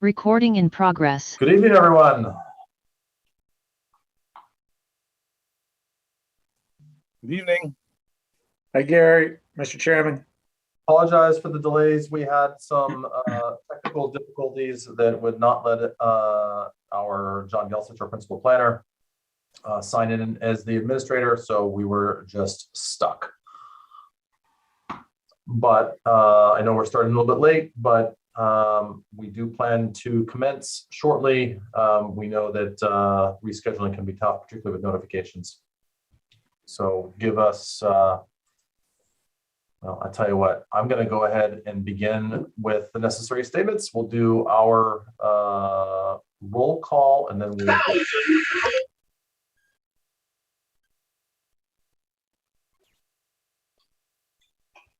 Recording in progress. Good evening, everyone. Good evening. Hi, Gary, Mr. Chairman. Apologize for the delays. We had some technical difficulties that would not let our John Gelsich, our principal planner, sign in as the administrator, so we were just stuck. But I know we're starting a little bit late, but we do plan to commence shortly. We know that rescheduling can be tough, particularly with notifications. So give us, well, I'll tell you what, I'm going to go ahead and begin with the necessary statements. We'll do our roll call and then we'll.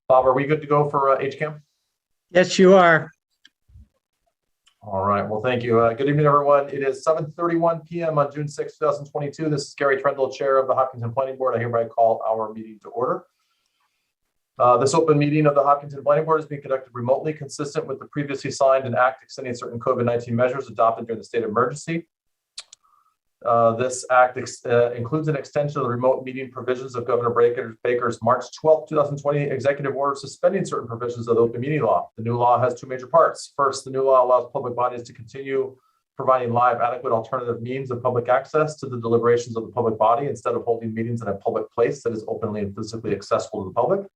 Bob, are we good to go for HCAM? Yes, you are. All right, well, thank you. Good evening, everyone. It is 7:31 p.m. on June 6, 2022. This is Gary Trendle, Chair of the Hopkinton Planning Board. I hereby call our meeting to order. This open meeting of the Hopkinton Planning Board is being conducted remotely, consistent with the previously signed an act extending certain COVID-19 measures adopted during the state of emergency. This act includes an extension of the remote meeting provisions of Governor Baker's March 12, 2020 executive order suspending certain provisions of the open meeting law. The new law has two major parts. First, the new law allows public bodies to continue providing live, adequate alternative means of public access to the deliberations of the public body instead of holding meetings in a public place that is openly and physically accessible to the public.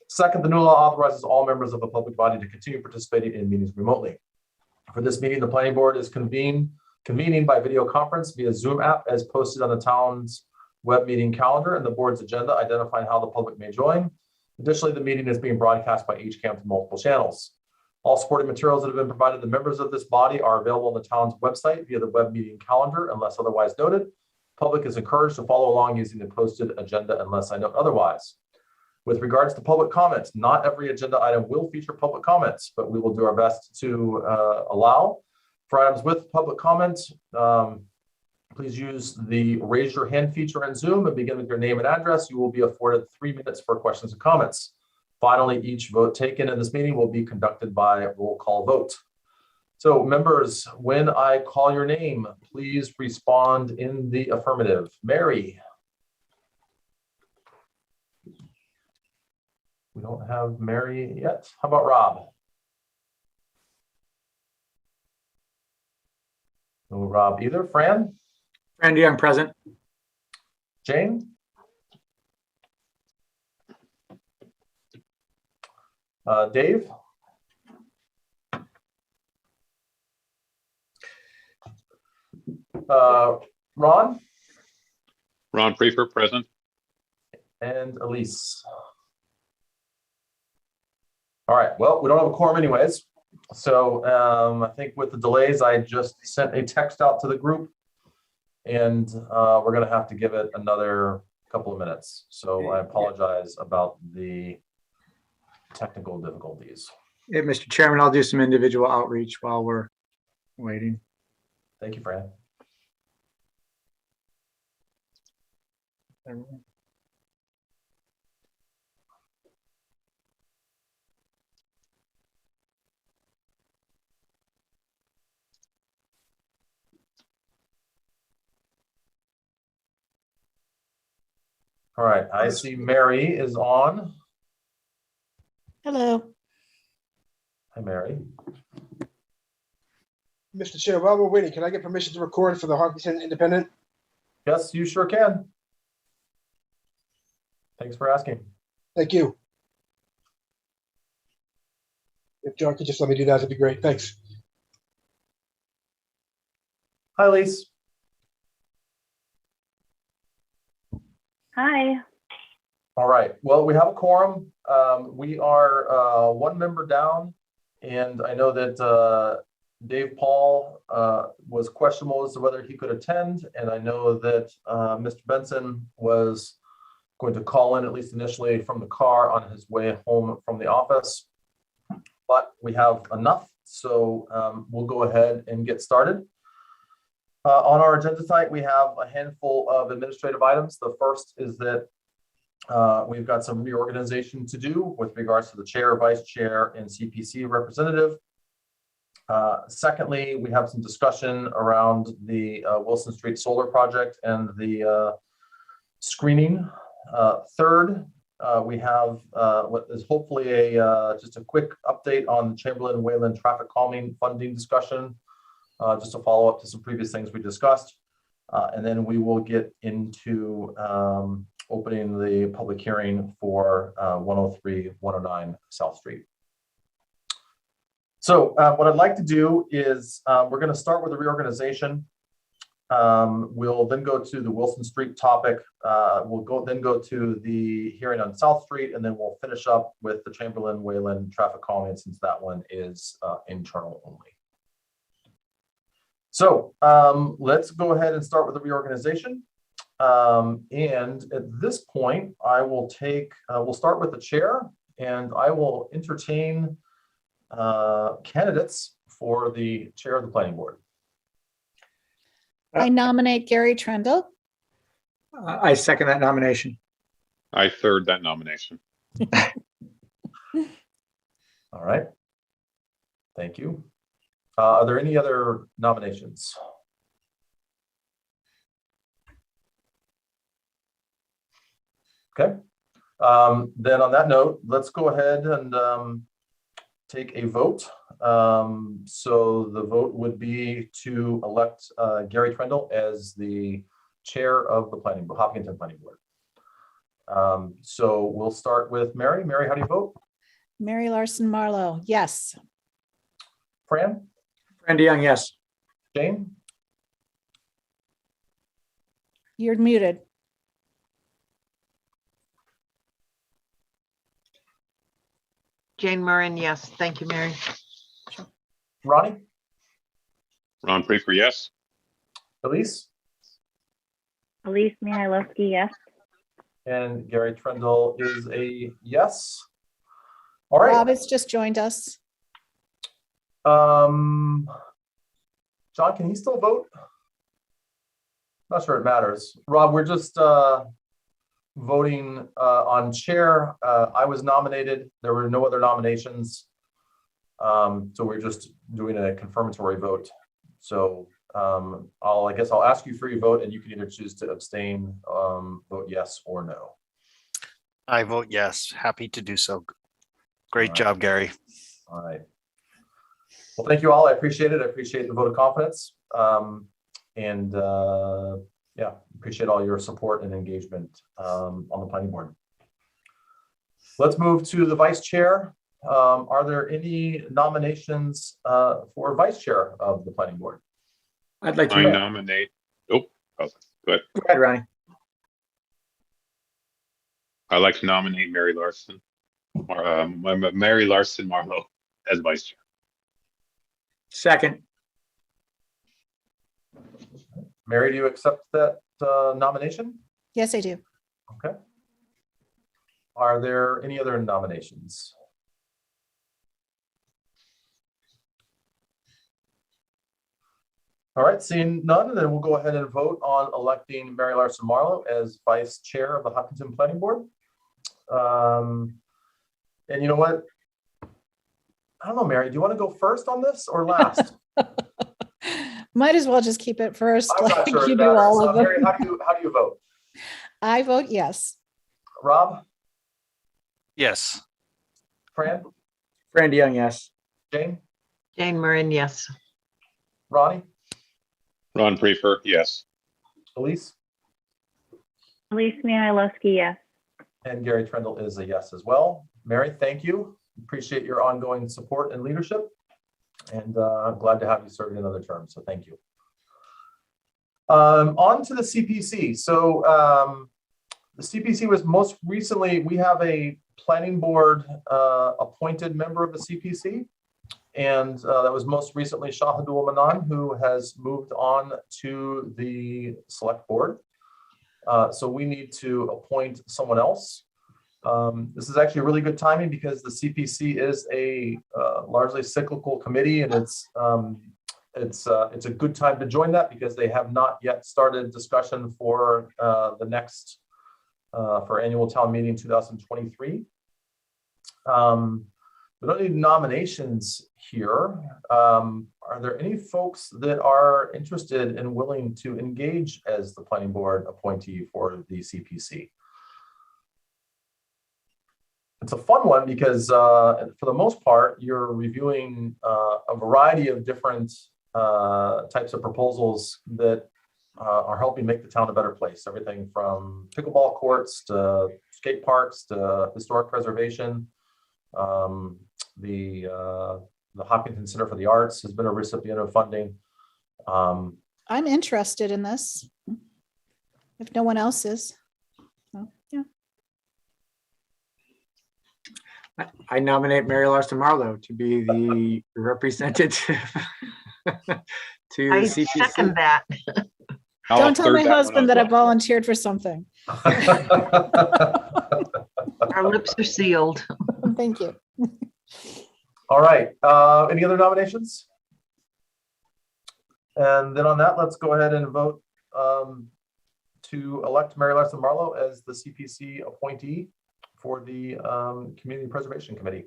Second, the new law authorizes all members of the public body to continue participating in meetings remotely. For this meeting, the planning board is convening by video conference via Zoom app as posted on the town's web meeting calendar and the board's agenda identifying how the public may join. Additionally, the meeting is being broadcast by HCAM to multiple channels. All supporting materials that have been provided to members of this body are available on the town's website via the web meeting calendar unless otherwise noted. The public is encouraged to follow along using the posted agenda unless I note otherwise. With regards to public comments, not every agenda item will feature public comments, but we will do our best to allow. For items with public comments, please use the raise your hand feature in Zoom and begin with your name and address. You will be afforded 3 minutes for questions and comments. Finally, each vote taken in this meeting will be conducted by roll call vote. So members, when I call your name, please respond in the affirmative. Mary. We don't have Mary yet. How about Rob? No Rob either. Fran? Randy, I'm present. Jane? Dave? Ron? Ron Prefer, present. And Elise. All right, well, we don't have a quorum anyways. So I think with the delays, I just sent a text out to the group and we're gonna have to give it another couple of minutes. So I apologize about the technical difficulties. Yeah, Mr. Chairman, I'll do some individual outreach while we're waiting. Thank you, Fran. All right, I see Mary is on. Hello. Hi, Mary. Mr. Chair, while we're waiting, can I get permission to record for the Hopkinton Independent? Yes, you sure can. Thanks for asking. Thank you. If John could just let me do that, that'd be great. Thanks. Hi, Elise. Hi. All right, well, we have a quorum. We are one member down, and I know that Dave Paul was questionable as to whether he could attend, and I know that Mr. Benson was going to call in, at least initially, from the car on his way home from the office. But we have enough, so we'll go ahead and get started. On our agenda tonight, we have a handful of administrative items. The first is that we've got some reorganization to do with regards to the chair, vice chair, and CPC representative. Secondly, we have some discussion around the Wilson Street Solar Project and the screening. Third, we have what is hopefully just a quick update on the Chamberlain Weyland traffic calming funding discussion, just to follow up to some previous things we discussed. And then we will get into opening the public hearing for 103, 109 South Street. So what I'd like to do is we're going to start with the reorganization. We'll then go to the Wilson Street topic. We'll then go to the hearing on South Street, and then we'll finish up with the Chamberlain Weyland traffic calming, since that one is internal only. So let's go ahead and start with the reorganization. And at this point, I will we'll start with the chair, and I will entertain candidates for the chair of the planning board. I nominate Gary Trendle. I second that nomination. I third that nomination. All right. Thank you. Are there any other nominations? Okay. Then on that note, let's go ahead and take a vote. So the vote would be to elect Gary Trendle as the chair of the planning board, Hopkinton Planning Board. So we'll start with Mary. Mary, how do you vote? Mary Larson Marlowe, yes. Fran? Fran DeYoung, yes. Jane? You're muted. Jane Murrin, yes. Thank you, Mary. Ronnie? Ron Prefer, yes. Elise? Elise Mihailovsky, yes. And Gary Trendle is a yes. All right. Rob has just joined us. John, can he still vote? Not sure it matters. Rob, we're just voting on chair. I was nominated. There were no other nominations. So we're just doing a confirmatory vote. So I guess I'll ask you for your vote, and you can either choose to abstain, vote yes or no. I vote yes. Happy to do so. Great All right. job, Gary. All right. Well, thank you all. I appreciate it. I appreciate the vote of confidence. Yeah, appreciate all your support and engagement on the planning board. Let's move to the vice chair. Are there any nominations for vice chair of the planning board? I'd like I to. nominate, go ahead. Go ahead, Ronnie. I'd like to nominate Mary Larson Marlowe as vice chair. Second. Mary, do you accept that nomination? Yes, I do. Okay. Are there any other nominations? All right, seeing none, then we'll go ahead and vote on electing Mary Larson Marlowe as vice chair of the Hopkinton Planning Board. And you know what? I don't know, Mary, do you want to go first on this or last? Might as well just keep it first. I'm not Like sure. you do all of them. Mary, how do you vote? I vote yes. Rob? Yes. Fran? Fran DeYoung, yes. Jane? Jane Murrin, yes. Ronnie? Ron Prefer, yes. Elise? Elise Mihailovsky, yes. And Gary Trendle is a yes as well. Mary, thank you. Appreciate your ongoing support and leadership. And I'm glad to have you serve another term. So thank you. On to the CPC. So the CPC was most recently, we have a planning board appointed member of the CPC. And that was most recently Shahidul Manan, who has moved on to the select board. So we need to appoint someone else. This is actually really good timing because the CPC is a largely cyclical committee, and it's a good time to join that because they have not yet started discussion for the next for annual town meeting 2023. We don't need nominations here. Are there any folks that are interested and willing to engage as the planning board appointee for the CPC? It's a fun one because for the most part, you're reviewing a variety of different types of proposals that are helping make the town a better place. Everything from pickleball courts to skate parks to historic preservation. The Hopkinton Center for the Arts has been a recipient of funding. I'm interested in this. If no one else is. So, yeah. I nominate Mary Larson Marlowe to be the representative to the I CPC. second that. I'll Don't tell third my that one husband as that I well. volunteered for something. Our lips are sealed. Thank you. All right. Any other nominations? And then on that, let's go ahead and vote to elect Mary Larson Marlowe as the CPC appointee for the Community Preservation Committee.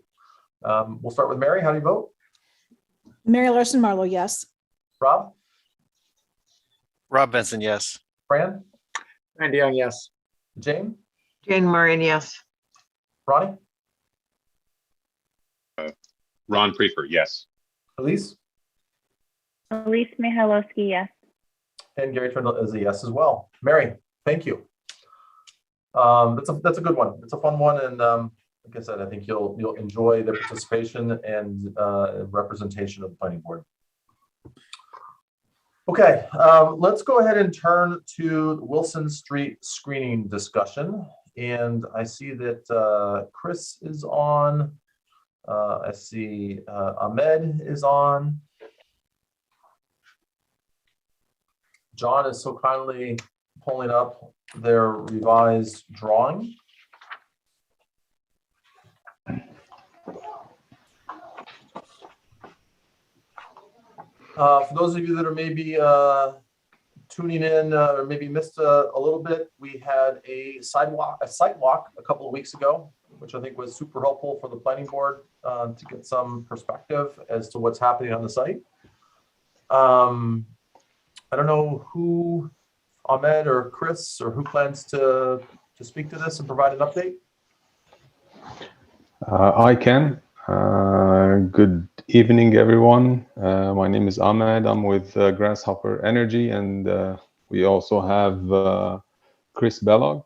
We'll start with Mary. How do you vote? Mary Larson Marlowe, yes. Rob? Rob Benson, yes. Fran? Randy Young, yes. Jane? Jane Moran, yes. Ronnie? Ron Prefer, yes. Elise? Elise Mihайлowski, yes. And Gary Trindle is a yes as well. Mary, thank you. That's a good one. It's a fun one, and like I said, I think you'll enjoy the participation and representation of the planning board. Okay, let's go ahead and turn to Wilson Street screening discussion. And I see that Chris is on. I see Ahmed is on. John is so kindly pulling up their revised drawing. For those of you that are maybe tuning in or maybe missed a little bit, we had a site walk a couple of weeks ago, which I think was super helpful for the planning board to get some perspective as to what's happening on the site. I don't know who, Ahmed or Chris, or who plans to speak to this and provide an update. I can. Good evening, everyone. My name is Ahmed. I'm with Grasshopper Energy, and we also have Chris Bellog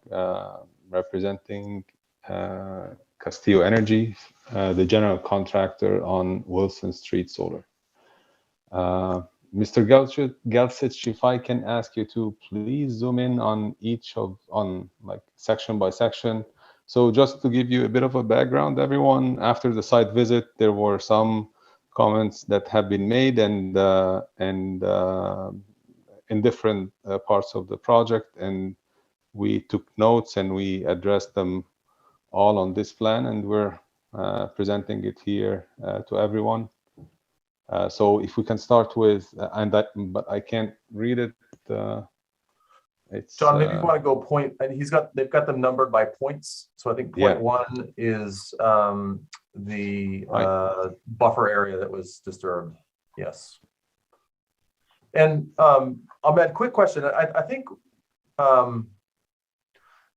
representing Castillo Energy, the general contractor on Wilson Street Solar. Mr. Gelsich, if I can ask you to please zoom in on like section by section. So just to give you a bit of a background, everyone, after the site visit, there were some comments that have been made and in different parts of the project, and we took notes and we addressed them all on this plan, and we're presenting it here to everyone. So if we can start with, but I can't read it. It's John, maybe you want to go point, and they've got them numbered by points. So I think point 1 is the buffer area that was disturbed. Yes. And Ahmed, quick question. I think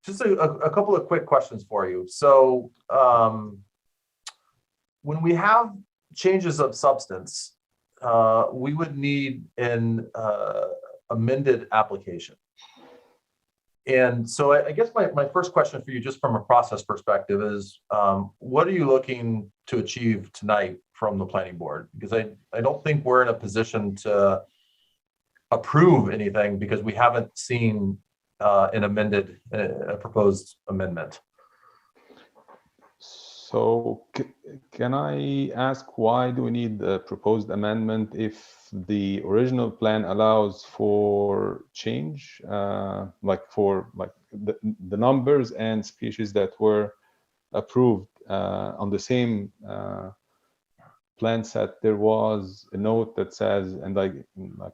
just a couple of quick questions for you. So when we have changes of substance, we would need an amended application. And so I guess my first question for you, just from a process perspective, is what are you looking to achieve tonight from the planning board? Because I don't think we're in a position to approve anything because we haven't seen a proposed amendment. So can I ask, why do we need the proposed amendment if the original plan allows for change, like for the numbers and species that were approved on the same plan set? There was a note that says, and like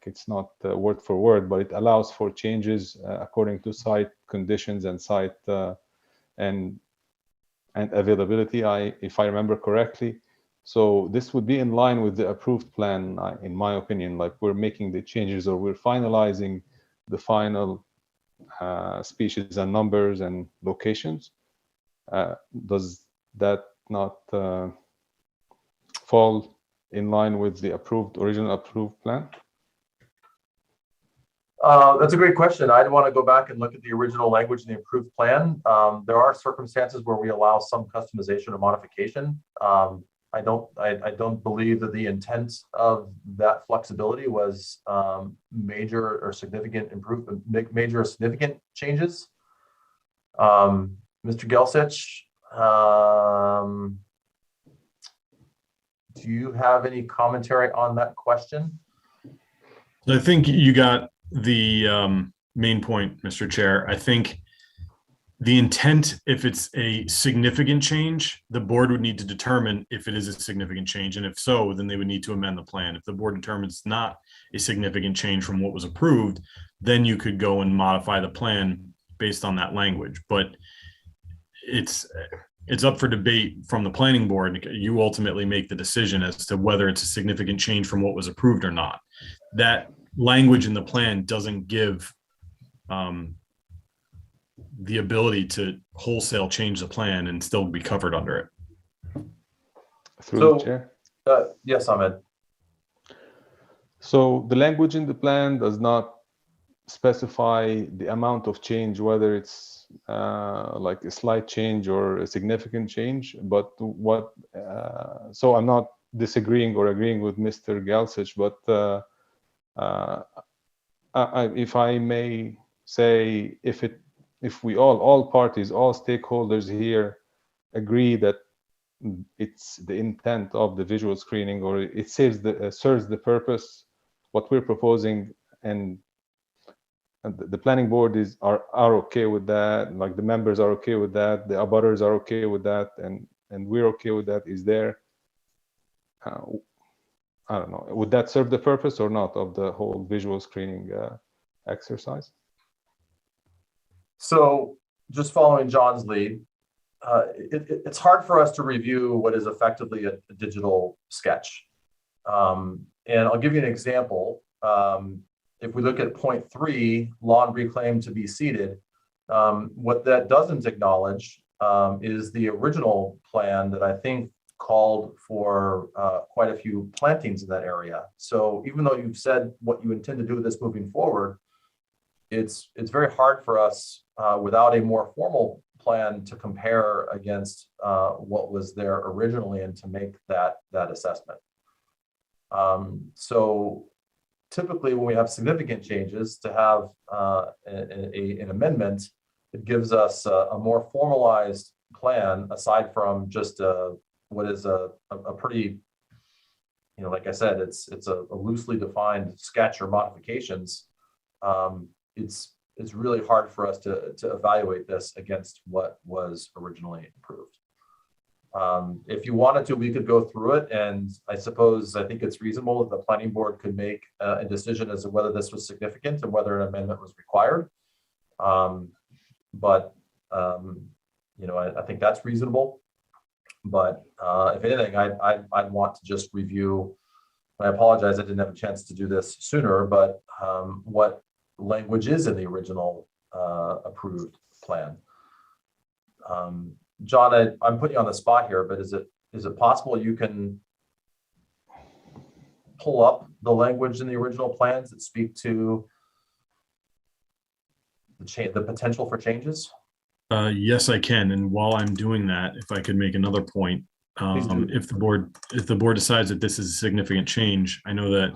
it's not word for word, but it allows for changes according to site conditions and site and availability, if I remember correctly. So this would be in line with the approved plan, in my opinion. Like we're making the changes, or we're finalizing the final species and numbers and locations. Does that not fall in line with the original approved plan? That's a great question. I'd want to go back and look at the original language in the approved plan. There are circumstances where we allow some customization or modification. I don't believe that the intent of that flexibility was major or significant improvement, major or significant changes. Mr. Gelsich, do you have any commentary on that question? I think you got the main point, Mr. Chair. I think the intent, if it's a significant change, the board would need to determine if it is a significant change. And if so, then they would need to amend the plan. If the board determines it's not a significant change from what was approved, then you could go and modify the plan based on that language. But it's up for debate from the planning board. You ultimately make the decision as to whether it's a significant change from what was approved or not. That language in the plan doesn't give the ability to wholesale change the plan and still be covered under it. Through the chair. Yes, Ahmed. So the language in the plan does not specify the amount of change, whether it's like a slight change or a significant change. But what? So I'm not disagreeing or agreeing with Mr. Gelsich, but if I may say, if we all parties, all stakeholders here agree that it's the intent of the visual screening, or it serves the purpose, what we're proposing, and the planning board are okay with that, like the members are okay with that, the abutters are okay with that, and we're okay with that, is there, I don't know, would that serve the purpose or not of the whole visual screening exercise? So just following John's lead, it's hard for us to review what is effectively a digital sketch. And I'll give you an example. If we look at point 3, lawn reclaimed to be seeded, what that doesn't acknowledge is the original plan that I think called for quite a few plantings in that area. So even though you've said what you intend to do with this moving forward, it's very hard for us without a more formal plan to compare against what was there originally and to make that assessment. So typically when we have significant changes, to have an amendment, it gives us a more formalized plan aside from just what is a pretty, like I said, it's a loosely defined sketch or modifications. It's really hard for us to evaluate this against what was originally approved. If you wanted to, we could go through it, and I think it's reasonable that the planning board could make a decision as to whether this was significant and whether an amendment was required. I think that's reasonable. But if anything, I'd want to just review. I apologize, I didn't have a chance to do this sooner, but what language is in the original approved plan. John, I'm putting you on the spot here, but is it possible you can pull up the language in the original plans that speak to the potential for changes? Yes, I can. And while I'm doing that, if I could make another point, if the board decides that this is a significant change, I know that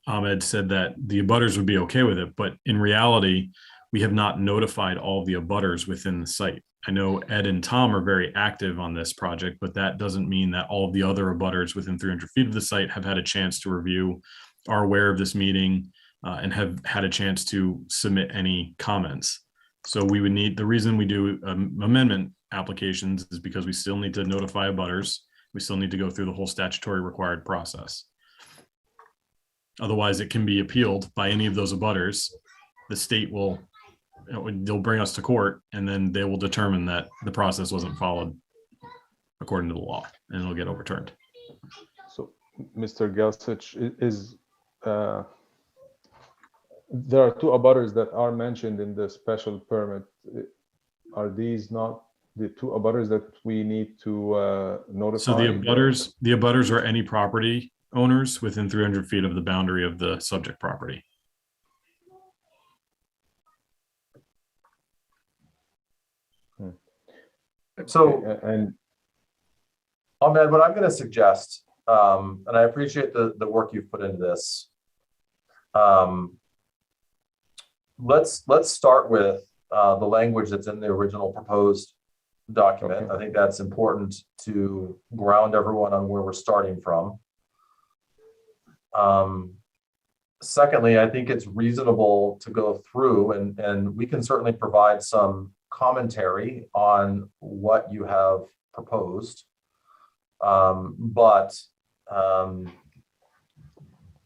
Ahmed said that the abutters would be okay with it, but in reality, we have not notified all the abutters within the site. I know Ed and Tom are very active on this project, but that doesn't mean that all of the other abutters within 300 feet of the site have had a chance to review, are aware of this meeting, and have had a chance to submit any comments. So we would need, the reason we do amendment applications is because we still need to notify abutters. We still need to go through the whole statutory required process. Otherwise, it can be appealed by any of those abutters. The state will, they'll bring us to court, and then they will determine that the process wasn't followed. according to the law, and it'll get overturned. So, Mr. Gelsich, there are two abutters that are mentioned in the special permit. Are these not the two abutters that we need to notify? So the abutters are any property owners within 300 feet of the boundary of the subject property. So, And Ahmed, what I'm going to suggest, and I appreciate the work you've put into this. Let's start with the language that's in the original proposed document. Okay. I think that's important to ground everyone on where we're starting from. Secondly, I think it's reasonable to go through and we can certainly provide some commentary on what you have proposed. But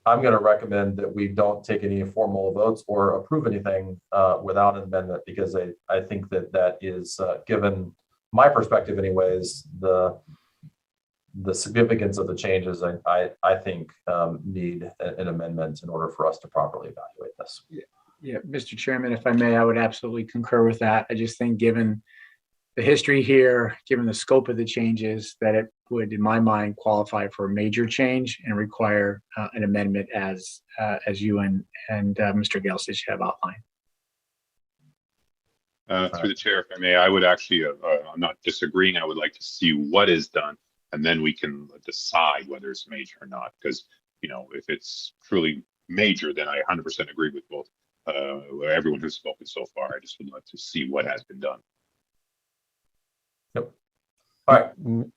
I'm going to recommend that we don't take any formal votes or approve anything without an amendment, because I think that is, given my perspective anyways, the significance of the changes, I think need an amendment in order for us to properly evaluate this. Yeah, Mr. Chairman, if I may, I would absolutely concur with that. I just think given the history here, given the scope of the changes, that it would, in my mind, qualify for a major change and require an amendment as you and Mr. Gelsich have outlined. Through the chair, if I may, I would actually, I'm not disagreeing. I would like to see what is done, and then we can decide whether it's major or not. Because, you know, if it's truly major, then I 100% agree with both everyone who's spoken so far. I just would like to see what has been done. Yep. All right.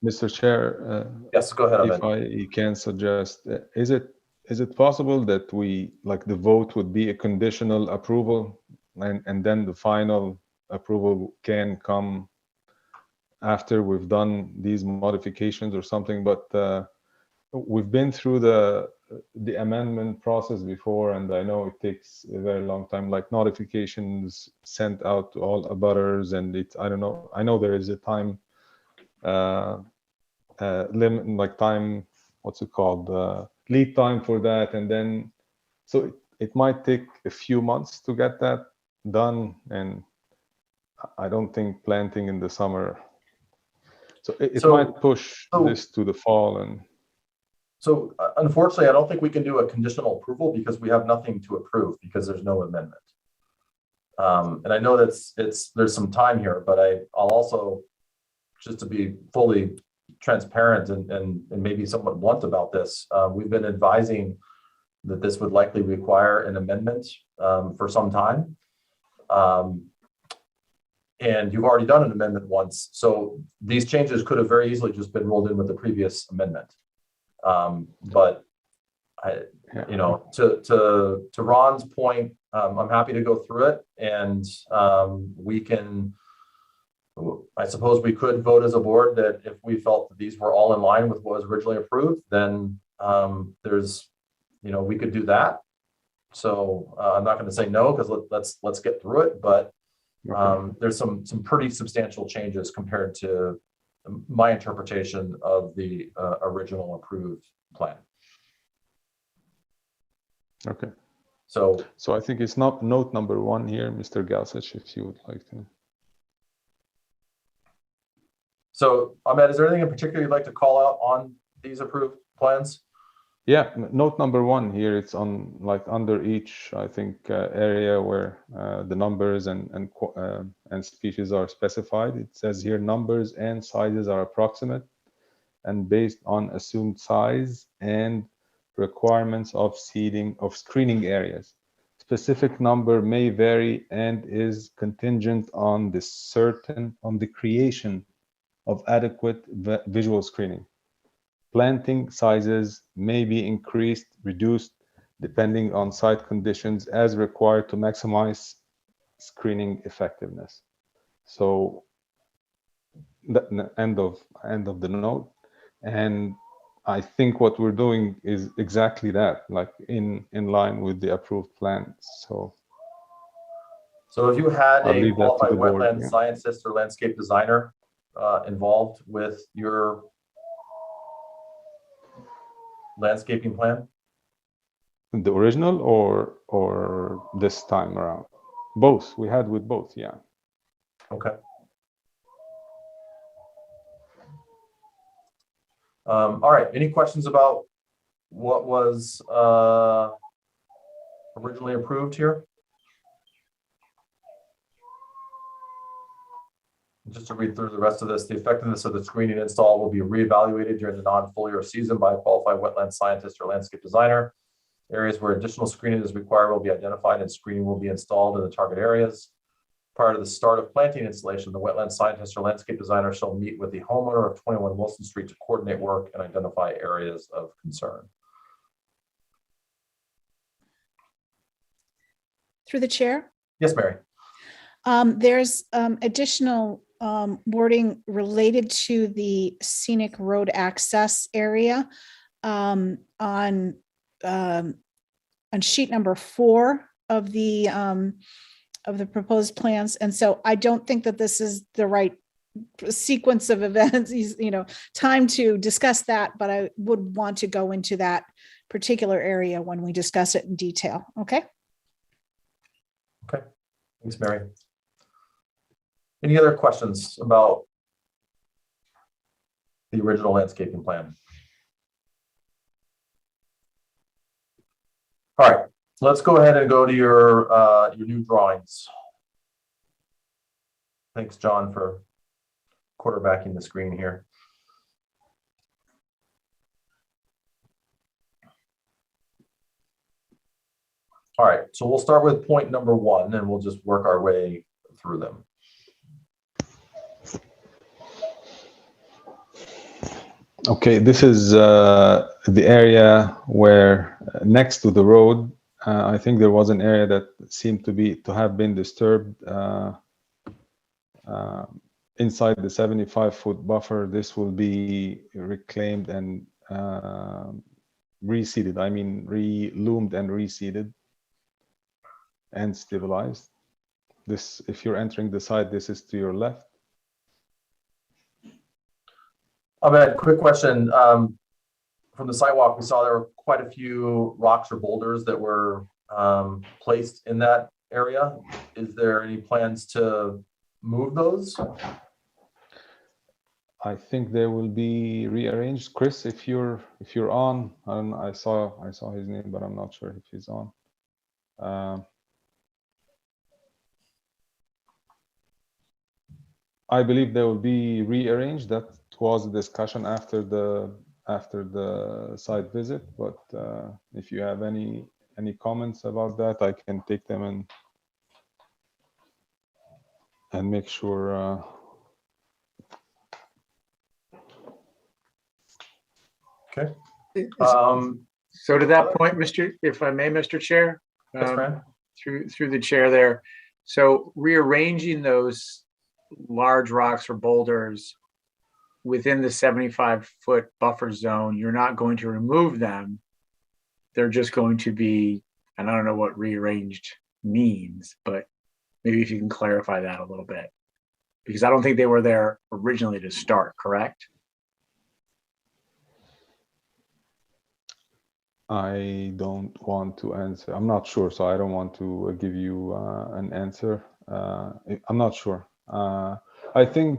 Mr. Chair, Yes, go ahead, if Ahmed. I can suggest, is it possible that we, like, the vote would be a conditional approval, and then the final approval can come after we've done these modifications or something? But we've been through the amendment process before, and I know it takes a very long time, like notifications sent out to all abutters, and I don't know, I know there is a time limit, like time, what's it called, lead time for that, and then so it might take a few months to get that done, and I don't think planting in the summer, so it might push this to the fall. And so unfortunately, I don't think we can do a conditional approval because we have nothing to approve because there's no amendment. And I know there's some time here, but I'll also, just to be fully transparent and maybe somewhat blunt about this, we've been advising that this would likely require an amendment for some time. And you've already done an amendment once. So these changes could have very easily just been rolled in with the previous amendment. But you know, to Ron's point, I'm happy to go through it, and we can, I suppose we could vote as a board that if we felt that these were all in line with what was originally approved, then there's, you know, we could do that. So I'm not going to say no, because let's get through it. But there's some pretty substantial changes compared to my interpretation of the original approved plan. okay, So I think it's not note number 1 here, Mr. Gelsich, if you would like to. So Ahmed, is there anything in particular you'd like to call out on these approved plans? Yeah, note number 1 here, it's on, like, under each, I think, area where the numbers and species are specified. It says here numbers and sizes are approximate and based on assumed size and requirements of seeding of screening areas. Specific number may vary and is contingent on the creation of adequate visual screening. Planting sizes may be increased, reduced, depending on site conditions as required to maximize screening effectiveness. So the end of the note. And I think what we're doing is exactly that, like in line with the approved plans. So if you had I'll a leave that to qualified the board, wetland yeah. scientist or landscape designer involved with your landscaping plan? The original or this time around? Both. We had with both, yeah. Okay. All right, any questions about what was originally approved here? Just to read through the rest of this, the effectiveness of the screening install will be reevaluated during the non-foliar season by a qualified wetland scientist or landscape designer. Areas where additional screening is required will be identified and screening will be installed in the target areas. Prior to the start of planting installation, the wetland scientist or landscape designer shall meet with the homeowner of 21 Wilson Street to coordinate work and identify areas of concern. Through the chair. Yes, Mary. There's additional wording related to the scenic road access area on sheet number 4 of the proposed plans. And so I don't think that this is the right sequence of events, time to discuss that, but I would want to go into that particular area when we discuss it in detail. Okay. Okay. Thanks, Mary. Any other questions about the original landscaping plan? All right, let's go ahead and go to your new drawings. Thanks, John, for quarterbacking the screen here. All right, so we'll start with point number 1 and we'll just work our way through them. Okay, this is the area where next to the road, I think there was an area that seemed to have been disturbed inside the 75-foot buffer. This will be reclaimed and reseeded. I mean, re-loomed and reseeded and stabilized. This, if you're entering the site, this is to your left. Ahmed, quick question. From the sidewalk, we saw there were quite a few rocks or boulders that were placed in that area. Is there any plans to move those? I think they will be rearranged. Chris, if you're on, I don't know, I saw his name, but I'm not sure if he's on. I believe they will be rearranged. That was a discussion after the site visit, but if you have any comments about that, I can take them and make sure. Okay. So to that point, if I may, Mr. Chair, through the chair there. So rearranging those large rocks or boulders within the 75-foot buffer zone, you're not going to remove them. They're just going to be, and I don't know what rearranged means, but maybe if you can clarify that a little bit, because I don't think they were there originally to start, correct? I don't want to answer. I'm not sure, so I don't want to give you an answer. I'm not sure. I think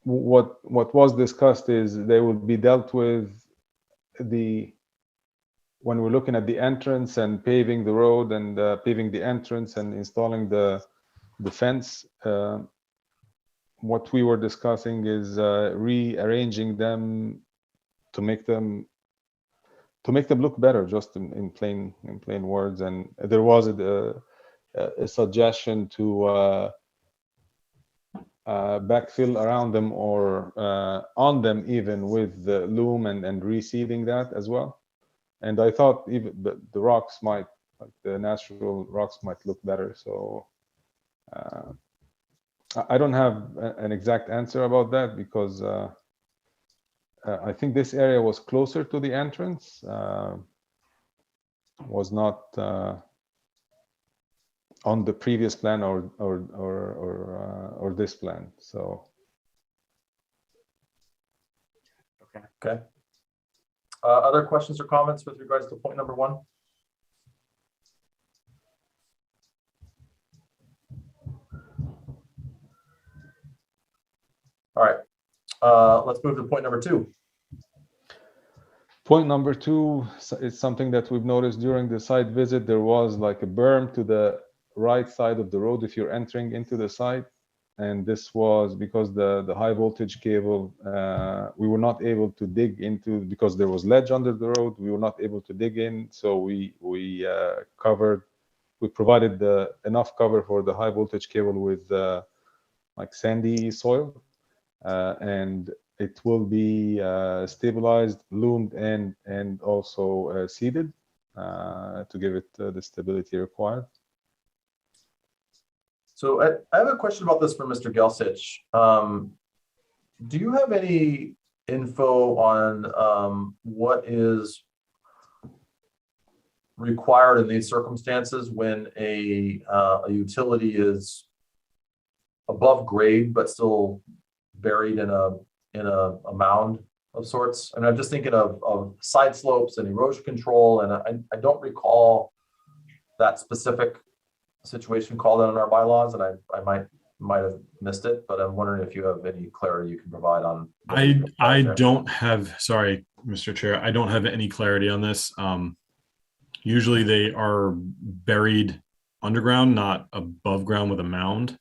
what was discussed is they will be dealt with when we're looking at the entrance and paving the road and paving the entrance and installing the fence. What we were discussing is rearranging them to make them look better, just in plain words. And there was a suggestion to backfill around them or on them, even with the loom and reseeding that as well. And I thought even the rocks might, like the natural rocks, might look better. So I don't have an exact answer about that, because I think this area was closer to the entrance, was not on the previous plan or this plan. So Okay. Other questions or comments with regards to point number 1? All right, let's move to point number 2. Point number 2 is something that we've noticed during the site visit. There was like a berm to the right side of the road if you're entering into the site. And this was because the high voltage cable, we were not able to dig into, because there was ledge under the road, we were not able to dig in. So we provided enough cover for the high voltage cable with like sandy soil. And it will be stabilized, loomed, and also seeded to give it the stability required. So I have a question about this for Mr. Gelsich. Do you have any info on what is required in these circumstances when a utility is above grade but still buried in a mound of sorts? And I'm just thinking of side slopes and erosion control, and I don't recall that specific situation called out in our bylaws, and I might have missed it, but I'm wondering if you have any clarity you can provide on. I don't have, sorry, Mr. Chair, I don't have any clarity on this. Usually they are buried underground, not above ground with a mound.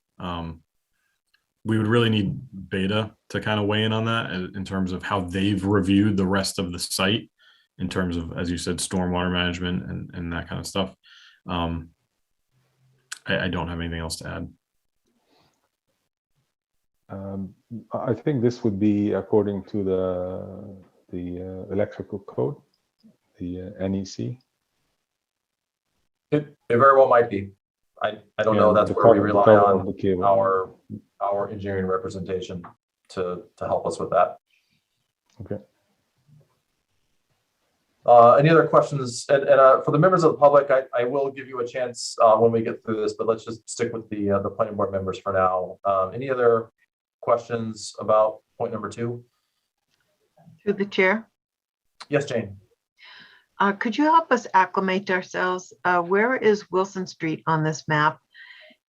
We would really need Beta to kind of weigh in on that in terms of how they've reviewed the rest of the site in terms of, as you said, stormwater management and that kind of stuff. I don't have anything else to add. I think this would be according to the electrical code, the NEC. It very well might be. I don't know. That's where we rely on our engineering representation to help us with that. Okay. Any other questions? And for the members of the public, I will give you a chance when we get through this, but let's just stick with the planning board members for now. Any other questions about point number 2? Through the chair. Yes, Jane. Could you help us acclimate ourselves? Where is Wilson Street on this map?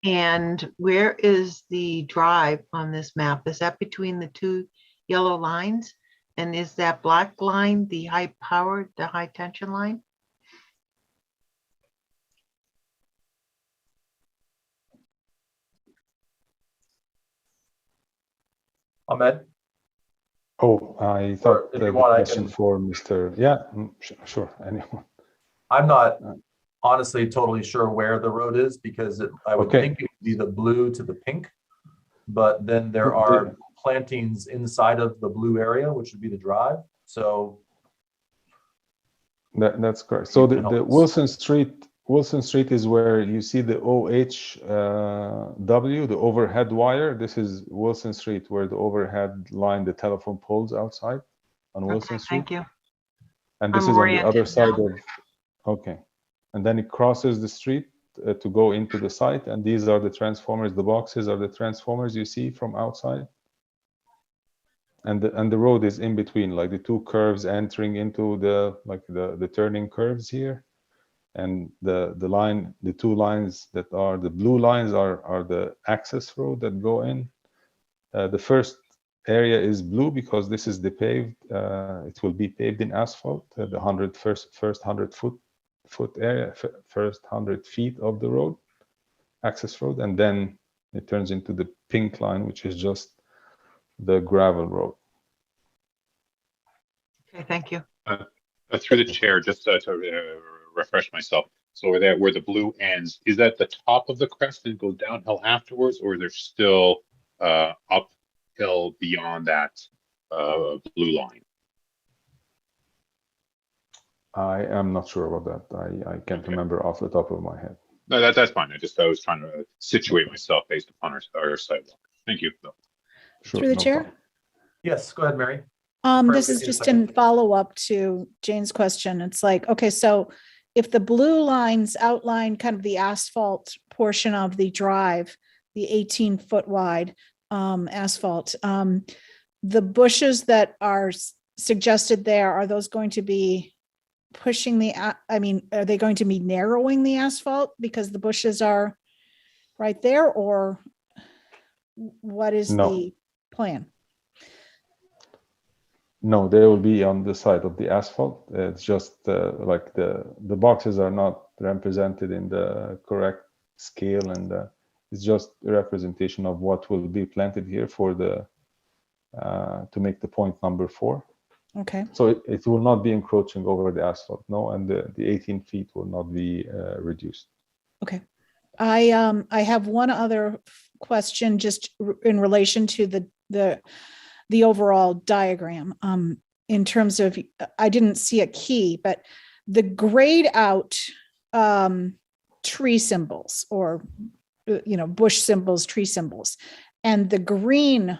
And where is the drive on this map? Is that between the 2 yellow lines? And is that black line the high powered, the high tension line? Ahmed? Oh, I thought If the you want, question for Mr. Yeah, sure. Anyone. I'm not honestly totally sure where the road is, because I would think it would be the blue to the pink, but then there are plantings inside of the blue area, which would be the drive. So that's correct. So the Wilson Street is where you see the OHW, the overhead wire. This is Wilson Street, where the overhead line, the telephone poles outside on Wilson Street. Thank you. And this is on the other side of, okay. And then it crosses the street to go into the site. And these are the transformers. The boxes are the transformers you see from outside. And the road is in between, like the 2 curves entering into the turning curves here. And the 2 lines that are the blue lines are the access road that go in. The first area is blue because this is the paved. It will be paved in asphalt. The first 100 foot area, first 100 feet of the road, access road, and then it turns into the pink line, which is just the gravel road. Okay, thank you. Through the chair, just to refresh myself. So where the blue ends, is that the top of the crest and goes downhill afterwards, or is there still uphill beyond that blue line? I am not sure about that. I can't remember off the top of my head. No, that's fine. I was trying to situate myself based upon our sidewalk. Thank you. Sure, through the chair. Problem. Yes, go ahead, Mary. This is just in follow up to Jane's question. It's like, okay, so if the blue lines outline kind of the asphalt portion of the drive, the 18-foot wide asphalt, the bushes that are suggested there, are those going to be pushing are they going to be narrowing the asphalt because the bushes are right there, or what is No. the plan? No, they will be on the side of the asphalt. It's just like the boxes are not represented in the correct scale, and it's just a representation of what will be planted here for the to make the point number 4. Okay. So it will not be encroaching over the asphalt, no, and the 18 feet will not be reduced. Okay. I have one other question just in relation to the overall diagram. In terms of, I didn't see a key, but the grayed out tree symbols, or bush symbols, tree symbols, and the green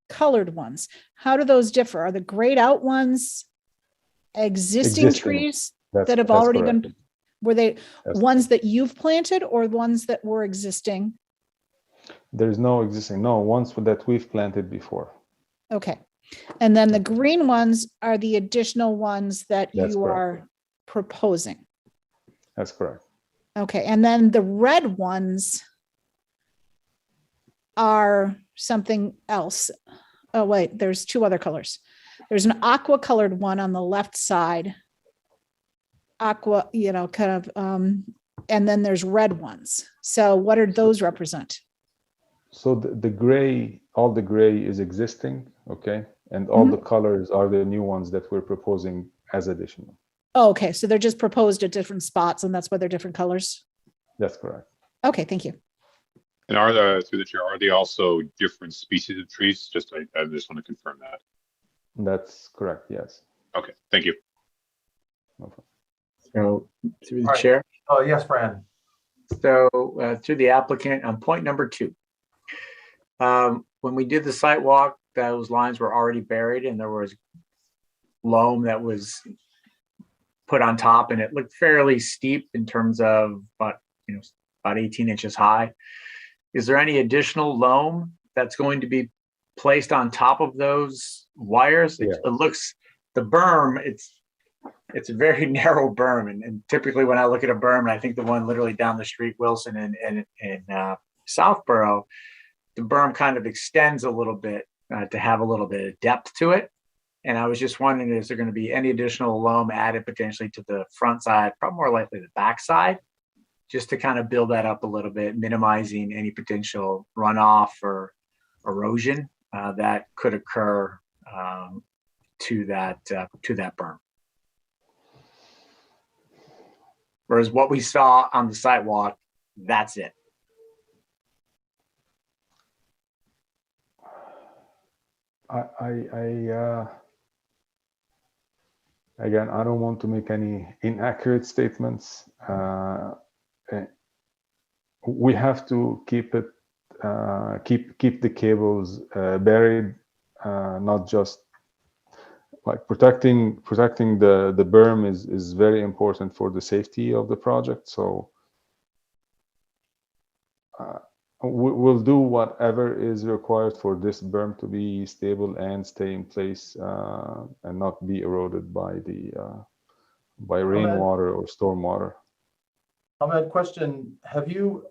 colored ones, how do those differ? Are the grayed out ones existing trees that have already correct. been, were they That's ones that you've planted or ones that were existing? There's no existing, no, ones that we've planted before. Okay. And then the green ones are the additional ones that That's you correct. are proposing. That's correct. Okay. And then the red ones are something else. Oh, wait, there's 2 other colors. There's an aqua colored one on the left side. Aqua, kind of, and then there's red ones. So what do those represent? So the gray, all the gray is existing, okay? And all the colors are the new ones that we're proposing as additional. Oh, okay. So they're just proposed at different spots, and that's why they're different colors. That's correct. Okay, thank you. And through the chair, are they also different species of trees? I just want to confirm that. That's correct, yes. Okay, thank you. No problem. So through the All right. chair. Oh, yes, Fran. So to the applicant on point number 2, when we did the site walk, those lines were already buried and there was loam that was put on top, and it looked fairly steep in terms of about 18 inches high. Is there any additional loam that's going to be placed on top of those wires? Yeah. It looks, the berm, it's a very narrow berm, and typically when I look at a berm, and I think the one literally down the street, Wilson and Southborough, the berm kind of extends a little bit to have a little bit of depth to it. And I was just wondering, is there going to be any additional loam added potentially to the front side, probably more likely the back side, just to kind of build that up a little bit, minimizing any potential runoff or erosion that could occur to that berm. Whereas what we saw on the sidewalk, that's it. Again, I don't want to make any inaccurate statements. We have to keep it, keep the cables buried, not just like protecting the berm is very important for the safety of the project. So we'll do whatever is required for this berm to be stable and stay in place and not be eroded by rainwater or stormwater. Ahmed, question: have you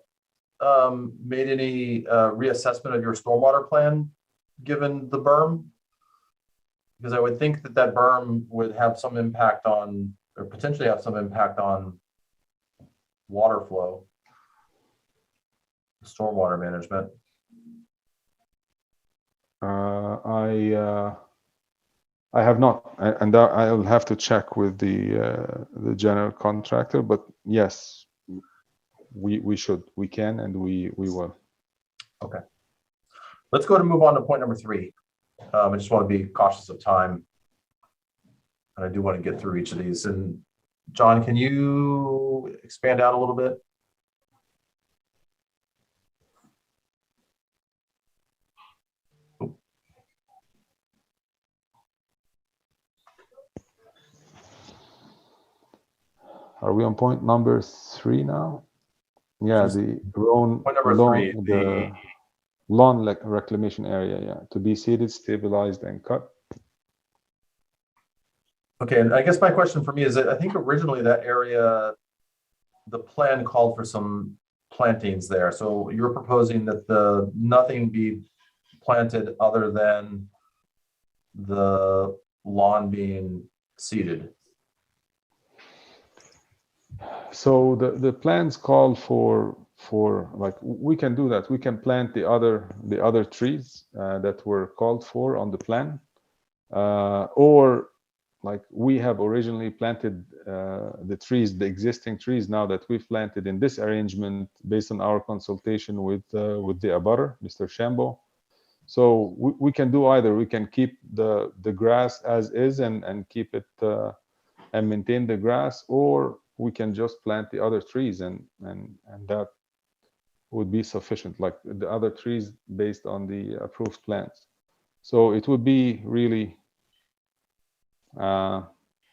made any reassessment of your stormwater plan given the berm? Because I would think that berm would have some impact on, or potentially have some impact on, water flow, stormwater management. I have not, and I'll have to check with the general contractor. But yes, we can, and we will. Okay. Let's go to move on to point number 3. I just want to be cautious of time, and I do want to get through each of these. And John, can you expand out a little bit? Are we on point number 3 now? Yeah, the Point number 3. the lawn reclamation area, yeah, to be seeded, stabilized, and cut. Okay, and I guess my question for me is that I think originally that area, the plan called for some plantings there. So you're proposing that nothing be planted other than the lawn being seeded. So the plans call for like, we can do that. We can plant the other trees that were called for on the plan, or like we have originally planted the trees, the existing trees now that we've planted in this arrangement based on our consultation with the abutter, Mr. Shambo. So we can do either. We can keep the grass as is and keep it and maintain the grass, or we can just plant the other trees and that would be sufficient, like the other trees based on the approved plans. So it would be really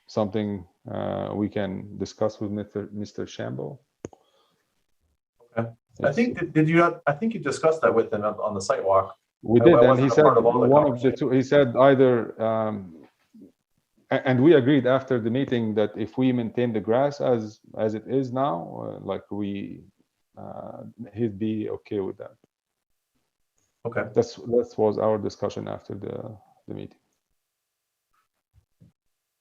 something we can discuss with Mr. Shambo. Okay. I think I think you discussed that with him on the sidewalk. We did, and he said part of all the one of the two. He said either, and we agreed after the meeting that if we maintain the grass as it is now, like he'd be okay with that. Okay. That was our discussion after the meeting.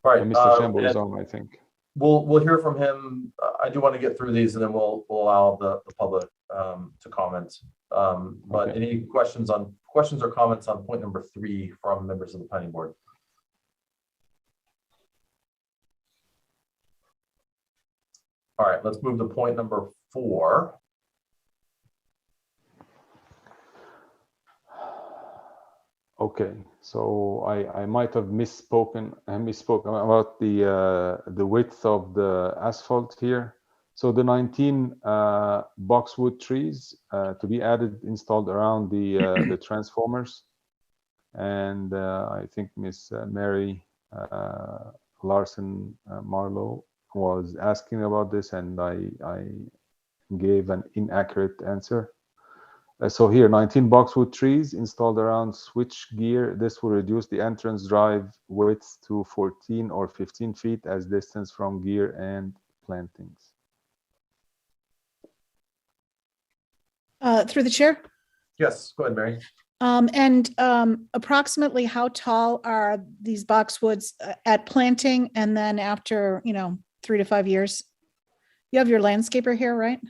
All right. And Mr. Shambo is on, I think. We'll hear from him. I do want to get through these, and then we'll allow the public to comment. But Okay. any questions or comments on point number 3 from members of the planning board? All right, let's move to point number 4. Okay, so I might have misspoken about the width of the asphalt here. So the 19 boxwood trees to be added, installed around the transformers, and I think Miss Mary Larson Marlowe was asking about this, and I gave an inaccurate answer. So here, 19 boxwood trees installed around switch gear. This will reduce the entrance drive width to 14 or 15 feet as distance from gear and plantings. Through the chair. Yes, go ahead, Mary. And approximately how tall are these boxwoods at planting, and then after 3 to 5 years? You have your landscaper here, right?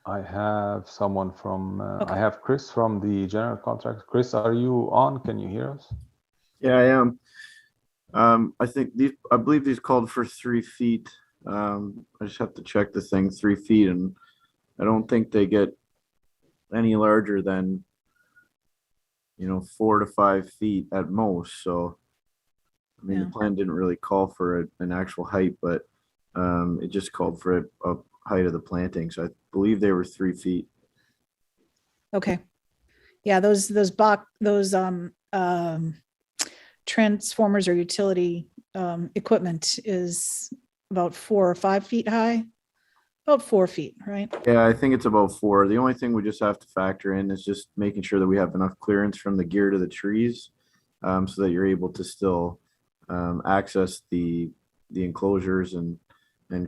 I have someone from, Okay. I have Chris from the general contractor. Chris, are you on? Can you hear us? Yeah, I am. I believe these called for 3 feet. I just have to check the thing, 3 feet, and I don't think they get any larger than 4 to 5 feet at most. So, I mean, Yeah. the plan didn't really call for an actual height, but it just called for a height of the planting. So I believe they were 3 feet. Okay. Yeah, those transformers or utility equipment is about 4 or 5 feet high. About 4 feet, right? Yeah, I think it's about 4. The only thing we just have to factor in is just making sure that we have enough clearance from the gear to the trees, so that you're able to still access the enclosures and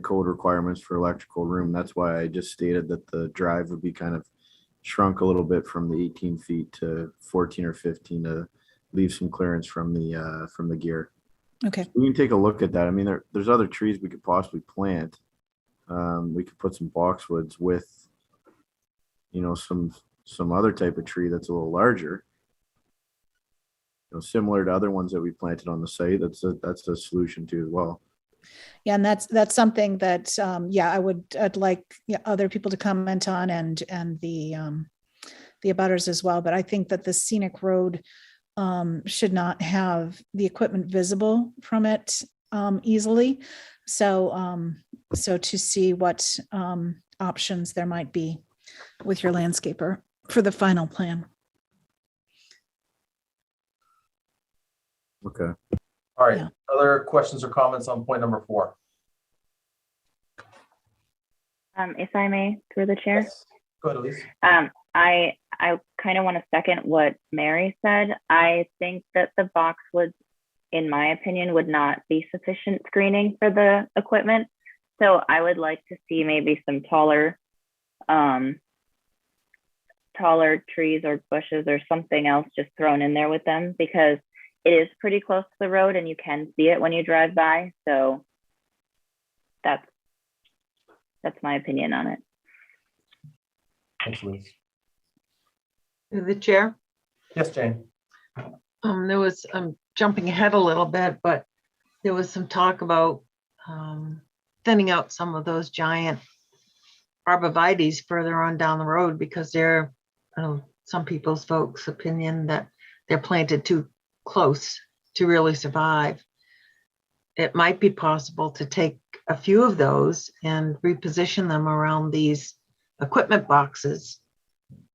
code requirements for electrical room. That's why I just stated that the drive would be kind of shrunk a little bit from the 18 feet to 14 or 15 to leave some clearance from the gear. Okay. So we can take a look at that. I mean, there's other trees we could possibly plant. We could put some boxwoods with, some other type of tree that's a little larger, similar to other ones that we planted on the site. That's a solution too as well. Yeah, and that's something that I'd like other people to comment on, and the abutters as well. But I think that the scenic road should not have the equipment visible from it easily. So to see what options there might be with your landscaper for the final plan. Okay. All right. Yeah. Other questions or comments on point number 4? If I may, through the chair. Yes. Go ahead, Elise. I kind of want to second what Mary said. I think that the boxwoods in my opinion, would not be sufficient screening for the equipment. So I would like to see maybe some taller trees or bushes or something else just thrown in there with them, because it is pretty close to the road and you can see it when you drive by. So that's my opinion on it. Thanks, Liz. Through the chair. Yes, Jane. There was, I'm jumping ahead a little bit, but there was some talk about thinning out some of those giant arborvitaes further on down the road, because they're, I know some people's folks' opinion that they're planted too close to really survive. It might be possible to take a few of those and reposition them around these equipment boxes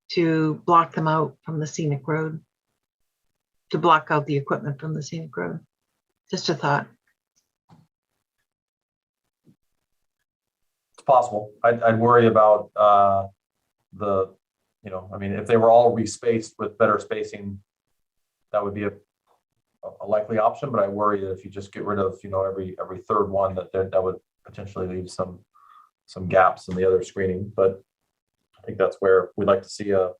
to block them out from the scenic road, to block out the equipment from the scenic road. Just a thought. It's possible. I'd worry about I mean, if they were all respaced with better spacing, that would be a likely option, but I worry that if you just get rid of, every third one, that would potentially leave some gaps in the other screening. But I think that's where we'd like to see a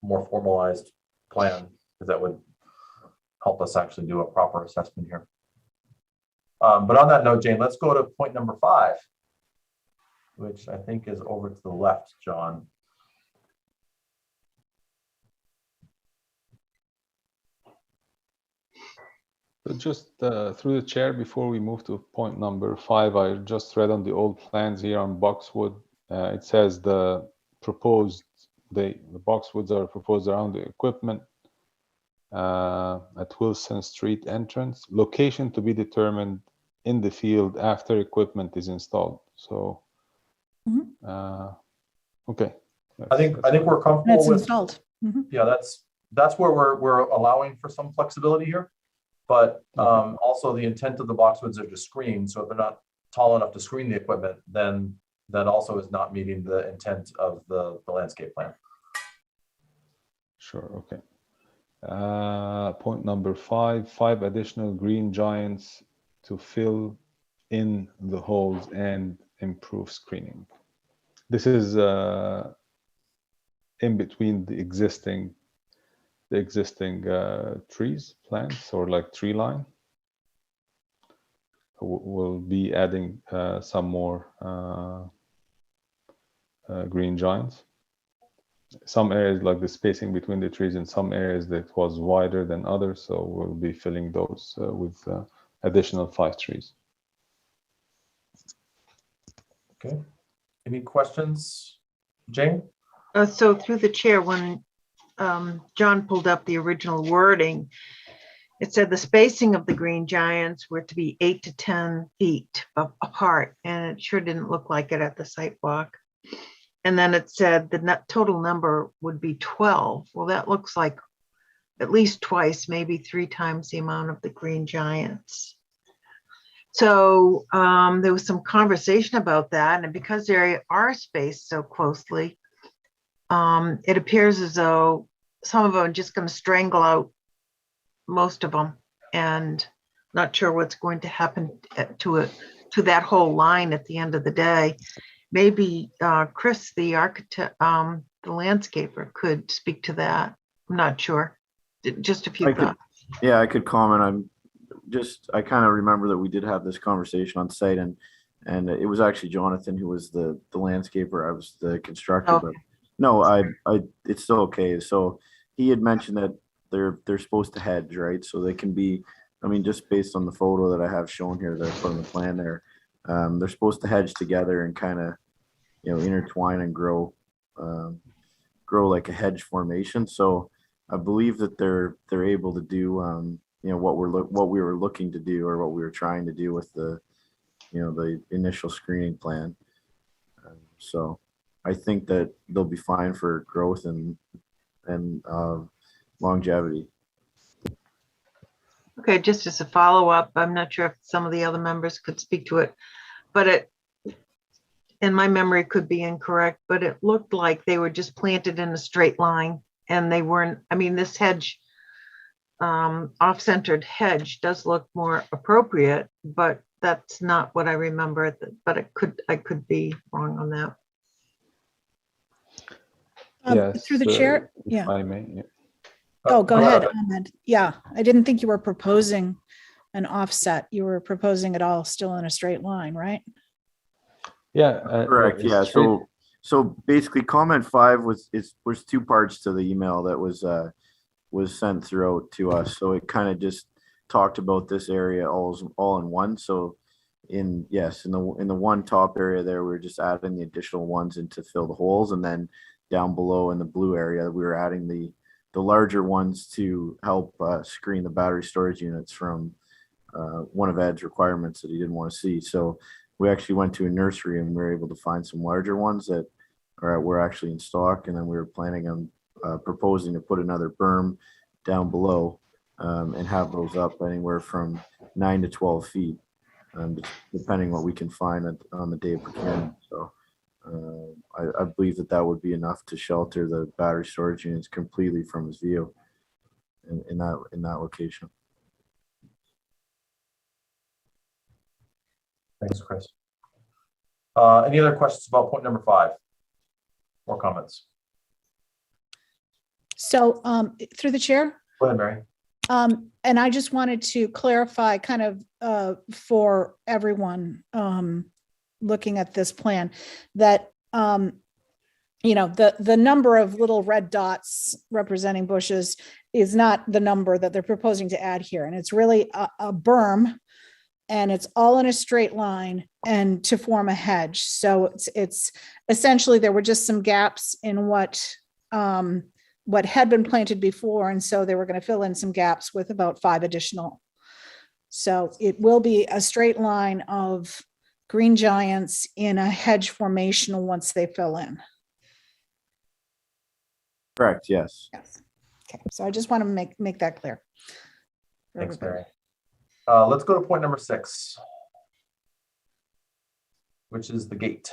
more formalized plan, because that would help us actually do a proper assessment here. But on that note, Jane, let's go to point number 5, which I think is over to the left, John. So just through the chair, before we move to point number 5, I just read on the old plans here on Boxwood. It says the boxwoods are proposed around the equipment at Wilson Street entrance. Location to be determined in the field after equipment is installed. So, okay. I think we're comfortable That's with. installed. Yeah, that's where we're allowing for some flexibility here. But also the intent of the boxwoods are to screen. So if they're not tall enough to screen the equipment, then that also is not meeting the intent of the landscape plan. Sure, okay. Point number 5, 5 additional green giants to fill in the holes and improve screening. This is in between the existing trees, plants, or like tree line. We'll be adding some more green giants. Some areas, like the spacing between the trees, in some areas that was wider than others, so we'll be filling those with additional 5 trees. Okay. Any questions, Jane? So through the chair, when John pulled up the original wording, it said the spacing of the green giants were to be 8 to 10 feet apart, and it sure didn't look like it at the sidewalk. And then it said the total number would be 12. Well, that looks like at least twice, maybe 3 times the amount of the green giants. So there was some conversation about that, and because they are spaced so closely, it appears as though some of them are just going to strangle out most of them, and not sure what's going to happen to that whole line at the end of the day. Maybe Chris, the architect, the landscaper, could speak to that. I'm not sure. Just a few thoughts. Yeah, I could comment. I kind of remember that we did have this conversation on site, and it was actually Jonathan who was the landscaper. I was the constructor. Okay. But no, it's still okay. So he had mentioned that they're supposed to hedge, right? So they can be, I mean, just based on the photo that I have shown here that I put on the plan there, they're supposed to hedge together and kind of, intertwine and grow like a hedge formation. So I believe that they're able to do, what we were looking to do, or what we were trying to do with the initial screening plan. So I think that they'll be fine for growth and longevity. Okay, just as a follow-up, I'm not sure if some of the other members could speak to it, but and my memory could be incorrect, but it looked like they were just planted in a straight line, and they weren't, I mean, this hedge off-centered hedge does look more appropriate, but that's not what I remember. But I could be wrong on that. Yes. Through the chair, if yeah. I may, yeah. Oh, go ahead, Ahmed. Yeah, I didn't think you were proposing an offset. You were proposing it all still in a straight line, right? Yeah. Correct, yeah, straight- so basically comment 5 was 2 parts to the email that was sent throughout to us, so it kind of just talked about this area all in one. So in the one top area there, we were just adding the additional ones in to fill the holes, and then down below in the blue area, we were adding the larger ones to help screen the battery storage units from one of Ed's requirements that he didn't want to see. So we actually went to a nursery and we were able to find some larger ones that were actually in stock, and then we were planning on proposing to put another berm down below and have those up anywhere from 9 to 12 feet, depending what we can find on the day of procurement. So I believe that would be enough to shelter the battery storage units completely from his view in that location. Thanks, Chris. Any other questions about point number 5 or comments? So through the chair, Go ahead, Mary. and I just wanted to clarify kind of for everyone looking at this plan that, you know, the number of little red dots representing bushes is not the number that they're proposing to add here. And it's really a berm, and it's all in a straight line and to form a hedge. So it's essentially, there were just some gaps in what had been planted before. And so they were going to fill in some gaps with about 5 additional. So it will be a straight line of green giants in a hedge formation once they fill in. Correct, yes. Yes. Okay, so I just want to make that clear. Thanks, Mary. Let's go to point number 6, which is the gate.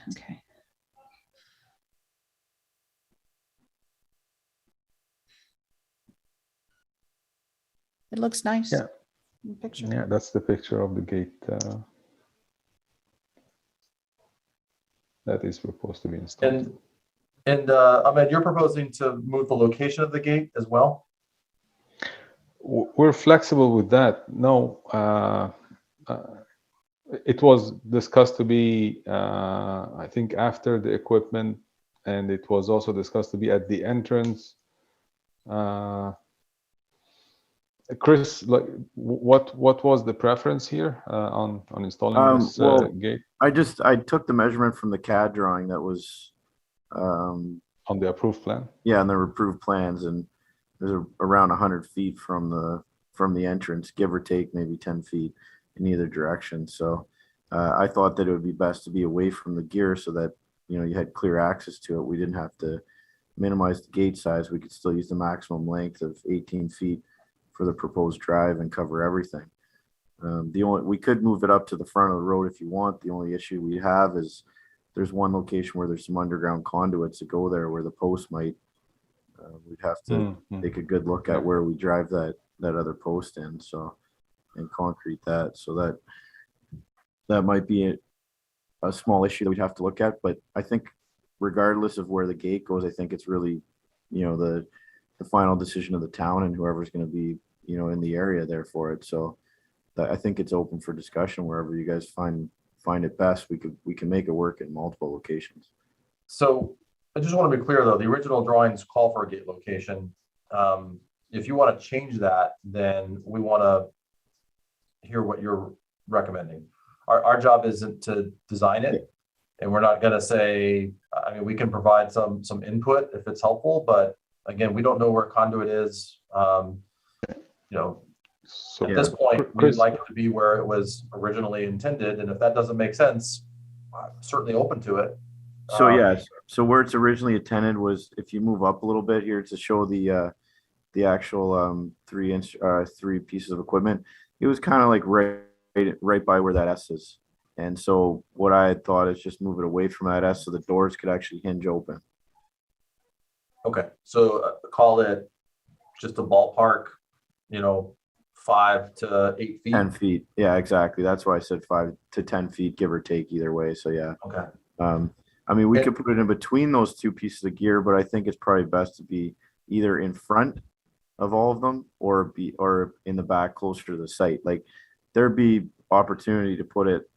Okay. It looks nice. Yeah. in the picture. Yeah, that's the picture of the gate that is proposed to be installed. And Ahmed, you're proposing to move the location of the gate as well? We're flexible with that. No, it was discussed to be, I think, after the equipment, and it was also discussed to be at the entrance. Chris, like, what was the preference here on installing this gate? I took the measurement from the CAD drawing that was on the approved plan. Yeah, and the approved plans, and there's around 100 feet from the entrance, give or take maybe 10 feet in either direction. So I thought that it would be best to be away from the gear so that, you know, you had clear access to it. We didn't have to minimize the gate size. We could still use the maximum length of 18 feet for the proposed drive and cover everything. We could move it up to the front of the road if you want. The only issue we have is there's one location where there's some underground conduits that go there where the post might. We'd have to take a good look at where we drive that other post in, and concrete that. So that might be a small issue that we'd have to look at. But I think regardless of where the gate goes, I think it's really, you know, the final decision of the town and whoever's going to be, you know, in the area there for it. So I think it's open for discussion wherever you guys find it best. We can make it work in multiple locations. So I just want to be clear though, the original drawings call for a gate location. If you want to change that, then we want to hear what you're recommending. Our job isn't to design it, and we're not going to say, I mean, we can provide some input if it's helpful, but again, we don't know where conduit is. You know, So at this point, we'd like it to be where it was originally intended, and if that doesn't make sense, I'm certainly open to it. So yes, so where it's originally intended was, if you move up a little bit here to show the actual 3 pieces of equipment, it was kind of like right by where that S is. And so what I had thought is just move it away from that S so the doors could actually hinge open. Okay, so call it just a ballpark, 5 to 8 feet. 10 feet. Yeah, exactly. That's why I said 5 to 10 feet, give or take either way. So yeah. Okay. I mean, we could put it in between those two pieces of gear, but I think it's probably best to be either in front of all of them or in the back closer to the site. Like there'd be opportunity to put it,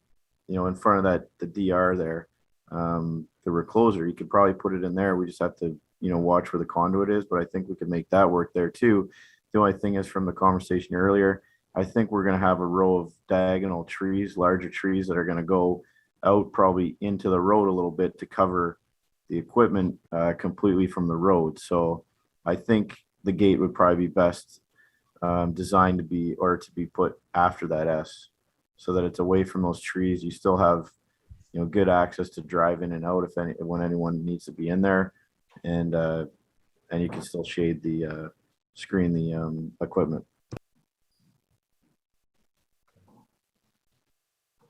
in front of the DR there, the recloser. You could probably put it in there. We just have to, watch where the conduit is, but I think we could make that work there too. The only thing is from the conversation earlier, I think we're going to have a row of diagonal trees, larger trees that are going to go out probably into the road a little bit to cover the equipment completely from the road. So I think the gate would probably be best designed to be put after that S so that it's away from those trees. You still have, good access to drive in and out when anyone needs to be in there. And you can still shade screen the equipment.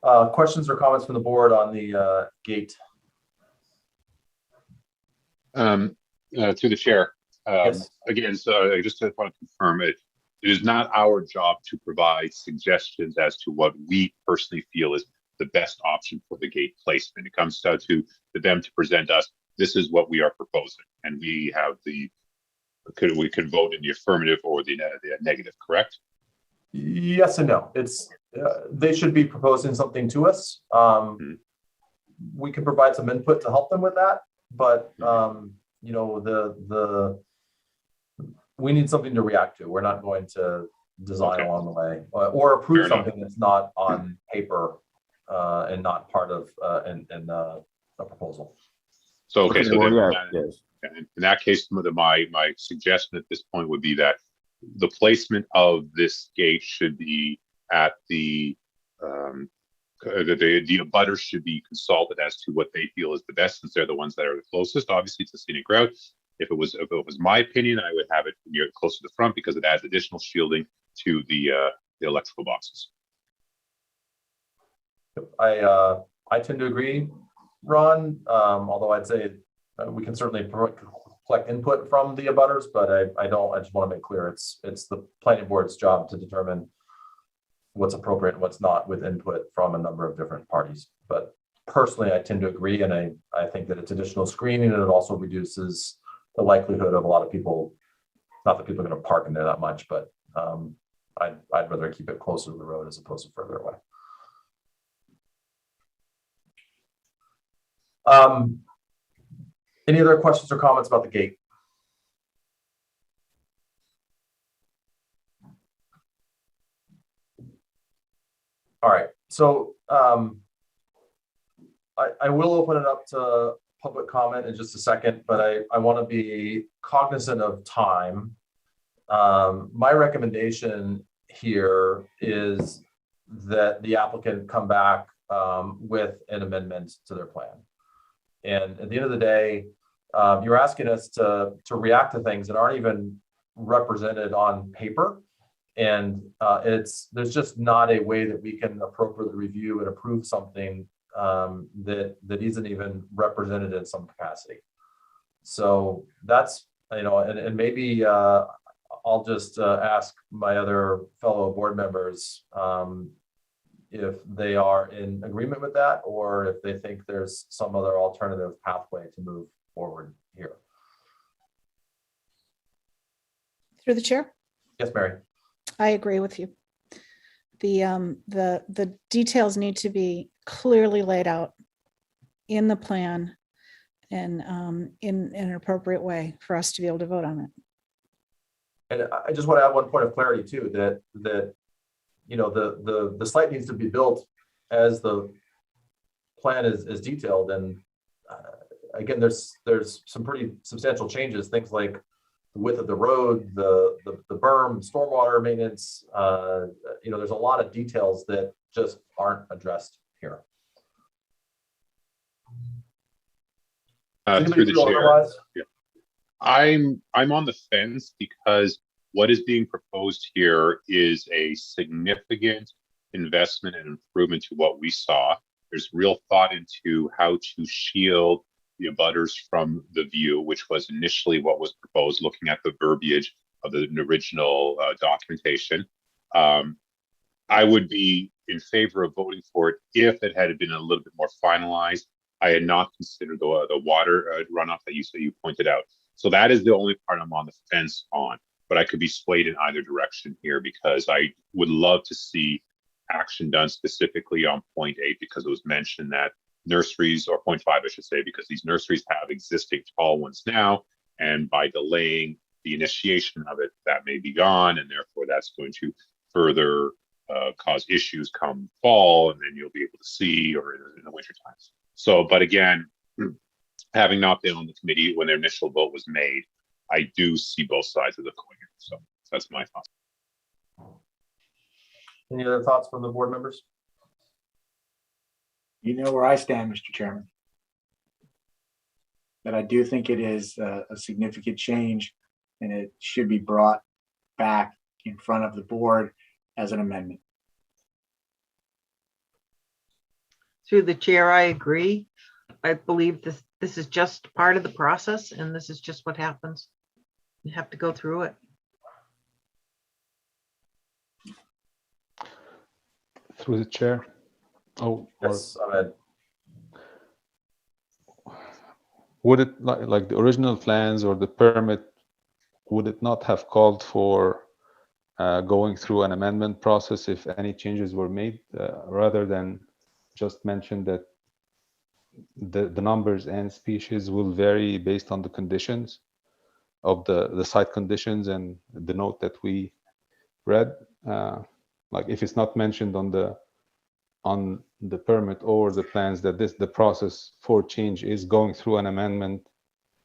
Questions or comments from the board on the gate? To the chair. Yes. Again, so I just want to confirm it. It is not our job to provide suggestions as to what we personally feel is the best option for the gate placement. It comes down to them to present us, this is what we are proposing. And we have we can vote in the affirmative or the negative, correct? Yes and no. It's they should be proposing something to us. We can provide some input to help them with that, but we need something to react to. We're not going to design along the way or approve something that's not on paper and not part of a proposal. So okay, so then, yes. in that case, my suggestion at this point would be that the placement of this gate should be at the abutters should be consulted as to what they feel is the best, since they're the ones that are the closest, obviously, to scenic route. If it was my opinion, I would have it near close to the front because it adds additional shielding to the electrical boxes. I tend to agree, Ron. Although I'd say we can certainly collect input from the abutters, but I just want to make clear it's the planning board's job to determine what's appropriate and what's not with input from a number of different parties. But personally, I tend to agree, and I think that it's additional screening, and it also reduces the likelihood of a lot of people, not that people are going to park in there that much, but I'd rather keep it closer to the road as opposed to further away. Any other questions or comments about the gate? All right, so I will open it up to public comment in just a second, but I want to be cognizant of time. My recommendation here is that the applicant come back with an amendment to their plan. And at the end of the day, you're asking us to react to things that aren't even represented on paper. And there's just not a way that we can appropriately review and approve something that isn't even represented in some capacity. So that's, and maybe I'll just ask my other fellow board members if they are in agreement with that, or if they think there's some other alternative pathway to move forward here. Through the chair? Yes, Mary. I agree with you. The details need to be clearly laid out in the plan and in an appropriate way for us to be able to vote on it. And I just want to add one point of clarity too, that the site needs to be built as the plan is detailed. And again, there's some pretty substantial changes, things like the width of the road, the berm, stormwater maintenance. There's a lot of details that just aren't addressed here. Through the chair. Yeah. I'm on the fence because what is being proposed here is a significant investment and improvement to what we saw. There's real thought into how to shield the abutters from the view, which was initially what was proposed, looking at the verbiage of the original documentation. I would be in favor of voting for it if it had been a little bit more finalized. I had not considered the water runoff that you pointed out. So that is the only part I'm on the fence on, but I could be swayed in either direction here because I would love to see action done specifically on point 8 because it was mentioned that nurseries, or point 5, I should say, because these nurseries have existing tall ones now, and by delaying the initiation of it, that may be gone, and therefore that's going to further cause issues come fall, and then you'll be able to see, or in the winter times. So, but again, having not been on the committee when the initial vote was made, I do see both sides of the coin. So that's my thoughts. Any other thoughts from the board members? You know where I stand, Mr. Chairman. That I do think it is a significant change and it should be brought back in front of the board as an amendment. Through the chair, I agree. I believe this is just part of the process and this is just what happens. You have to go through it. Through the chair. Oh, Yes, Ahmed. Would it like the original plans or the permit, would it not have called for going through an amendment process if any changes were made, rather than just mention that the numbers and species will vary based on the conditions of the site conditions and the note that we read? Like if it's not mentioned on the permit or the plans that the process for change is going through an amendment,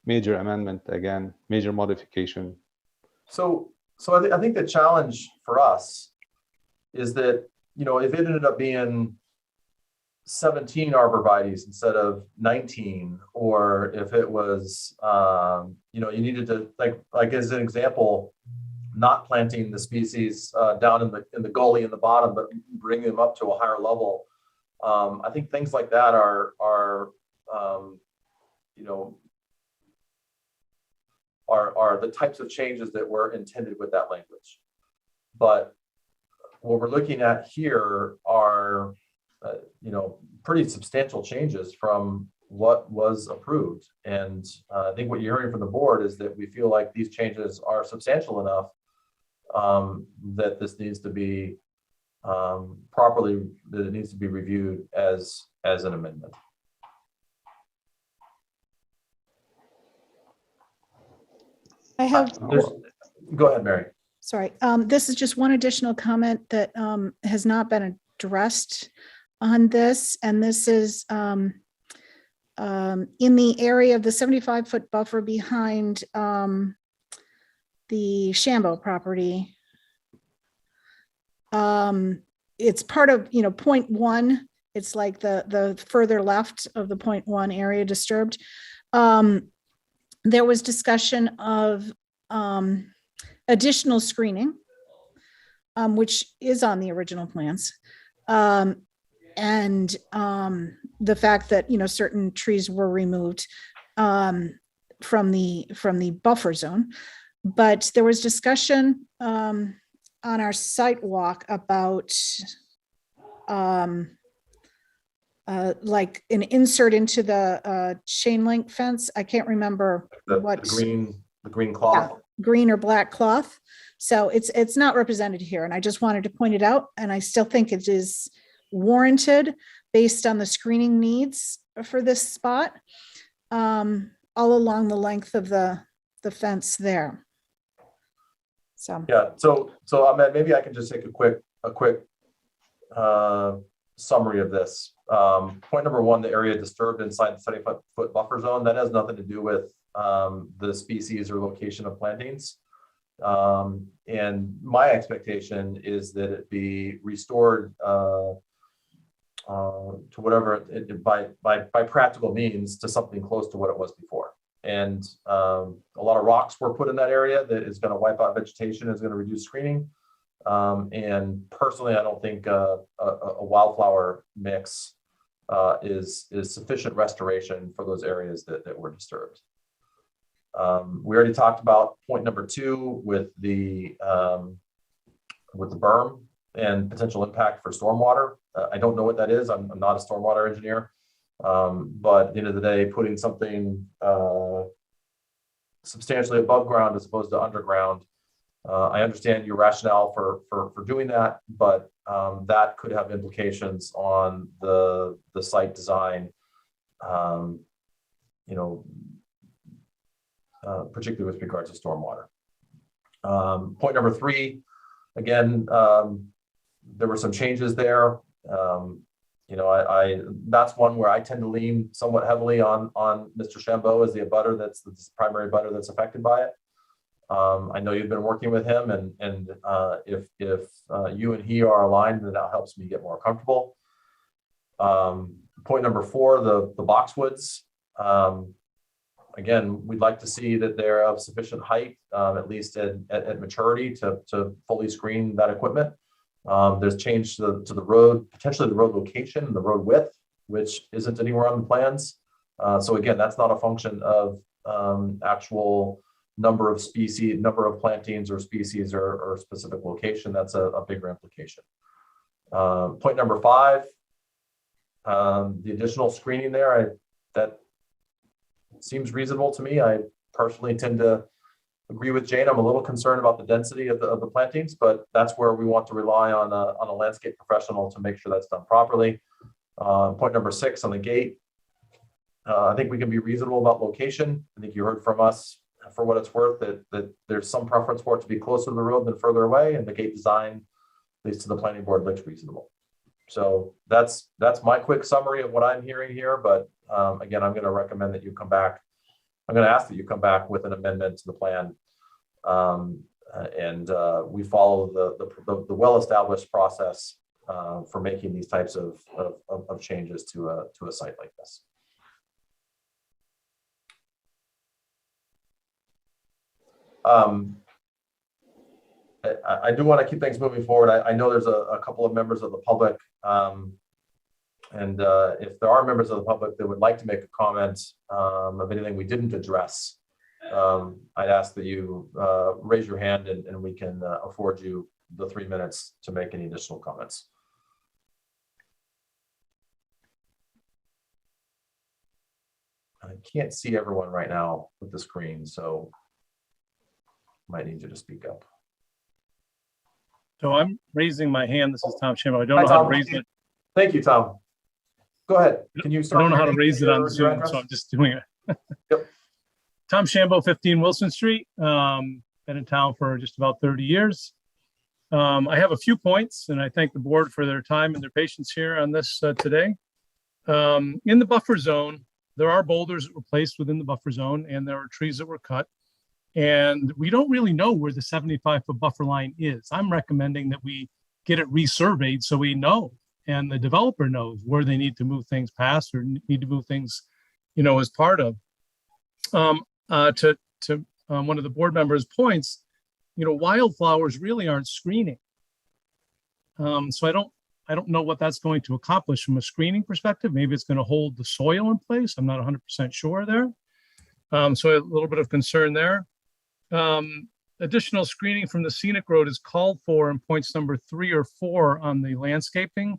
major amendment, again, major modification. So I think the challenge for us is that, you know, if it ended up being 17 arborvitaes instead of 19, or if it was, you know, you needed to like as an example, not planting the species down in the gully in the bottom, but bringing them up to a higher level. I think things like that are you know, are the types of changes that were intended with that language. But what we're looking at here are, you know, pretty substantial changes from what was approved. And I think what you're hearing from the board is that we feel like these changes are substantial enough that this needs to be properly, that it needs to be reviewed as an amendment. I have, Go ahead, Mary. sorry, this is just one additional comment that has not been addressed on this, and this is in the area of the 75-foot buffer behind the Shambo property. It's part of, you know, point 1. It's like the further left of the point 1 area disturbed. There was discussion of additional screening, which is on the original plans. And the fact that, you know, certain trees were removed from the buffer zone. But there was discussion on our sidewalk about like an insert into the chain link fence. I can't remember what. The green cloth. Yeah, green or black cloth. So it's not represented here. And I just wanted to point it out. And I still think it is warranted based on the screening needs for this spot, all along the length of the fence there. So Yeah, so Ahmed, maybe I can just take a quick summary of this. Point number 1, the area disturbed inside the 75-foot buffer zone, that has nothing to do with the species or location of plantings. And my expectation is that it be restored to whatever by practical means to something close to what it was before. And a lot of rocks were put in that area that is going to wipe out vegetation, is going to reduce screening. And personally, I don't think a wildflower mix is sufficient restoration for those areas that were disturbed. We already talked about point number 2 with the berm and potential impact for stormwater. I don't know what that is. I'm not a stormwater engineer, but at the end of the day, putting something substantially above ground as opposed to underground, I understand your rationale for doing that, but that could have implications on the site design, particularly with regards to stormwater. Point number 3, again, there were some changes there. That's one where I tend to lean somewhat heavily on Mr. Chambeau as the abutter, that's the primary abutter that's affected by it. I know you've been working with him, and if you and he are aligned, then that helps me get more comfortable. Point number 4, the boxwoods. Again, we'd like to see that they're of sufficient height, at least at maturity, to fully screen that equipment. There's change to the road, potentially the road location and the road width, which isn't anywhere on the plans. So again, that's not a function of actual number of species, number of plantings or species or specific location. That's a bigger implication. Point number 5, the additional screening there, that seems reasonable to me. I personally tend to agree with Jane. I'm a little concerned about the density of the plantings, but that's where we want to rely on a landscape professional to make sure that's done properly. Point number 6 on the gate. I think we can be reasonable about location. I think you heard from us, for what it's worth, that there's some preference for it to be closer to the road than further away, and the gate design, at least to the planning board, looks reasonable. So that's my quick summary of what I'm hearing here. But again, I'm going to recommend that you come back. I'm going to ask that you come back with an amendment to the plan, and we follow the well-established process for making these types of changes to a site like this. I do want to keep things moving forward. I know there's a couple of members of the public, and if there are members of the public that would like to make a comment of anything we didn't address, I'd ask that you raise your hand, and we can afford you the 3 minutes to make any additional comments. I can't see everyone right now with the screen, so might need you to speak up. So I'm raising my hand. This is Tom Chamberlain. I don't Hi, know how Tom. to raise it. Thank you, Tom. Go ahead. Can you I start? don't know how to your raise it on Zoom, address? so I'm just doing it. Yep. Tom Chambeau, 15 Wilson Street. Been in town for just about 30 years. I have a few points, and I thank the board for their time and their patience here on this today. In the buffer zone, there are boulders that were placed within the buffer zone, and there are trees that were cut. And we don't really know where the 75-foot buffer line is. I'm recommending that we get it resurveyed so we know, and the developer knows where they need to move things past or need to move things, as part of. To one of the board members' points, wildflowers really aren't screening. So I don't know what that's going to accomplish from a screening perspective. Maybe it's going to hold the soil in place. I'm not 100% sure there. So a little bit of concern there. Additional screening from the scenic road is called for in points number 3 or 4 on the landscaping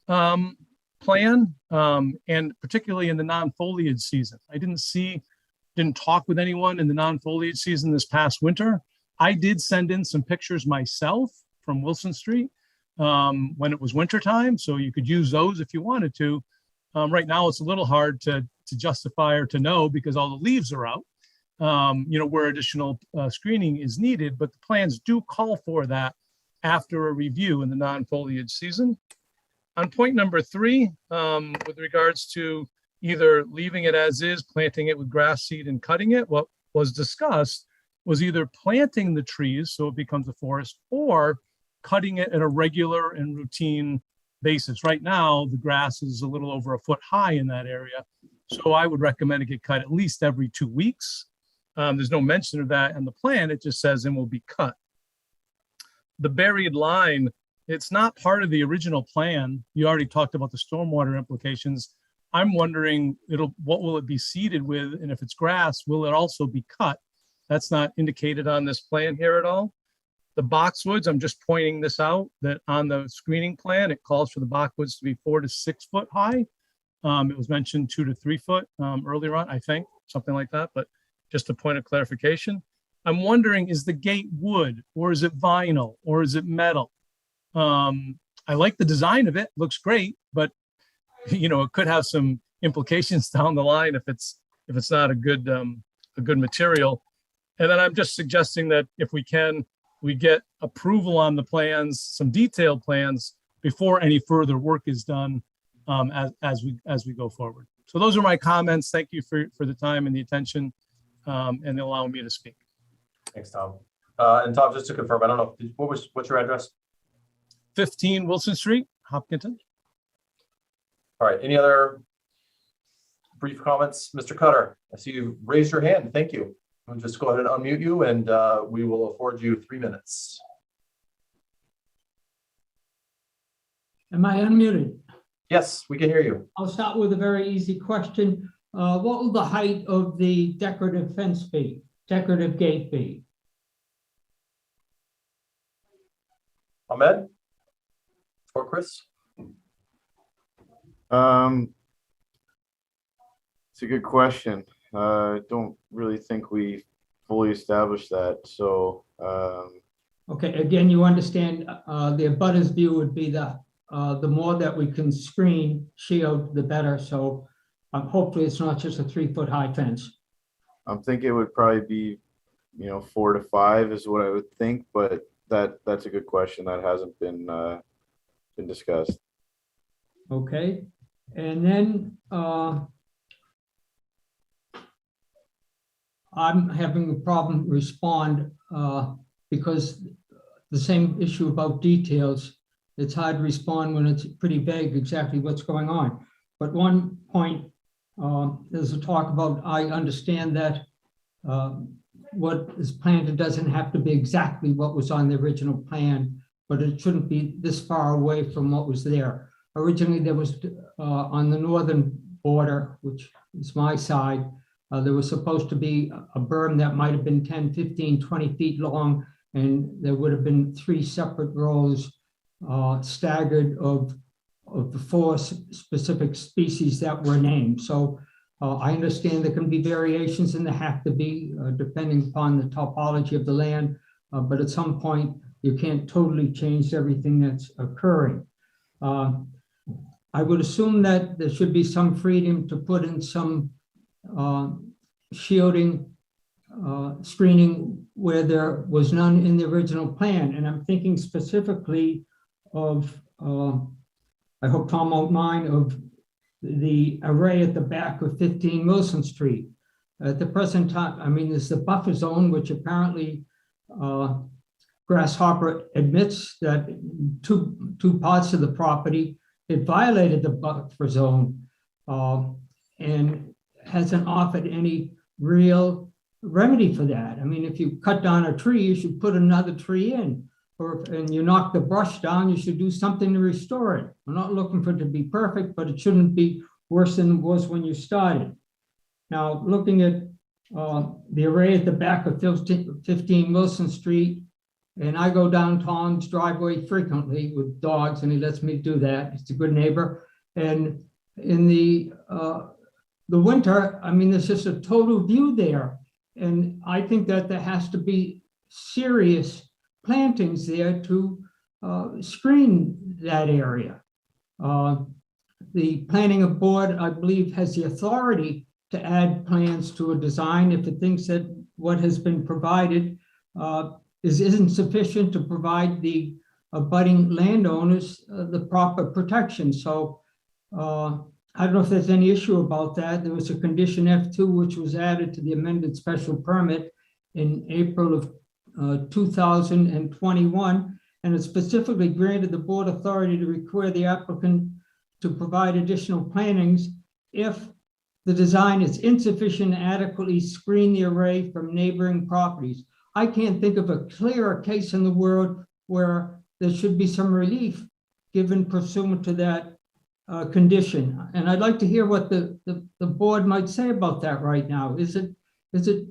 plan, and particularly in the non-foliage season. I didn't talk with anyone in the non-foliage season this past winter. I did send in some pictures myself from Wilson Street when it was wintertime, so you could use those if you wanted to. Right now, it's a little hard to justify or to know because all the leaves are out. Where additional screening is needed, but the plans do call for that after a review in the non-foliage season. On point number 3, with regards to either leaving it as is, planting it with grass seed and cutting it, what was discussed was either planting the trees so it becomes a forest or cutting it at a regular and routine basis. Right now, the grass is a little over a foot high in that area. So I would recommend it get cut at least every 2 weeks. There's no mention of that in the plan. It just says it will be cut. The buried line it's not part of the original plan. You already talked about the stormwater implications. I'm wondering, what will it be seeded with? And if it's grass, will it also be cut? That's not indicated on this plan here at all. The boxwoods, I'm just pointing this out, that on the screening plan, it calls for the boxwoods to be 4 to 6 foot high. It was mentioned 2 to 3 foot earlier on, I think, something like that, but just a point of clarification. I'm wondering, is the gate wood, or is it vinyl, or is it metal? I like the design of it, looks great, but it could have some implications down the line if it's not a good material. And then I'm just suggesting that if we get approval on the plans, some detailed plans, before any further work is done, as we go forward. So those are my comments. Thank you for the time and the attention, and allowing me to speak. Thanks, Tom. And Tom, just to confirm, I don't know, what's your address? 15 Wilson Street, Hopkinton. All right, any other brief comments? Mr. Cutter, I see you raised your hand. Thank you. We'll just go ahead and unmute you, and we will afford you 3 minutes. Am I unmuted? Yes, we can hear you. I'll start with a very easy question. What will the height of the decorative fence be, decorative gate be? Ahmed or Chris? It's a good question. I don't really think we fully established that. So, okay, again, you understand the abutter's view would be the more that we can screen, shield, the better. So hopefully it's not just a 3 foot high fence. I'm thinking it would probably be, 4 to 5 is what I would think, but that's a good question that hasn't been discussed. Okay, and then I'm having a problem respond because the same issue about details. It's hard to respond when it's pretty vague exactly what's going on. But one point, there's a talk about, I understand that what is planted doesn't have to be exactly what was on the original plan, but it shouldn't be this far away from what was there. Originally, there was on the northern border, which is my side, there was supposed to be a berm that might have been 10, 15, 20 feet long, and there would have been 3 separate rows staggered of the 4 specific species that were named. So I understand there can be variations, and there have to be depending upon the topology of the land, but at some point you can't totally change everything that's occurring. I would assume that there should be some freedom to put in some shielding, screening where there was none in the original plan. And I'm thinking specifically of, I hope Tom won't mind, of the array at the back of 15 Wilson Street. At the present time, I mean, there's the buffer zone, which apparently Grasshopper admits that two parts of the property, it violated the buffer zone and hasn't offered any real remedy for that. I mean, if you cut down a tree, you should put another tree in, and you knock the brush down, you should do something to restore it. We're not looking for it to be perfect, but it shouldn't be worse than it was when you started. Now, looking at the array at the back of 15 Wilson Street, and I go down Tom's driveway frequently with dogs, and he lets me do that. He's a good neighbor. And in the winter, I mean, there's just a total view there. And I think that there has to be serious plantings there to screen that area. The planning board, I believe, has the authority to add plans to a design if it thinks that what has been provided isn't sufficient to provide the abutting landowners the proper protection. So I don't know if there's any issue about that. There was a condition F2, which was added to the amended special permit in April of 2021, and it specifically granted the board authority to require the applicant to provide additional plantings if the design is insufficient to adequately screen the array from neighboring properties. I can't think of a clearer case in the world where there should be some relief given pursuant to that condition. And I'd like to hear what the board might say about that right now. Is it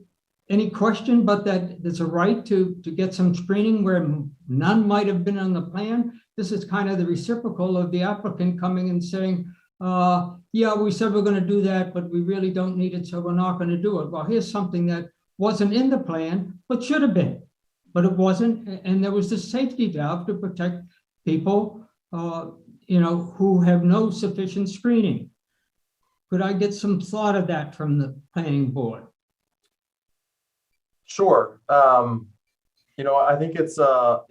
any question but that there's a right to get some screening where none might have been on the plan? This is kind of the reciprocal of the applicant coming and saying, yeah, we said we're going to do that, but we really don't need it, so we're not going to do it. Well, here's something that wasn't in the plan, but should have been, but it wasn't. And there was this safety valve to protect people, who have no sufficient screening. Could I get some thought of that from the planning board? Sure. I think it's a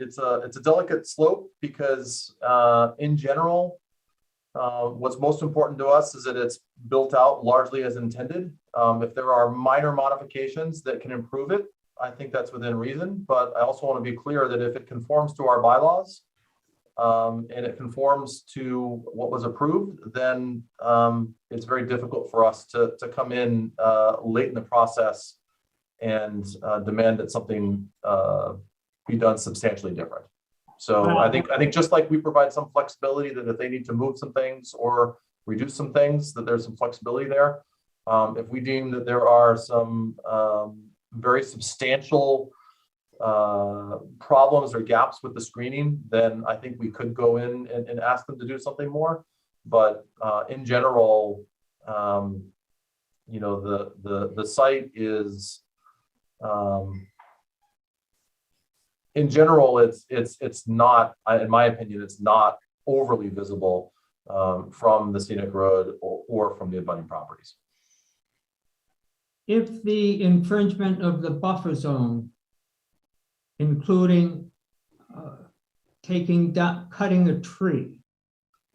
delicate slope because in general, what's most important to us is that it's built out largely as intended. If there are minor modifications that can improve it, I think that's within reason. But I also want to be clear that if it conforms to our bylaws and it conforms to what was approved, then it's very difficult for us to come in late in the process and demand that something be done substantially different. So I think just like we provide some flexibility that if they need to move some things or reduce some things, that there's some flexibility there. If we deem that there are some very substantial problems or gaps with the screening, then I think we could go in and ask them to do something more. But in general, the site is in general, it's not, in my opinion, it's not overly visible from the scenic road or from the abutting properties. If the infringement of the buffer zone, including cutting a tree.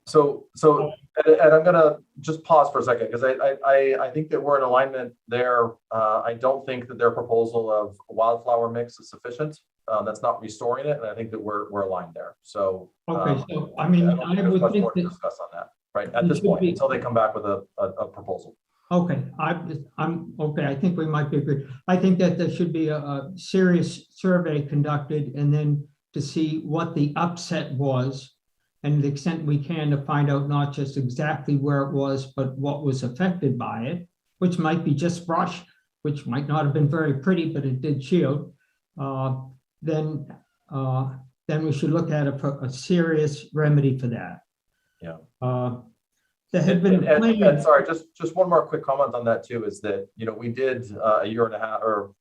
So, and I'm gonna just pause for a second because I think that we're in alignment there. I don't think that their proposal of wildflower mix is sufficient. That's not restoring it, and I think that we're aligned there. So okay, so I mean, I would think that discuss on that right at this point until they come back with a proposal. Okay, I'm okay. I think we might be agreed. I think that there should be a serious survey conducted, and then to see what the upset was, and the extent we can to find out not just exactly where it was, but what was affected by it, which might be just brush, which might not have been very pretty, but it did shield. Then we should look at a serious remedy for that. Yeah. There had been and sorry, just one more quick comment on that too, is that, we did a year and a half, or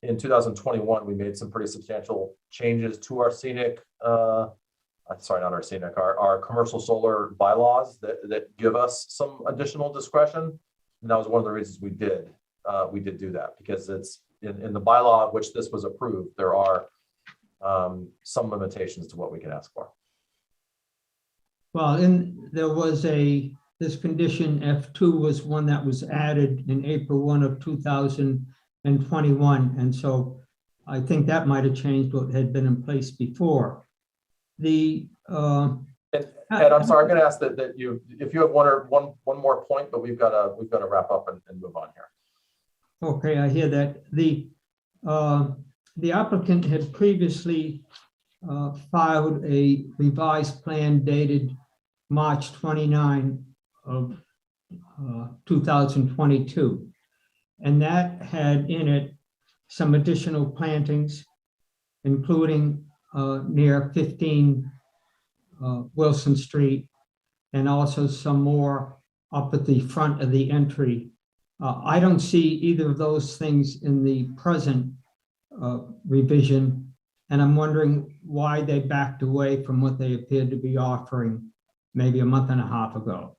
in 2021, we made some pretty substantial changes to our scenic, sorry, not our scenic, our commercial solar bylaws that give us some additional discretion. And that was one of the reasons we did do that, because it's in the bylaw of which this was approved, there are some limitations to what we can ask for. Well, there was this condition F2 was one that was added in April 1 of 2021. And so I think that might have changed what had been in place before. And I'm sorry, I'm going to ask that if you have one more point, but we've got to wrap up and move on here. Okay, I hear that. The applicant had previously filed a revised plan dated March 29 of 2022. And that had in it some additional plantings, including near 15 Wilson Street, and also some more up at the front of the entry. I don't see either of those things in the present revision, and I'm wondering why they backed away from what they appeared to be offering maybe a month and a half ago.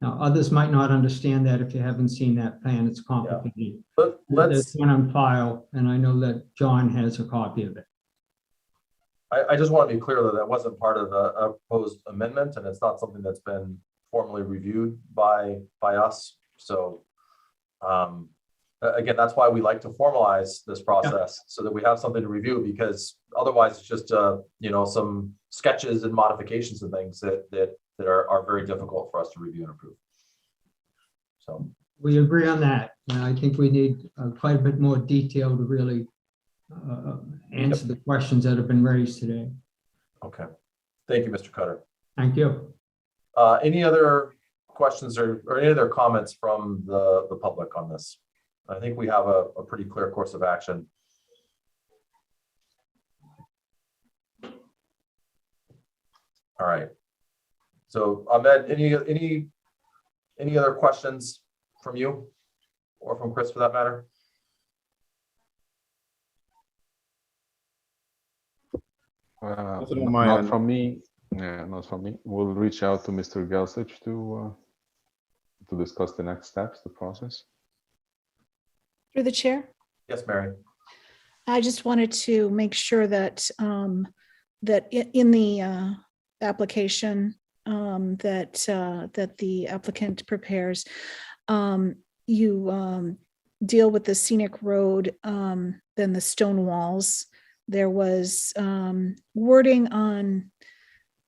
Now, others might not understand that if you haven't seen that plan. It's complicated. Yeah. But there's one on file, and I know that John has a copy of it. I just want to be clear that wasn't part of a proposed amendment, and it's not something that's been formally reviewed by us. So again, that's why we like to formalize this process, so that we have something to review, because otherwise it's just some sketches and modifications and things that are very difficult for us to review and approve. So we agree on that. And I think we need quite a bit more detail to really answer the questions that have been raised today. Okay. Thank you, Mr. Cutter. Thank you. Any other questions or any other comments from the public on this? I think we have a pretty clear course of action. All right. So Ahmed, any other questions from you or from Chris for that matter? Nothing on my Not end. from me. Yeah, not from me. We'll reach out to Mr. Gelsich to discuss the next steps, the process. Through the chair. Yes, Mary. I just wanted to make sure that that in the application that the applicant prepares, you deal with the scenic road, then the stone walls. There was wording on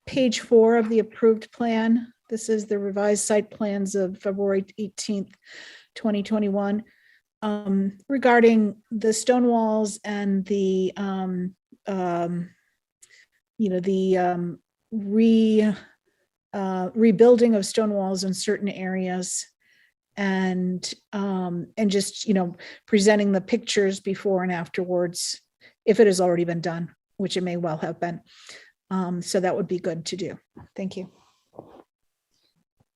page 4 of the approved plan. This is the revised site plans of February 18th, 2021. Regarding the stone walls and the rebuilding of stone walls in certain areas, and just presenting the pictures before and afterwards, if it has already been done, which it may well have been. So that would be good to do. Thank you.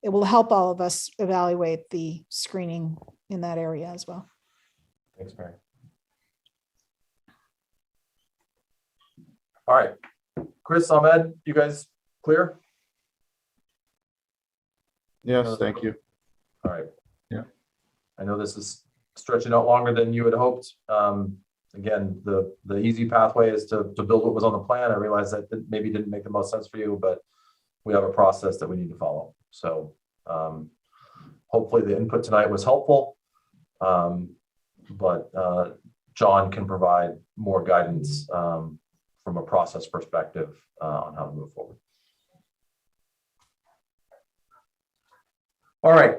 It will help all of us evaluate the screening in that area as well. Thanks, Mary. All right, Chris, Ahmed, you guys clear? Yes, thank you. All right. Yeah. I know this is stretching out longer than you had hoped. Again, the easy pathway is to build what was on the plan. I realize that maybe didn't make the most sense for you, but we have a process that we need to follow. So hopefully the input tonight was helpful. But John can provide more guidance from a process perspective on how to move forward. All right,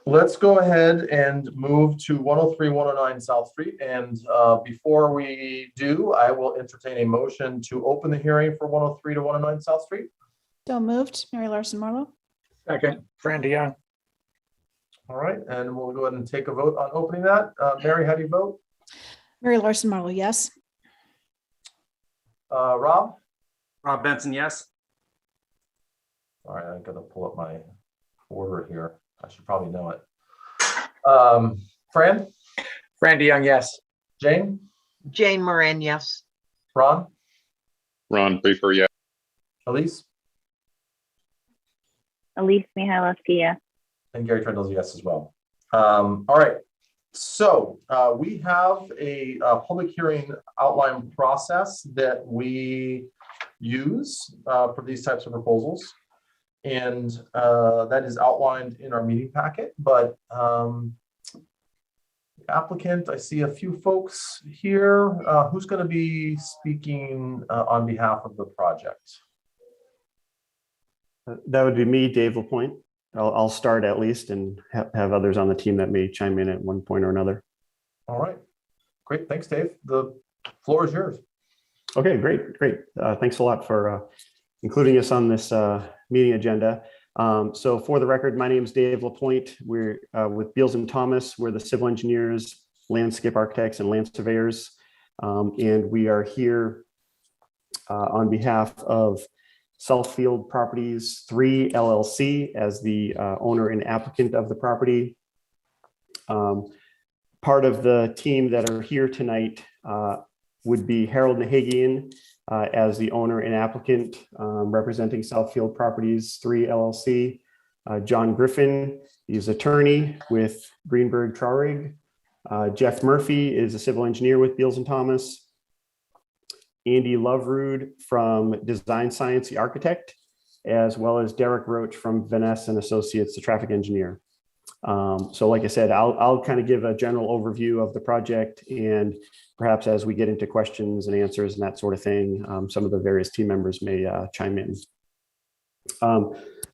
let's go ahead and move to 103, 109 South Street. And before we do, I will entertain a motion to open the hearing for 103 to 109 South Street. So moved, Mary Larson Marlowe. Second, Fran DeYoung. All right, and we'll go ahead and take a vote on opening that. Mary, how do you vote? Mary Larson Marlowe, yes. Rob? Rob Benson, yes. All right, I'm gonna pull up my order here. I should probably know it. Fran? Fran DeYoung, yes. Jane? Jane Moran, yes. Ron? Ron Prefer, yes. Elise? Elise Mihailovsky, yes. And Gary Trendle's yes as well. All right, so we have a public hearing outline process that we use for these types of proposals. And that is outlined in our meeting packet, but applicant, I see a few folks here. Who's going to be speaking on behalf of the project? That would be me, Dave Lapointe. I'll start at least and have others on the team that may chime in at one point or another. All right, great. Thanks, Dave. The floor is yours. Okay, great. Thanks a lot for including us on this meeting agenda. So for the record, my name is Dave Lapointe. We're with Beals and Thomas. We're the civil engineers, landscape architects, and land surveyors. And we are here on behalf of Southfield Properties 3 LLC as the owner and applicant of the property. Part of the team that are here tonight would be Harold Nahagian as the owner and applicant representing Southfield Properties 3 LLC. John Griffin is attorney with Greenberg Traurig. Jeff Murphy is a civil engineer with Beals and Thomas. Andy Loverood from Design Science, the architect, as well as Derek Roach from Vanessa and Associates, the traffic engineer. So like I said, I'll kind of give a general overview of the project, and perhaps as we get into questions and answers and that sort of thing, some of the various team members may chime in.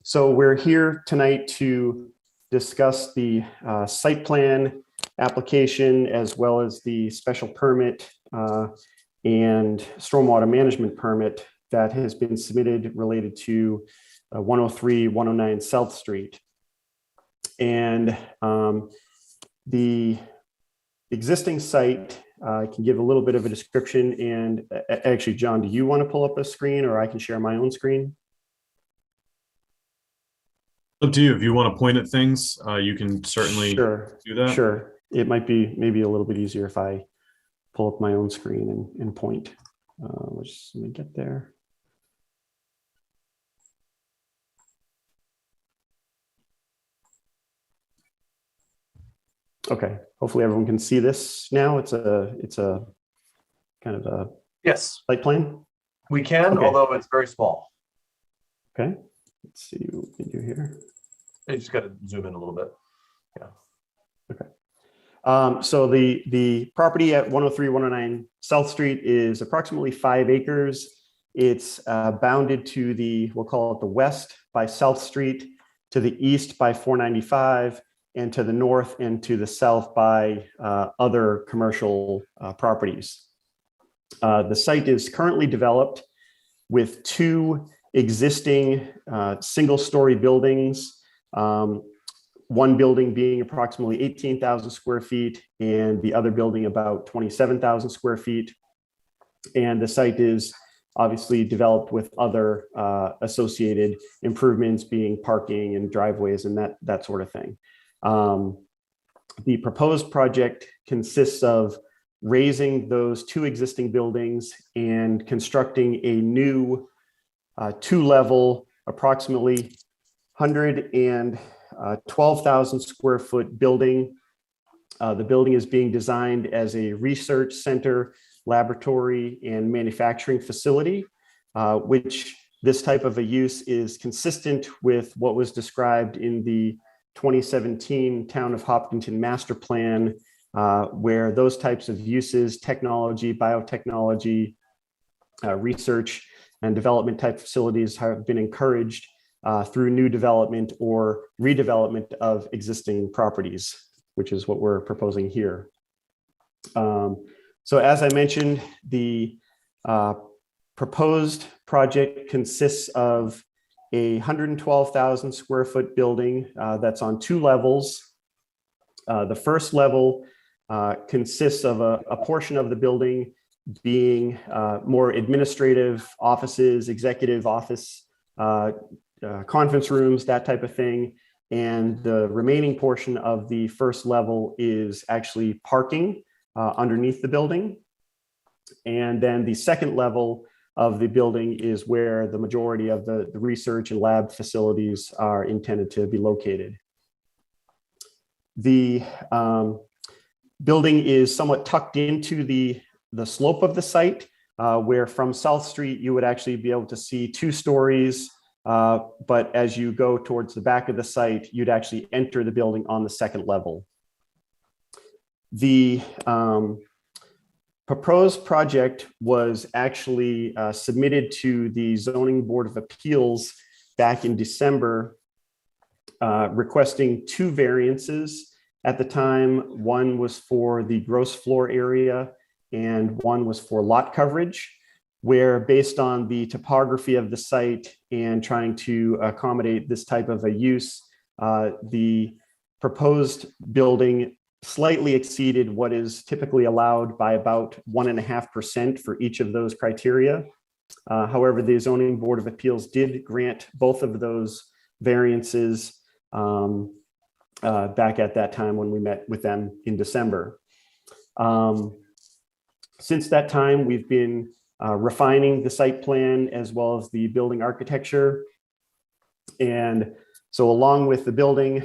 So we're here tonight to discuss the site plan application as well as the special permit and stormwater management permit that has been submitted related to 103, 109 South Street. And the existing site, I can give a little bit of a description. And actually, John, do you want to pull up a screen, or I can share my own screen? Up to you. If you want to point at things, you can certainly do that. Sure. It might be maybe a little bit easier if I pull up my own screen and point. Let me get there. Okay, hopefully everyone can see this now. It's a kind of a site plan. We can, Okay. although it's very small. Okay, let's see what we can do here. You just got to zoom in a little bit. Yeah. Okay. So the property at 103, 109 South Street is approximately 5 acres. It's bounded to the, we'll call it the west by South Street, to the east by 495, and to the north and to the south by other commercial properties. The site is currently developed with 2 existing single-story buildings, one building being approximately 18,000 square feet and the other building about 27,000 square feet. And the site is obviously developed with other associated improvements, being parking and driveways and that sort of thing. The proposed project consists of raising those 2 existing buildings and constructing a new 2-level, approximately 112,000 square foot building. The building is being designed as a research center, laboratory, and manufacturing facility, which this type of a use is consistent with what was described in the 2017 Town of Hopkinton Master Plan, where those types of uses, technology, biotechnology, research and development type facilities have been encouraged through new development or redevelopment of existing properties, which is what we're proposing here. So as I mentioned, the proposed project consists of a 112,000 square foot building that's on 2 levels. The first level consists of a portion of the building being more administrative offices, executive office, conference rooms, that type of thing. And the remaining portion of the first level is actually parking underneath the building. And then the second level of the building is where the majority of the research and lab facilities are intended to be located. The building is somewhat tucked into the slope of the site, where from South Street, you would actually be able to see 2 stories. But as you go towards the back of the site, you'd actually enter the building on the second level. The proposed project was actually submitted to the Zoning Board of Appeals back in December, requesting 2 variances. At the time, one was for the gross floor area and one was for lot coverage, where based on the topography of the site and trying to accommodate this type of a use, the proposed building slightly exceeded what is typically allowed by about 1.5% for each of those criteria. However, the Zoning Board of Appeals did grant both of those variances back at that time when we met with them in December. Since that time, we've been refining the site plan as well as the building architecture. And so along with the building,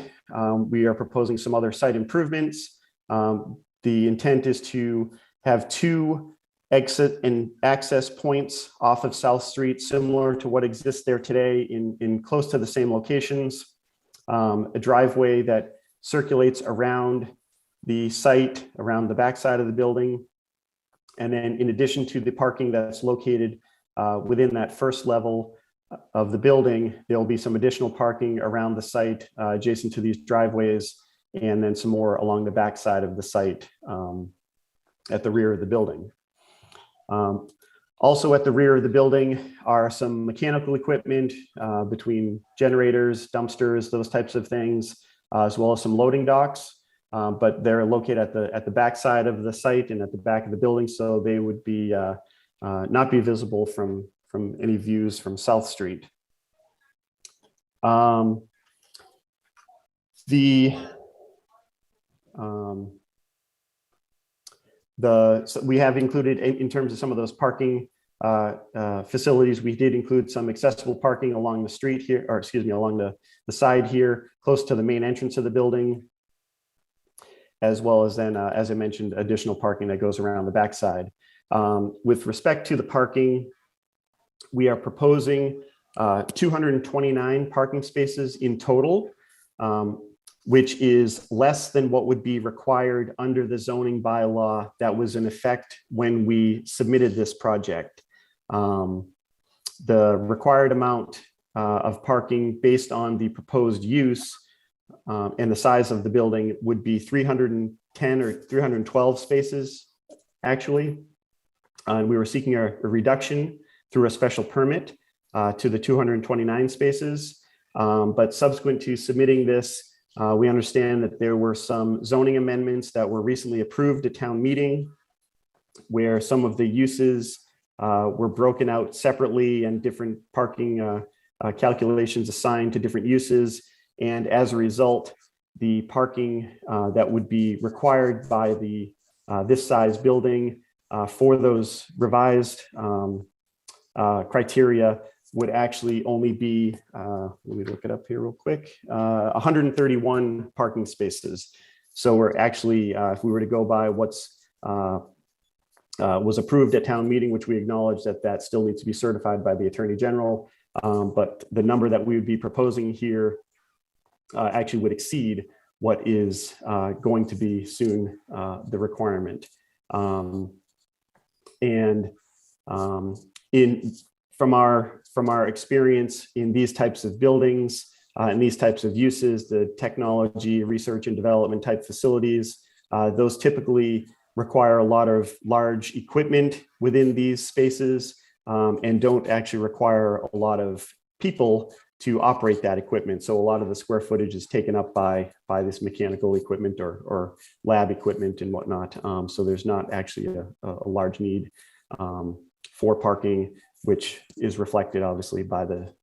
we are proposing some other site improvements. The intent is to have 2 exit and access points off of South Street, similar to what exists there today in close to the same locations. A driveway that circulates around the site, around the backside of the building. And then in addition to the parking that's located within that first level of the building, there'll be some additional parking around the site adjacent to these driveways, and then some more along the backside of the site at the rear of the building. Also at the rear of the building are some mechanical equipment between generators, dumpsters, those types of things, as well as some loading docks. But they're located at the back side of the site and at the back of the building, so they would be not be visible from any views from South Street. So we have included in terms of some of those parking facilities, we did include some accessible parking along the street here, or excuse me, along the side here, close to the main entrance of the building, as well as then, as I mentioned, additional parking that goes around the backside. With respect to the parking, we are proposing 229 parking spaces in total, which is less than what would be required under the zoning bylaw that was in effect when we submitted this project. The required amount of parking based on the proposed use and the size of the building would be 310 or 312 spaces, actually. And we were seeking a reduction through a special permit to the 229 spaces. But subsequent to submitting this, we understand that there were some zoning amendments that were recently approved at town meeting where some of the uses were broken out separately and different parking calculations assigned to different uses. And as a result, the parking that would be required by the this size building for those revised criteria would actually only be, let me look it up here real quick, 131 parking spaces. So we're actually, if we were to go by what's was approved at town meeting, which we acknowledge that still needs to be certified by the Attorney General, but the number that we would be proposing here actually would exceed what is going to be soon the requirement. From our experience in these types of buildings and these types of uses, the technology, research and development type facilities, those typically require a lot of large equipment within these spaces and don't actually require a lot of people to operate that equipment. So a lot of the square footage is taken up by this mechanical equipment or lab equipment and whatnot. So there's not actually a large need for parking, which is reflected obviously by the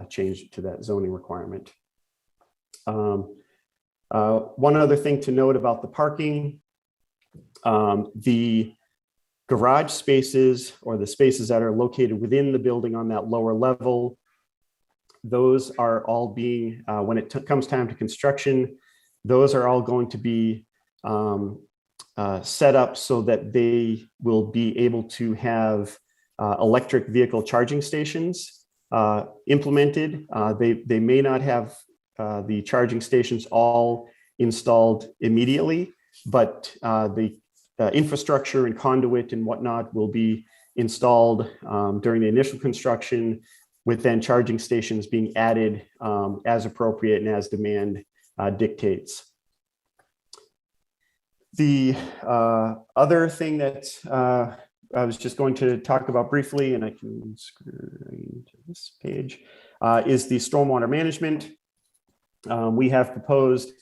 change to that zoning requirement. One other thing to note about the parking, the garage spaces or the spaces that are located within the building on that lower level, those are all being, when it comes time to construction, those are all going to be set up so that they will be able to have electric vehicle charging stations implemented. They may not have the charging stations all installed immediately, but the infrastructure and conduit and whatnot will be installed during the initial construction, with then charging stations being added as appropriate and as demand dictates. The other thing that I was just going to talk about briefly, and I can screen to this page, is the stormwater management. We have proposed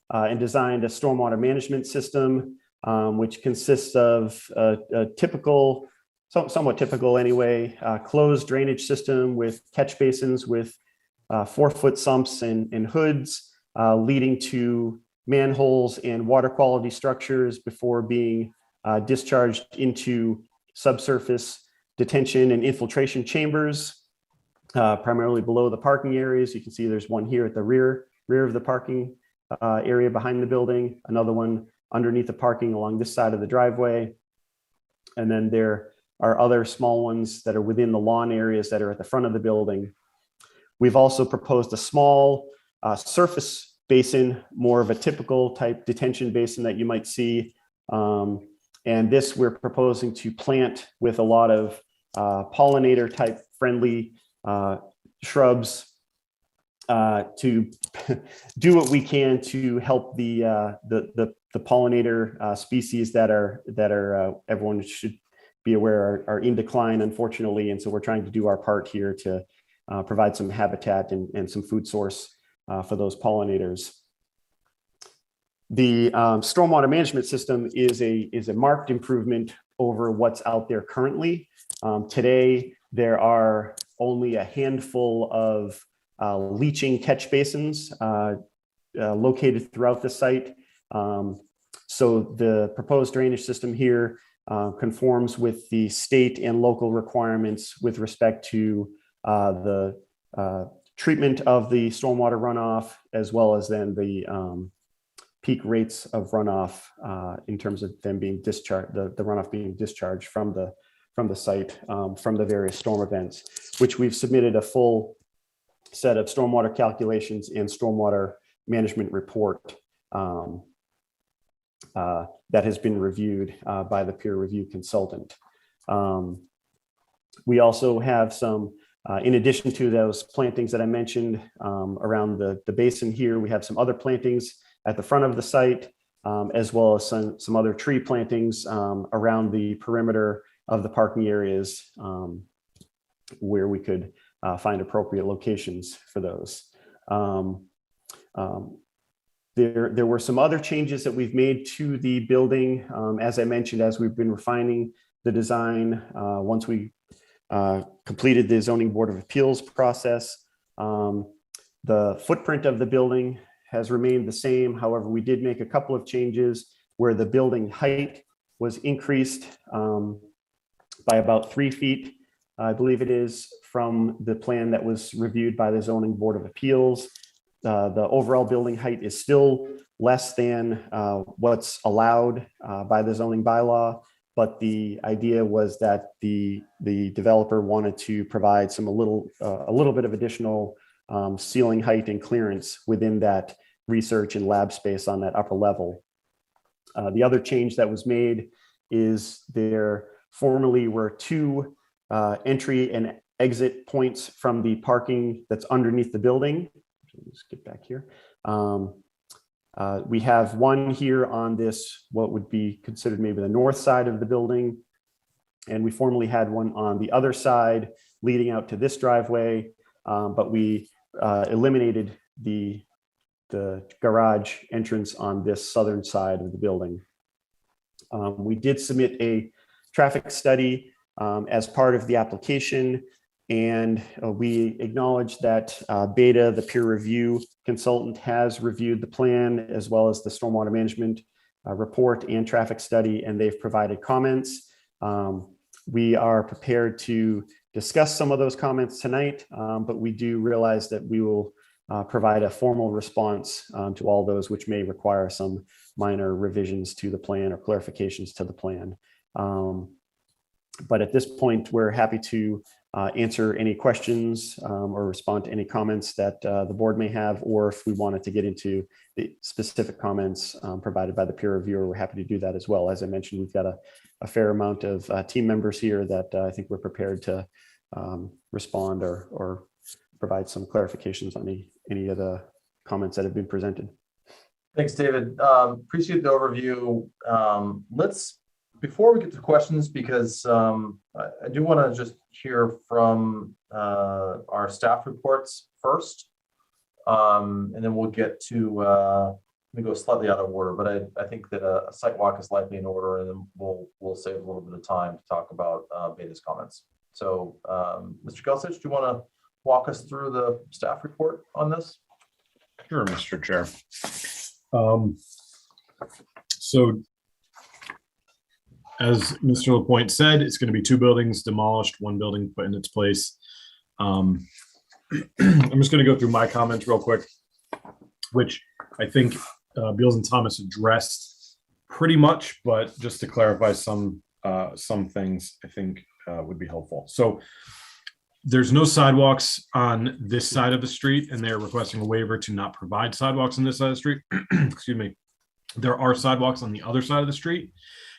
and designed a stormwater management system, which consists of a typical, somewhat typical anyway, closed drainage system with catch basins with 4-foot sumps and hoods leading to manholes and water quality structures before being discharged into subsurface detention and infiltration chambers, primarily below the parking areas. You can see there's one here at the rear of the parking area behind the building, another one underneath the parking along this side of the driveway. And then there are other small ones that are within the lawn areas that are at the front of the building. We've also proposed a small surface basin, more of a typical type detention basin that you might see. And this we're proposing to plant with a lot of pollinator type friendly shrubs to do what we can to help the pollinator species that are everyone should be aware, are in decline, unfortunately. And so we're trying to do our part here to provide some habitat and some food source for those pollinators. The stormwater management system is a marked improvement over what's out there currently. Today, there are only a handful of leaching catch basins located throughout the site. So the proposed drainage system here conforms with the state and local requirements with respect to the treatment of the stormwater runoff, as well as then the peak rates of runoff in terms of them being discharged, the runoff being discharged from the site from the various storm events, which we've submitted a full set of stormwater calculations and stormwater management report that has been reviewed by the peer review consultant. We also have some, in addition to those plantings that I mentioned around the basin here, we have some other plantings at the front of the site, as well as some other tree plantings around the perimeter of the parking areas where we could find appropriate locations for those. There were some other changes that we've made to the building. As I mentioned, as we've been refining the design, once we completed the Zoning Board of Appeals process, the footprint of the building has remained the same. However, we did make a couple of changes where the building height was increased by about 3 feet, I believe it is, from the plan that was reviewed by the Zoning Board of Appeals. The overall building height is still less than what's allowed by the zoning bylaw, but the idea was that the developer wanted to provide a little bit of additional ceiling height and clearance within that research and lab space on that upper level. The other change that was made is there formerly were 2 entry and exit points from the parking that's underneath the building. Let's get back here. We have one here on this, what would be considered maybe the north side of the building. And we formerly had one on the other side leading out to this driveway, but we eliminated the garage entrance on this southern side of the building. We did submit a traffic study as part of the application, and we acknowledge that Beta, the peer review consultant, has reviewed the plan as well as the stormwater management report and traffic study, and they've provided comments. We are prepared to discuss some of those comments tonight, but we do realize that we will provide a formal response to all those, which may require some minor revisions to the plan or clarifications to the plan. But at this point, we're happy to answer any questions or respond to any comments that the board may have, or if we wanted to get into the specific comments provided by the peer reviewer, we're happy to do that as well. As I mentioned, we've got a fair amount of team members here that I think we're prepared to respond or provide some clarifications on any of the comments that have been presented. Thanks, David. Appreciate the overview. Before we get to questions, because I do want to just hear from our staff reports first, and then we'll get to, let me go slightly out of order, but I think that a site walk is likely in order, and then we'll save a little bit of time to talk about Beta's comments. So Mr. Gelsich, do you want to walk us through the staff report on this? Sure, Mr. Chair. So as Mr. LaPointe said, it's going to be 2 buildings demolished, 1 building put in its place. I'm just going to go through my comments real quick, which I think Beals and Thomas addressed pretty much, but just to clarify some things I think would be helpful. So there's no sidewalks on this side of the street, and they're requesting a waiver to not provide sidewalks on this side of the street. Excuse me. There are sidewalks on the other side of the street.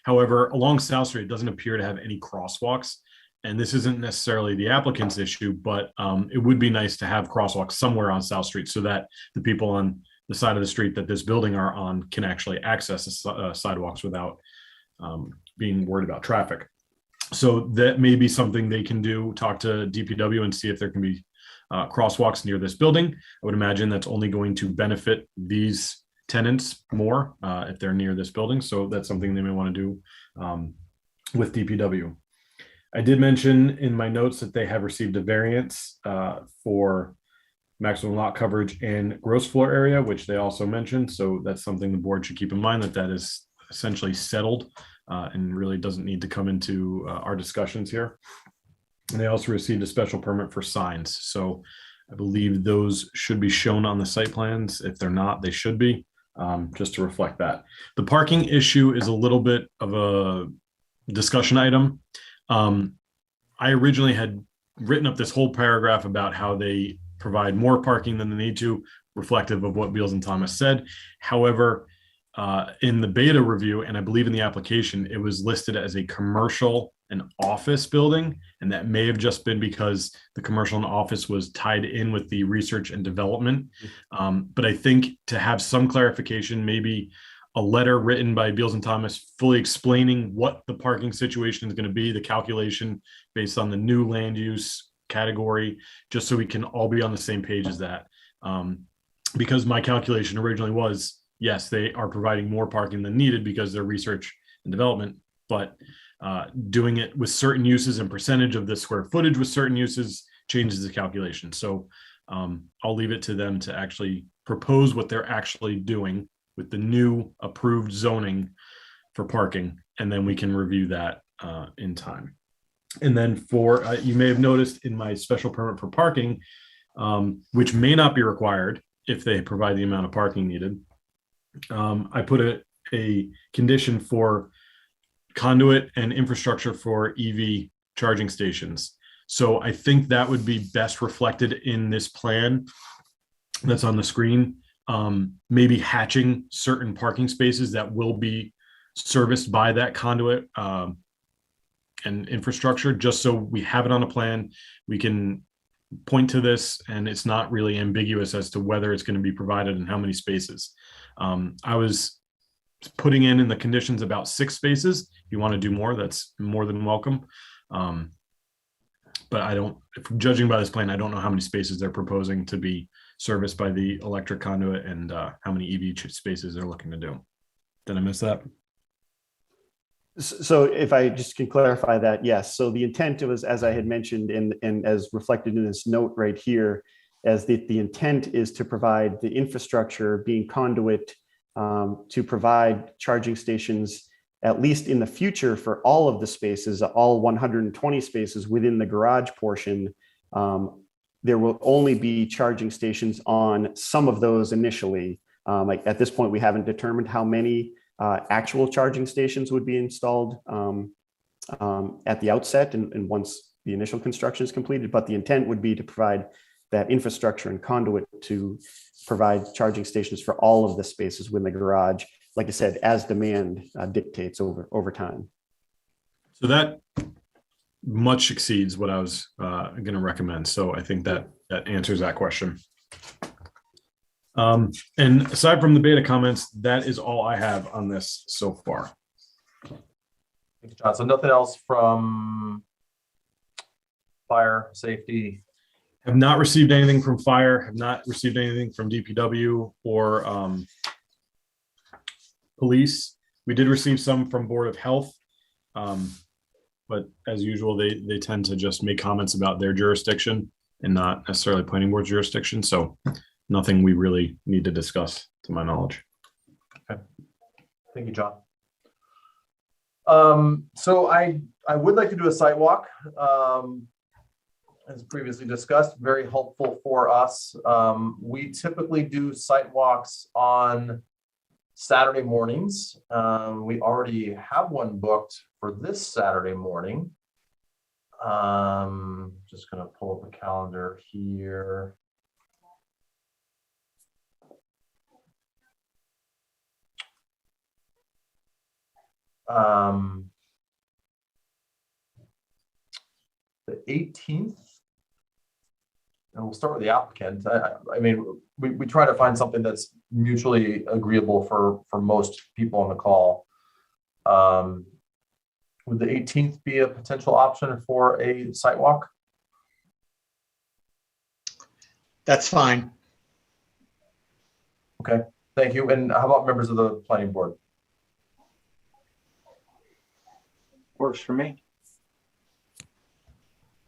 However, along South Street, it doesn't appear to have any crosswalks. And this isn't necessarily the applicant's issue, but it would be nice to have crosswalks somewhere on South Street so that the people on the side of the street that this building are on can actually access the sidewalks without being worried about traffic. So that may be something they can do, talk to DPW and see if there can be crosswalks near this building. I would imagine that's only going to benefit these tenants more if they're near this building. So that's something they may want to do with DPW. I did mention in my notes that they have received a variance for maximum lot coverage and gross floor area, which they also mentioned. So that's something the board should keep in mind, that that is essentially settled and really doesn't need to come into our discussions here. And they also received a special permit for signs. So I believe those should be shown on the site plans. If they're not, they should be, just to reflect that. The parking issue is a little bit of a discussion item. I originally had written up this whole paragraph about how they provide more parking than they need to, reflective of what Beals and Thomas said. However, in the beta review, and I believe in the application, it was listed as a commercial and office building. And that may have just been because the commercial and office was tied in with the research and development. But I think to have some clarification, maybe a letter written by Beals and Thomas fully explaining what the parking situation is going to be, the calculation based on the new land use category, just so we can all be on the same page as that. Because my calculation originally was, yes, they are providing more parking than needed because they're research and development, but doing it with certain uses and percentage of the square footage with certain uses changes the calculation. So I'll leave it to them to actually propose what they're actually doing with the new approved zoning for parking, and then we can review that in time. And then for, you may have noticed in my special permit for parking, which may not be required if they provide the amount of parking needed, I put a condition for conduit and infrastructure for EV charging stations. So I think that would be best reflected in this plan that's on the screen. Maybe hatching certain parking spaces that will be serviced by that conduit and infrastructure, just so we have it on a plan. We can point to this and it's not really ambiguous as to whether it's going to be provided and how many spaces. I was putting in the conditions about 6 spaces. If you want to do more, that's more than welcome. But I don't, judging by this plan, I don't know how many spaces they're proposing to be serviced by the electric conduit and how many EV spaces they're looking to do. Did I miss that? So if I just can clarify that, yes. So the intent was, as I had mentioned, and as reflected in this note right here, as the intent is to provide the infrastructure being conduit to provide charging stations, at least in the future, for all of the spaces, all 120 spaces within the garage portion. There will only be charging stations on some of those initially. Like at this point, we haven't determined how many actual charging stations would be installed at the outset and once the initial construction is completed, but the intent would be to provide that infrastructure and conduit to provide charging stations for all of the spaces within the garage, like I said, as demand dictates over time. So that much exceeds what I was going to recommend. So I think that answers that question. And aside from the beta comments, that is all I have on this so far. Thanks, John. So nothing else from fire, safety? Have not received anything from fire, have not received anything from DPW or police. We did receive some from Board of Health, but as usual, they tend to just make comments about their jurisdiction and not necessarily planning board jurisdiction. So nothing we really need to discuss, to my knowledge. Okay. Thank you, John. So I would like to do a site walk. As previously discussed, very helpful for us. We typically do site walks on Saturday mornings. We already have one booked for this Saturday morning. Just gonna pull up the calendar here. The 18th. And we'll start with the applicant. I mean, we try to find something that's mutually agreeable for most people on the call. Would the 18th be a potential option for a site walk? That's fine. Okay, thank you. And how about members of the planning board? Works for me.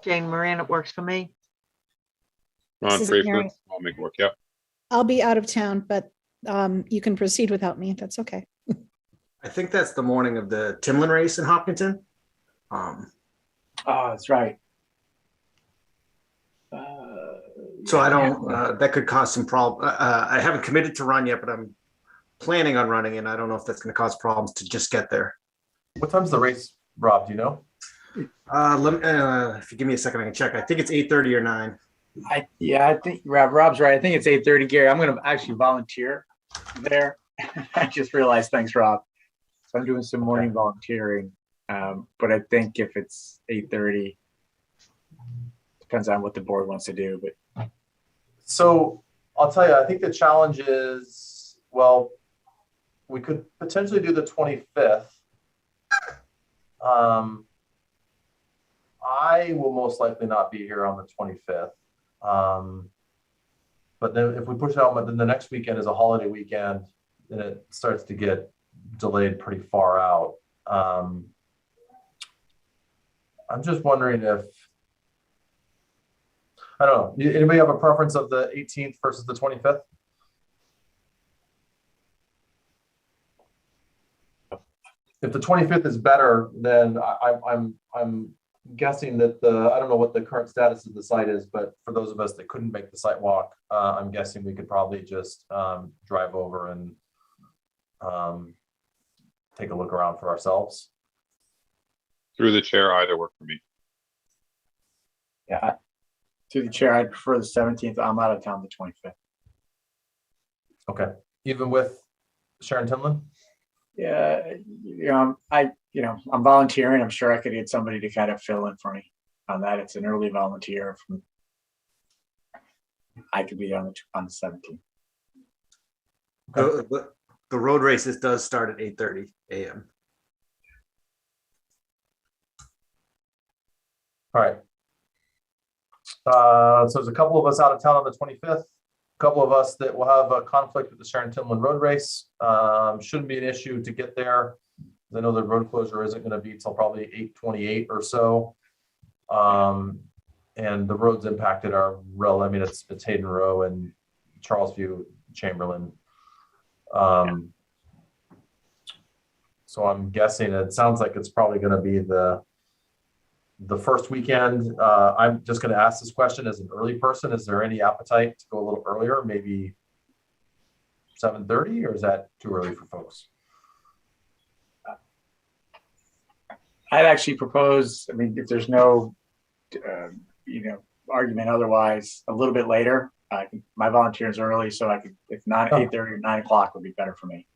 Jane Moran, it works for me. Ron This is Fraser, Mary. I'll make it work. Yep. I'll be out of town, but you can proceed without me. That's okay. I think that's the morning of the Timlin race in Hopkinton. Oh, that's right. So I don't, that could cause some problem. I haven't committed to run yet, but I'm planning on running, and I don't know if that's going to cause problems to just get there. What time's the race, Rob? Do you know? If you give me a second, I can check. I think it's 8:30 or 9. I think Rob's right. I think it's 8:30, Gary. I'm going to actually volunteer there. I just realized, thanks, Rob. So I'm doing some morning volunteering. But I think if it's 8:30, depends on what the board wants to do. But so I'll tell you, I think the challenge is, well, we could potentially do the 25th. I will most likely not be here on the 25th. But then if we push it out, then the next weekend is a holiday weekend, and it starts to get delayed pretty far out. I'm just wondering if, I don't know, anybody have a preference of the 18th versus the 25th? If the 25th is better, then I'm guessing that I don't know what the current status of the site is, but for those of us that couldn't make the site walk, I'm guessing we could probably just drive over and take a look around for ourselves. Through the chair, either work for me. yeah, to the chair, I'd prefer the 17th. I'm out of town the 25th. Okay, even with Sharon Timlin? Yeah, I'm volunteering. I'm sure I could get somebody to kind of fill in for me on that. It's an early volunteer. I could be on the 17th. The road races does start at 8:30 a.m. All right. So there's a couple of us out of town on the 25th. A couple of us that will have a conflict with the Sharon Timlin road race. Shouldn't be an issue to get there. I know the road closure isn't going to be till probably 8:28 or so. And the roads impacted are I mean, it's Hayden Row and Charles View, Chamberlain. So I'm guessing it sounds like it's probably going to be the first weekend. I'm just going to ask this question as an early person. Is there any appetite to go a little earlier, maybe 7:30, or is that too early for folks? I'd actually propose, I mean, if there's no, argument otherwise, a little bit later. My volunteer is early, so I could, if not 8:30 or 9 o'clock would be better for me.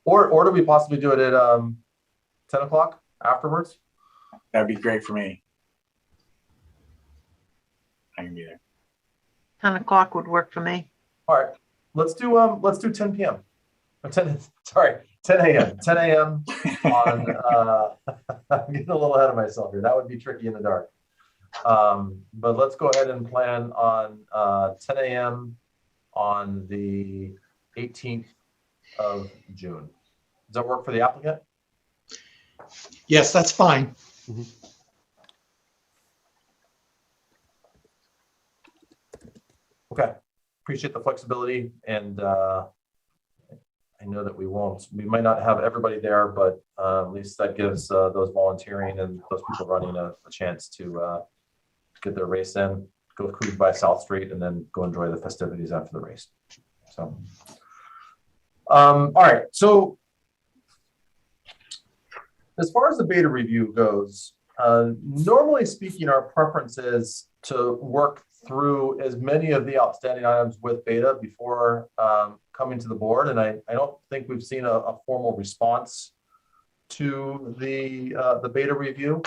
Or do we possibly do it at 10 o'clock afterwards? That'd be great for me. I can be there. 10 o'clock would work for me. All right, let's do 10 p.m. Or 10 a.m. 10 a.m. on I'm getting a little ahead of myself here. That would be tricky in the dark. But let's go ahead and plan on 10 a.m. on the 18th of June. Does that work for the applicant? Yes, that's fine. Mm-hmm. Okay, appreciate the flexibility, and I know that we might not have everybody there, but at least that gives those volunteering and those people running a chance to get their race in, go cruise by South Street, and then go enjoy the festivities after the race. So, all right. So, as far as the beta review goes, normally speaking, our preference is to work through as many of the outstanding items with beta before coming to the board. And I don't think we've seen a formal response to the beta review.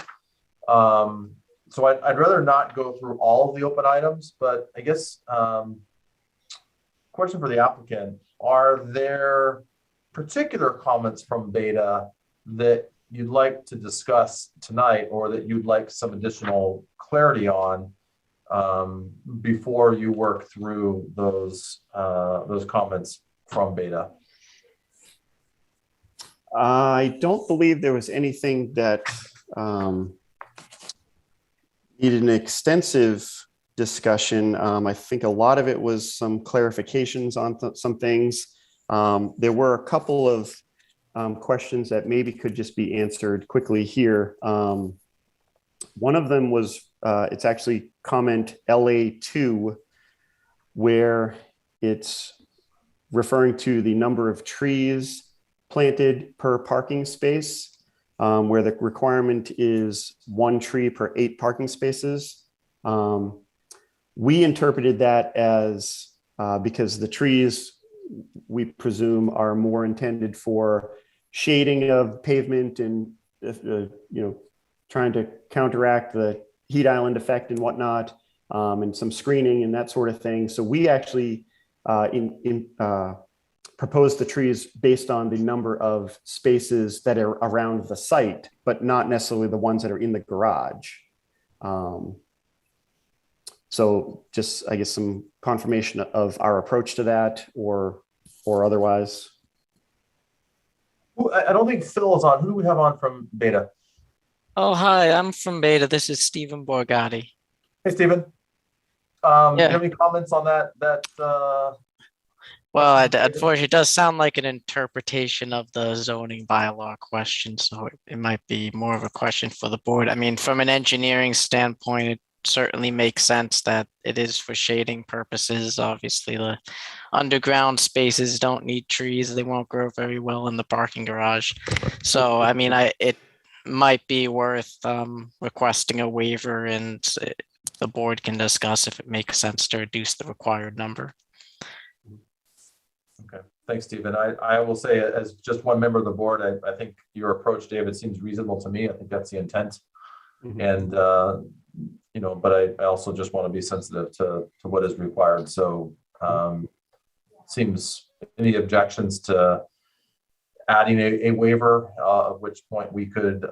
So I'd rather not go through all of the open items, but I guess question for the applicant, are there particular comments from beta that you'd like to discuss tonight, or that you'd like some additional clarity on before you work through those comments from Beta? I don't believe there was anything that needed an extensive discussion. I think a lot of it was some clarifications on some things. There were a couple of questions that maybe could just be answered quickly here. One of them was, it's actually comment LA2, where it's referring to the number of trees planted per parking space, where the requirement is 1 tree per 8 parking spaces. We interpreted that as because the trees, we presume, are more intended for shading of pavement and trying to counteract the heat island effect and whatnot, and some screening and that sort of thing. So we actually proposed the trees based on the number of spaces that are around the site, but not necessarily the ones that are in the garage. So just, I guess, some confirmation of our approach to that, or otherwise. I don't think Phil is on. Who do we have on from Beta? Oh, hi, I'm from Beta. This is Stephen Borgatti. Hey, Stephen. Do you have any comments on that? Well, unfortunately, it does sound like an interpretation of the zoning bylaw question, so it might be more of a question for the board. I mean, from an engineering standpoint, it certainly makes sense that it is for shading purposes. Obviously, the underground spaces don't need trees. They won't grow very well in the parking garage. So, I mean, it might be worth requesting a waiver, and the board can discuss if it makes sense to reduce the required number. Okay, thanks, Stephen. I will say, as just one member of the board, I think your approach, David, seems reasonable to me. I think that's the intent. And, but I also just want to be sensitive to what is required. So seems, any objections to adding a waiver, at which point we could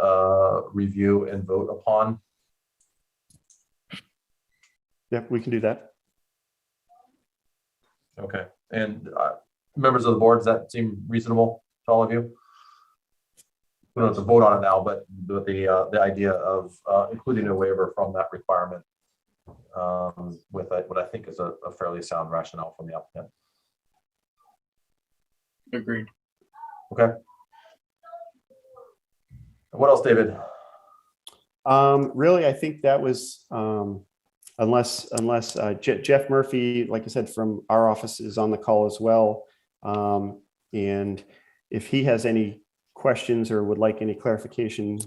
review and vote upon? Yep, we can do that. Okay, and members of the board, does that seem reasonable to all of you? We don't have to vote on it now, but the idea of including a waiver from that requirement with what I think is a fairly sound rationale from the applicant. Agreed. Okay. What else, David? Really, I think that was, unless Jeff Murphy, like I said, from our office is on the call as well. And if he has any questions or would like any clarification,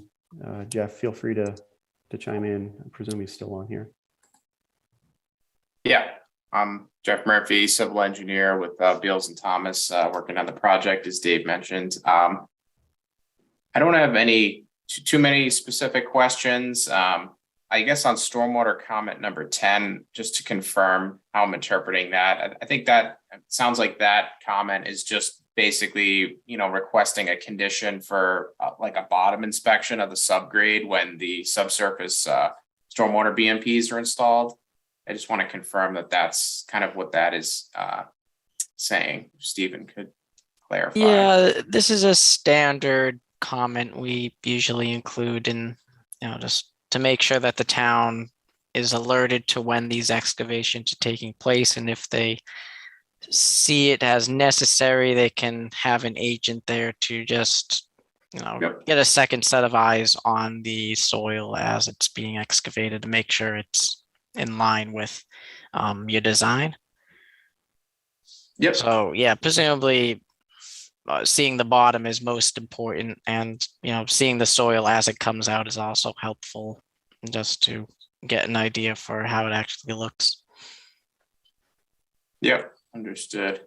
Jeff, feel free to chime in. I presume he's still on here. Yeah, I'm Jeff Murphy, civil engineer with Beals and Thomas, working on the project, as Dave mentioned. I don't have too many specific questions. I guess on stormwater comment number 10, just to confirm how I'm interpreting that, I think that sounds like that comment is just basically, requesting a condition for like a bottom inspection of the subgrade when the subsurface stormwater BMPs are installed. I just want to confirm that that's kind of what that is saying. Stephen could clarify. Yeah, this is a standard comment we usually include in, just to make sure that the town is alerted to when these excavations are taking place, and if they see it as necessary, they can have an agent there to just, get a second set of eyes on the soil as it's being excavated to make sure it's in line with your design. Yep. So yeah, presumably seeing the bottom is most important, and seeing the soil as it comes out is also helpful, just to get an idea for how it actually looks. Yep, understood.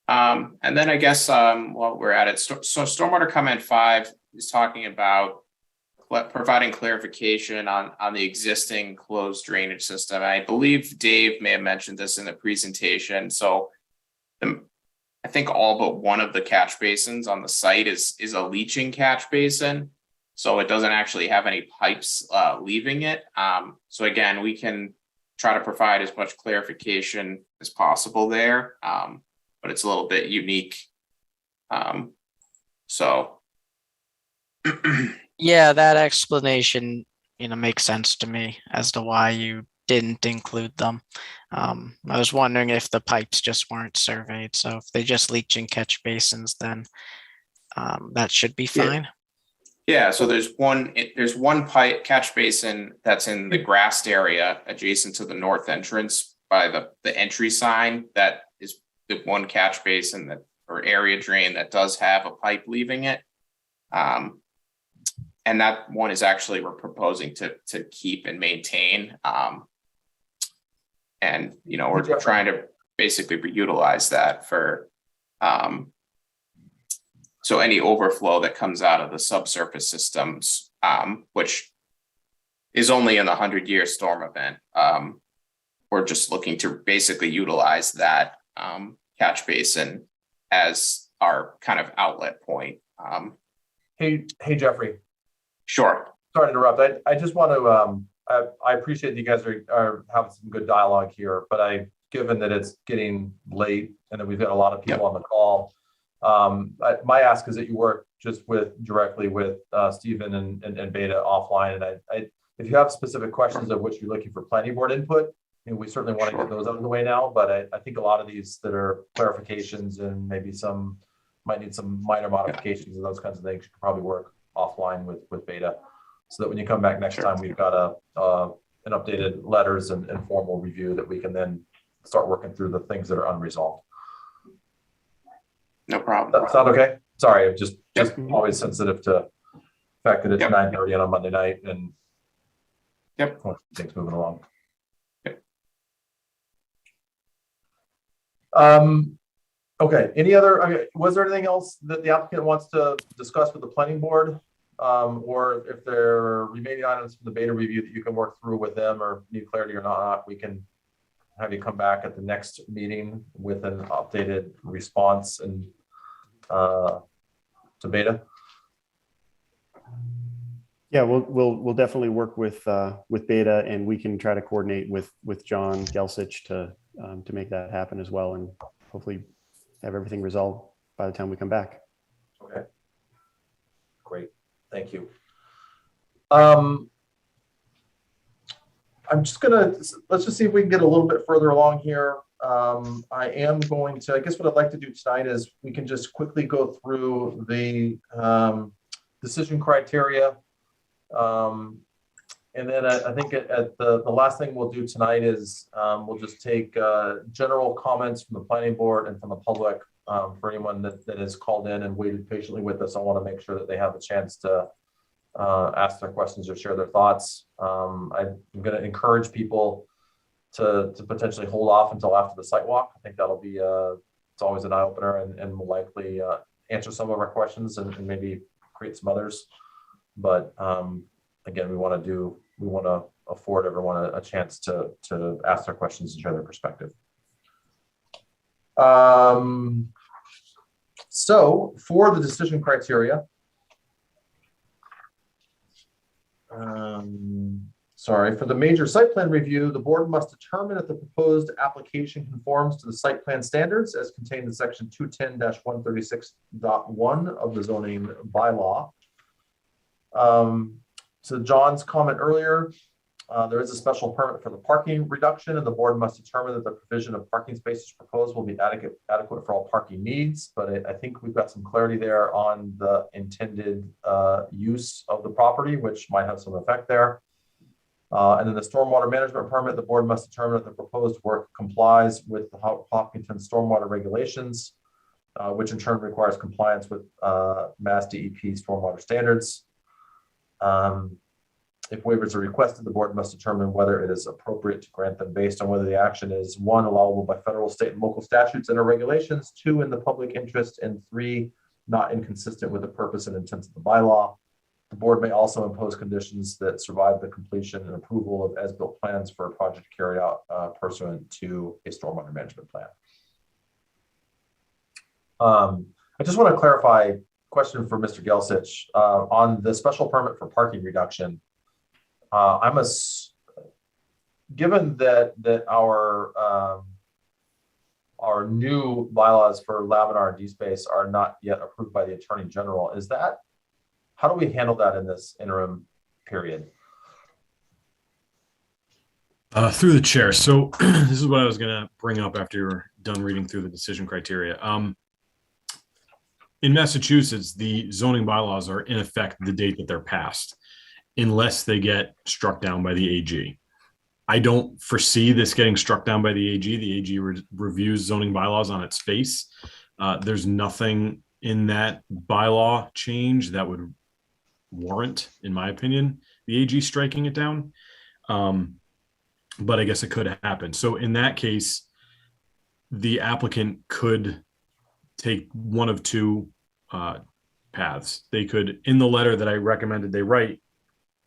And then I guess while we're at it, so stormwater comment 5 is talking about providing clarification on the existing closed drainage system. I believe Dave may have mentioned this in the presentation. So I think all but one of the catch basins on the site is a leaching catch basin. So it doesn't actually have any pipes leaving it. So again, we can try to provide as much clarification as possible there, but it's a little bit unique. So Yeah, that explanation, makes sense to me as to why you didn't include them. I was wondering if the pipes just weren't surveyed. So if they just leach and catch basins, then that should be fine. yeah, so there's one pipe catch basin that's in the grassed area adjacent to the north entrance by the entry sign. That is the one catch basin or area drain that does have a pipe leaving it. And that one is actually we're proposing to keep and maintain. And we're trying to basically reutilize that for so any overflow that comes out of the subsurface systems, which is only in the 100-year storm event. We're just looking to basically utilize that catch basin as our kind of outlet point. Hey, Jeffrey. Sure. Sorry to interrupt. I just want to, I appreciate that you guys are having some good dialogue here, but given that it's getting late and that we've got a lot of people on the call, my ask is that you work just directly with Stephen and Beta offline. And if you have specific questions of which you're looking for planning board input, we certainly want to get those out of the way now. But I think a lot of these that are clarifications and maybe some might need some minor modifications and those kinds of things, you can probably work offline with Beta, so that when you come back next time, we've got an updated letters and formal review that we can then start working through the things that are unresolved. No problem. That sound okay? Sorry, I'm just always sensitive to the fact that it's 9:30 on a Monday night and things moving along. Okay. Any other? Was there anything else that the applicant wants to discuss with the planning board, or if there are remaining items from the Beta review that you can work through with them, or need clarity or not? We can have you come back at the next meeting with an updated response and to Beta. Yeah, we'll definitely work with Beta, and we can try to coordinate with John Gelsich to make that happen as well, and hopefully have everything resolved by the time we come back. Okay. Great. Thank you. Let's just see if we can get a little bit further along here. I guess what I'd like to do tonight is we can just quickly go through the decision criteria. And then I think at the last thing we'll do tonight is we'll just take general comments from the planning board and from the public for anyone that has called in and waited patiently with us. I want to make sure that they have a chance to ask their questions or share their thoughts. I'm going to encourage people to potentially hold off until after the site walk. I think that'll be it's always an eye opener and will likely answer some of our questions and maybe create some others. But again, we want to afford everyone a chance to ask their questions and share their perspective. So for the decision criteria, for the major site plan review, the board must determine if the proposed application conforms to the site plan standards as contained in section 210-136.1 of the zoning bylaw. To John's comment earlier, there is a special permit for the parking reduction, and the board must determine that the provision of parking spaces proposed will be adequate for all parking needs. But I think we've got some clarity there on the intended use of the property, which might have some effect there. And then the stormwater management permit, the board must determine if the proposed work complies with the Hopkinton stormwater regulations, which in turn requires compliance with Mass DEP stormwater standards. If waivers are requested, the board must determine whether it is appropriate to grant them based on whether the action is 1, allowable by federal, state, and local statutes and or regulations, 2, in the public interest, and 3, not inconsistent with the purpose and intent of the bylaw. The board may also impose conditions that survive the completion and approval of as-built plans for a project carried out pursuant to a stormwater management plan. I just want to clarify question for Mr. Gelsich on the special permit for parking reduction. Given that our new bylaws for Laminar and D-Space are not yet approved by the Attorney General, how do we handle that in this interim period? Through the chair. So this is what I was going to bring up after you're done reading through the decision criteria. In Massachusetts, the zoning bylaws are in effect the date that they're passed, unless they get struck down by the AG. I don't foresee this getting struck down by the AG. The AG reviews zoning bylaws on its face. There's nothing in that bylaw change that would warrant, in my opinion, the AG striking it down. But I guess it could happen. So in that case, the applicant could take one of two paths. They could, in the letter that I recommended they write,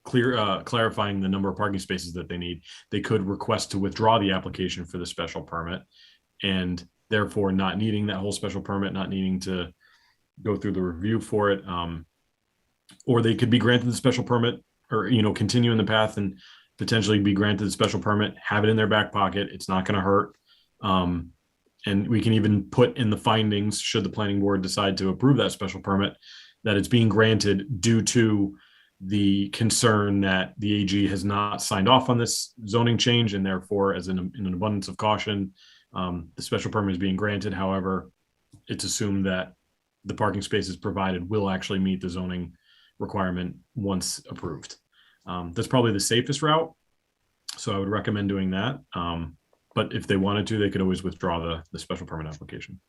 clarifying the number of parking spaces that they need, they could request to withdraw the application for the special permit, and therefore not needing that whole special permit, not needing to go through the review for it. Or they could be granted the special permit, or continue in the path and potentially be granted the special permit, have it in their back pocket. It's not going to hurt. And we can even put in the findings, should the planning board decide to approve that special permit, that it's being granted due to the concern that the AG has not signed off on this zoning change, and therefore, as in an abundance of caution, the special permit is being granted. However, it's assumed that the parking spaces provided will actually meet the zoning requirement once approved. That's probably the safest route, so I would recommend doing that. But if they wanted to, they could always withdraw the special permit application.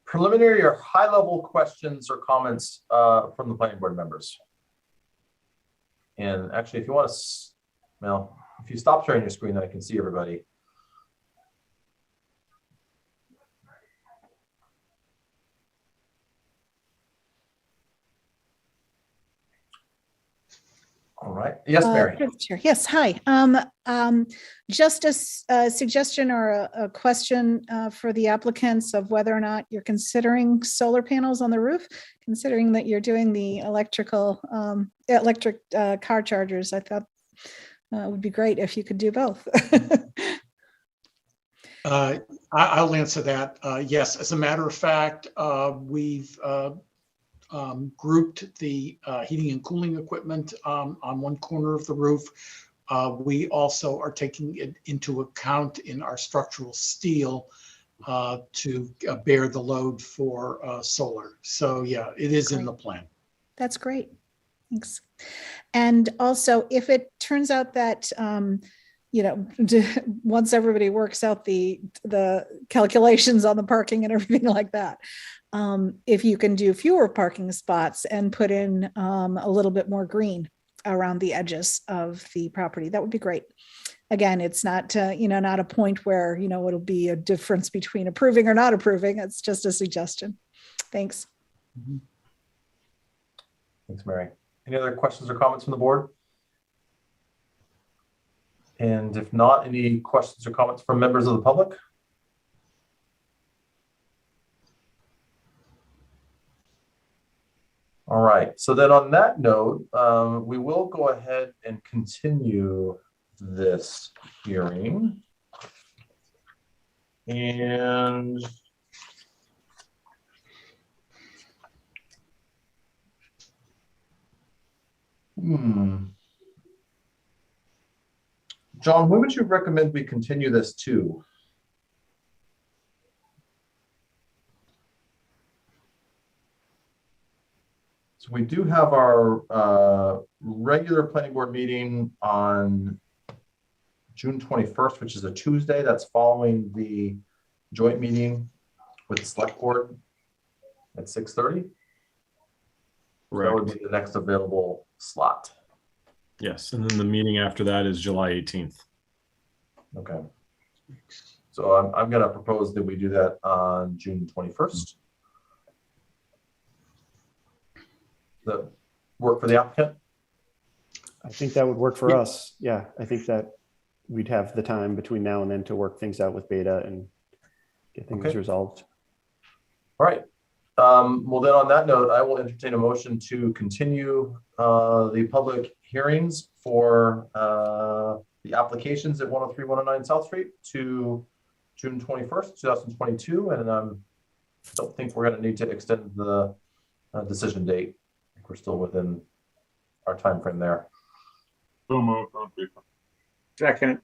Preliminary or high-level questions or comments from the planning board members? And actually, if you want to, if you stop sharing your screen, then I can see everybody. All right. Yes, Mary. Yes, hi. Just a suggestion or a question for the applicants of whether or not you're considering solar panels on the roof, considering that you're doing the electric car chargers. I thought it would be great if you could do both. I'll answer that. Yes, as a matter of fact, we've grouped the heating and cooling equipment on one corner of the roof. We also are taking it into account in our structural steel to bear the load for solar. So yeah, it is in the plan. That's great. Thanks. And also, if it turns out that once everybody works out the calculations on the parking and everything like that, if you can do fewer parking spots and put in a little bit more green around the edges of the property, that would be great. Again, it's not not a point where it'll be a difference between approving or not approving. It's just a suggestion. Thanks. Thanks, Mary. Any other questions or comments from the board? And if not, any questions or comments from members of the public? All right, so then on that note, we will go ahead and continue this hearing. And John, when would you recommend we continue this to? So we do have our regular planning board meeting on June 21st, which is a Tuesday. That's following the joint meeting with the select board at 6:30. That would be the next available slot. Yes, and then the meeting after that is July 18th. Okay. So I'm going to propose that we do that on June 21st. That work for the applicant? I think that would work for us. Yeah, I think that we'd have the time between now and then to work things out with Beta and get things Okay. resolved. All right. Well, then on that note, I will entertain a motion to continue the public hearings for the applications at 103, 109 South Street to June 21st, 2022. And I don't think we're going to need to extend the decision date. I think we're still within our time frame there. So moved on paper. Second,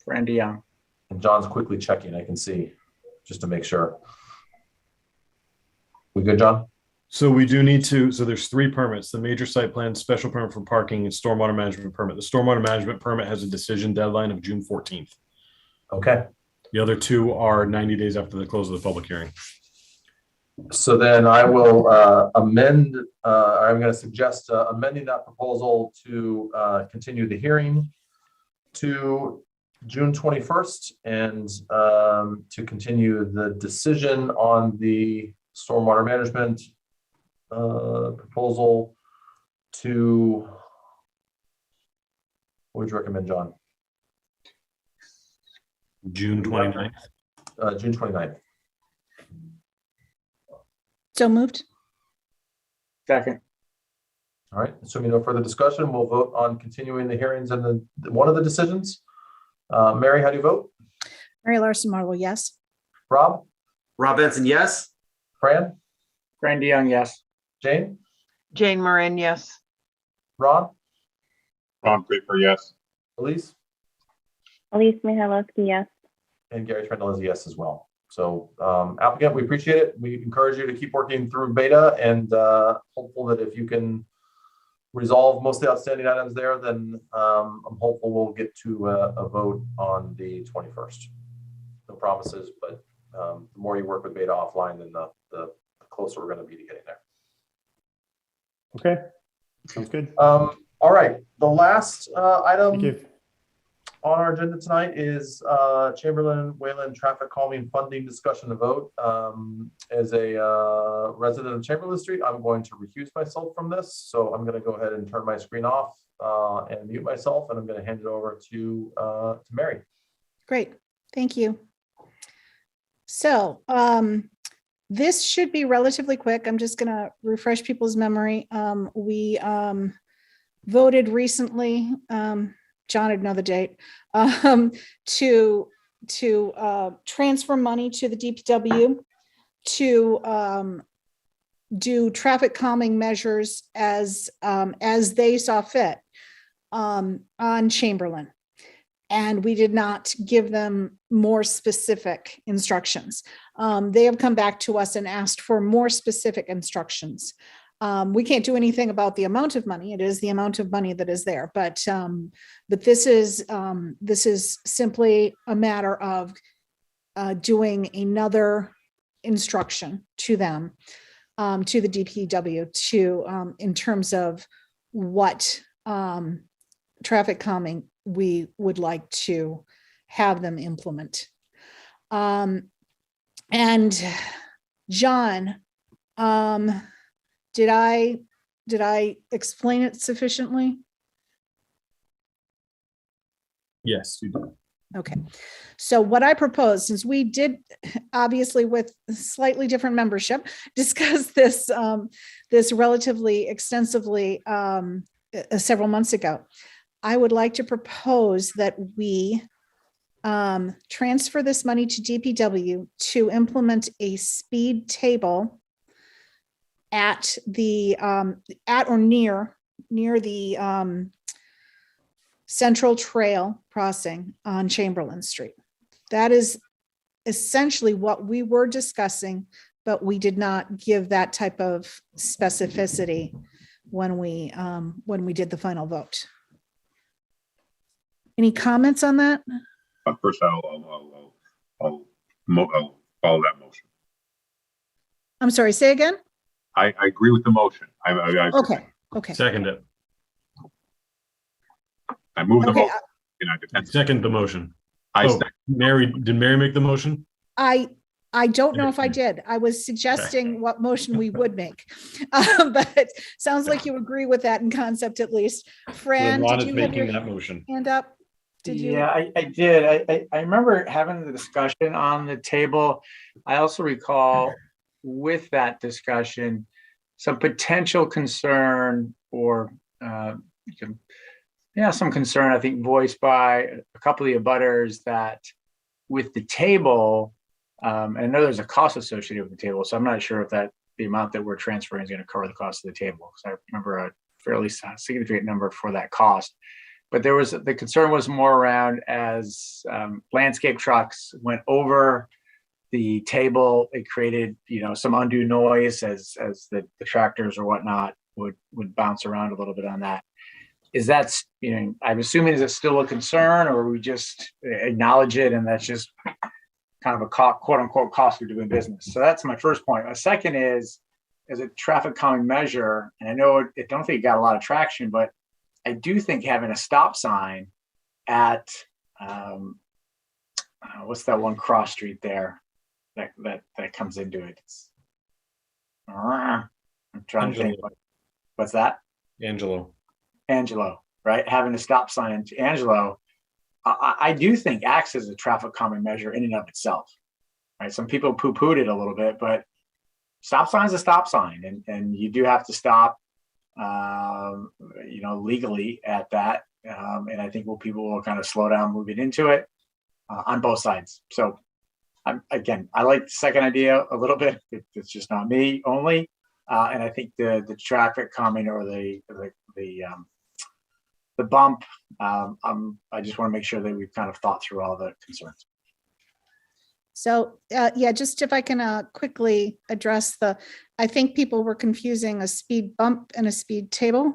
Randy Young. And John's quickly checking, I can see, just to make sure. We good, John? So we do need to, so there's 3 permits, the major site plan, special permit for parking, and stormwater management permit. The stormwater management permit has a decision deadline of June 14th. Okay. The other 2 are 90 days after the close of the public hearing. So then I will amend, I'm going to suggest amending that proposal to continue the hearing to June 21st and to continue the decision on the stormwater management proposal to, what would you recommend, John? June 29th. June 29th. So moved. Second. All right, assuming no further discussion, we'll vote on continuing the hearings and one of the decisions. Mary, how do you vote? Mary Larson Marvel, yes. Rob? Rob Benson, yes. Fran? Randy Young, yes. Jane? Jane Moran, yes. Ron? Ron Draper, yes. Elise? Elise Mihайлowski, yes. And Gary Trendle is a yes as well. So applicant, we appreciate it. We encourage you to keep working through Beta and hopeful that if you can resolve most of the outstanding items there, then I'm hopeful we'll get to a vote on the 21st. No promises, but the more you work with Beta offline, then the closer we're going to be to getting there. Okay, sounds good. All right, the last item on our agenda tonight is Chamberlain Weyland traffic calming funding discussion and vote. As a resident of Chamberlain Street, I'm going to recuse myself from this. So I'm going to go ahead and turn my screen off and mute myself, and I'm going to hand it over to Mary. Great, thank you. So this should be relatively quick. I'm just going to refresh people's memory. We voted recently, John would know the date, to transfer money to the DPW to do traffic calming measures as they saw fit on Chamberlain. And we did not give them more specific instructions. They have come back to us and asked for more specific instructions. We can't do anything about the amount of money. It is the amount of money that is there, but this is simply a matter of doing another instruction to them, to the DPW, to in terms of what traffic calming we would like to have them implement. And John, did I explain it sufficiently? Yes, you did. Okay. So what I propose, since we did obviously with slightly different membership, discuss this this relatively extensively several months ago, I would like to propose that we transfer this money to DPW to implement a speed table at the at or near the Central Trail crossing on Chamberlain Street. That is essentially what we were discussing, but we did not give that type of specificity when we did the final vote. Any comments on that? First, I'll follow that motion. I'm sorry, say again? I agree with the motion. Okay. Second it. I move the Okay, motion. And I defend. Second the motion. I Oh, Mary, did Mary make the motion? I don't know if I did. I was suggesting what motion we would make. But sounds like you agree with that in concept at least. Fran, Ron did is you have making your that motion. hand up? Did you? Yeah, I did. I remember having the discussion on the table. I also recall with that discussion, some potential concern or, some concern, I think, voiced by a couple of the abutters that with the table, and I know there's a cost associated with the table, so I'm not sure if that the amount that we're transferring is going to cover the cost of the table. Because I remember a fairly significant number for that cost. But the concern was more around as landscape trucks went over the table, it created, some undue noise as the tractors or whatnot would bounce around a little bit on that. I'm assuming, is it still a concern, or we just acknowledge it and that's just kind of a quote unquote cost of doing business? So that's my first point. My second is, as a traffic calming measure, and I know I don't think it got a lot of traction, but I do think having a stop sign at what's that one cross street there that comes into it? I'm trying to think. What's that? Angelo, right? Having a stop sign in Angelo, I do think acts as a traffic calming measure in and of itself. Right? Some people poo-pooed it a little bit, but stop sign is a stop sign, and you do have to stop. Legally at that. And I think people will kind of slow down moving into it on both sides. So I like the second idea a little bit. It's just not me only. And I think the traffic calming or the bump, I just want to make sure that we've kind of thought through all the concerns. So, just if I can quickly address I think people were confusing a speed bump and a speed table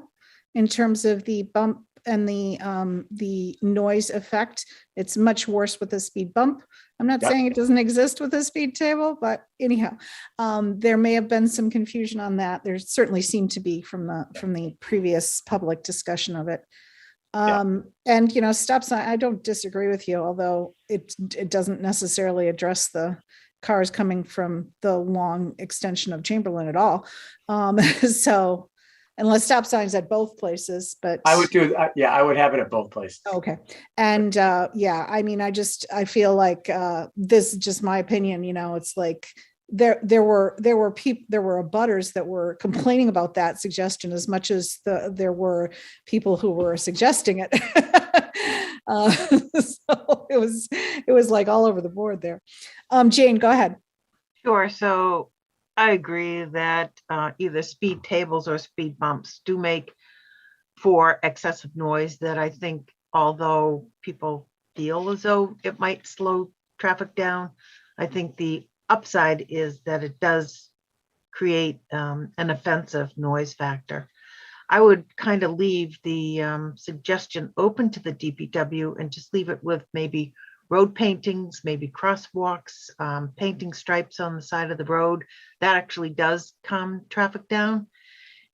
in terms of the bump and the noise effect. It's much worse with a speed bump. I'm not saying it doesn't exist with a speed table, but anyhow, there may have been some confusion on that. There certainly seemed to be from the previous public discussion of it. And stop sign, I don't disagree with you, although it doesn't necessarily address the cars coming from the long extension of Chamberlain at all. So unless stop signs at both places, but I would I would have it at both places. Okay. And I feel like this is just my opinion, it's like there were abutters that were complaining about that suggestion as much as there were people who were suggesting it. So it was like all over the board there. Jane, go ahead. Sure. So I agree that either speed tables or speed bumps do make for excessive noise that I think, although people feel as though it might slow traffic down, I think the upside is that it does create an offensive noise factor. I would kind of leave the suggestion open to the DPW and just leave it with maybe road paintings, maybe crosswalks, painting stripes on the side of the road. That actually does calm traffic down.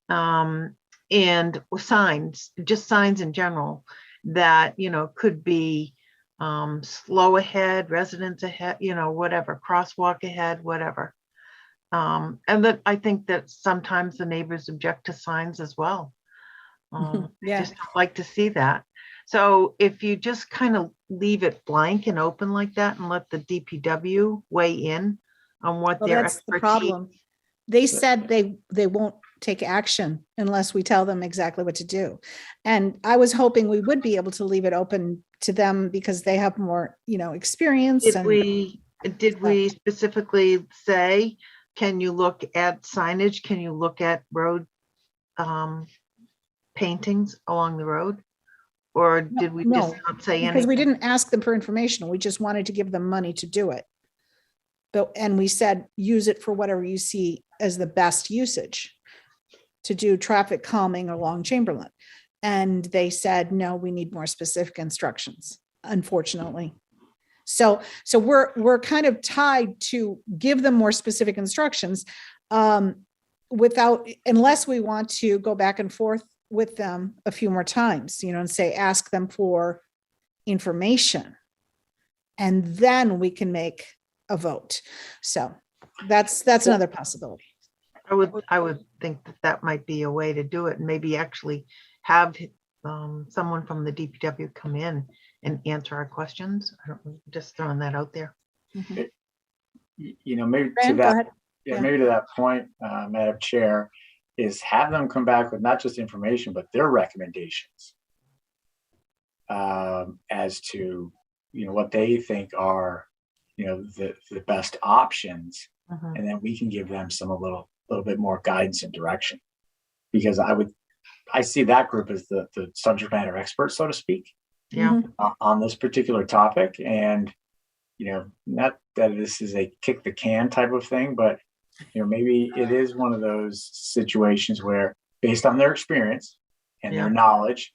And signs, just signs in general that, could be slow ahead, residents ahead, whatever, crosswalk ahead, whatever. And that I think that sometimes the neighbors object to signs as well. Just don't like to see that. So if you just kind of leave it blank and open like that and let the DPW weigh in on what their that's the expertise. problem. They said they won't take action unless we tell them exactly what to do. And I was hoping we would be able to leave it open to them because they have more, experience. Did we specifically say, can you look at signage? Can you look at road paintings along the road? Or did we just not say anything? Because we didn't ask them for information. We just wanted to give them money to do it. And we said, use it for whatever you see as the best usage to do traffic calming along Chamberlain. And they said, no, we need more specific instructions, unfortunately. So we're kind of tied to give them more specific instructions unless we want to go back and forth with them a few more times, and say, ask them for information. And then we can make a vote. So that's another possibility. I would think that might be a way to do it, and maybe actually have someone from the DPW come in and answer our questions. I don't, just throwing that out there. Maybe to Fran, go that, ahead. yeah, maybe to that point, Madam Chair, is have them come back with not just information, but their recommendations as to, what they think are, the best options. And then we can give them a little bit more guidance and direction. Because I see that group as the subject matter experts, so to speak, on this particular topic. And, not that this is a kick the can type of thing, but, maybe it is one of those situations where, based on their experience and their knowledge,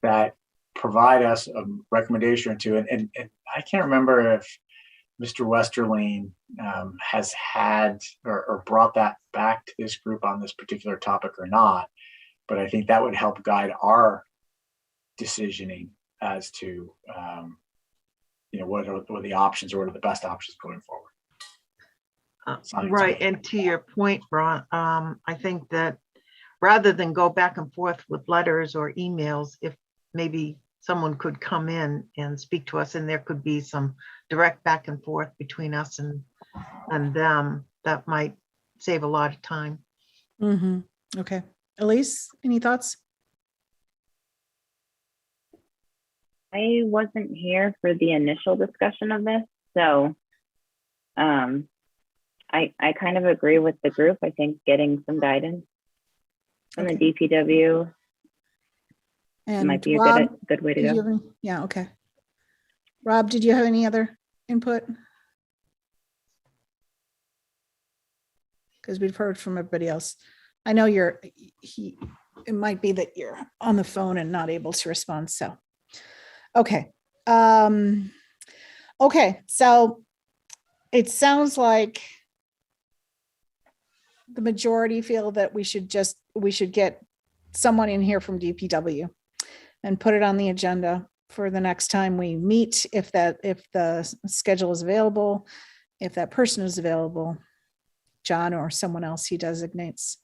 that provide us a recommendation or two. And I can't remember if Mr. Westerling has had or brought that back to this group on this particular topic or not. But I think that would help guide our decisioning as to, what are the options or what are the best options going forward. Right. And to your point, Ron, I think that rather than go back and forth with letters or emails, if maybe someone could come in and speak to us and there could be some direct back and forth between us and them, that might save a lot of time. Okay. Elise, any thoughts? I wasn't here for the initial discussion of this, so I kind of agree with the group. I think getting some guidance from the DPW might be a good way to go. Yeah, okay. Rob, did you have any other input? Because we've heard from everybody else. I know it might be that you're on the phone and not able to respond, so. Okay. Okay, so it sounds like the majority feel that we should get someone in here from DPW and put it on the agenda for the next time we meet, if the schedule is available, if that person is available, John or someone else he designates.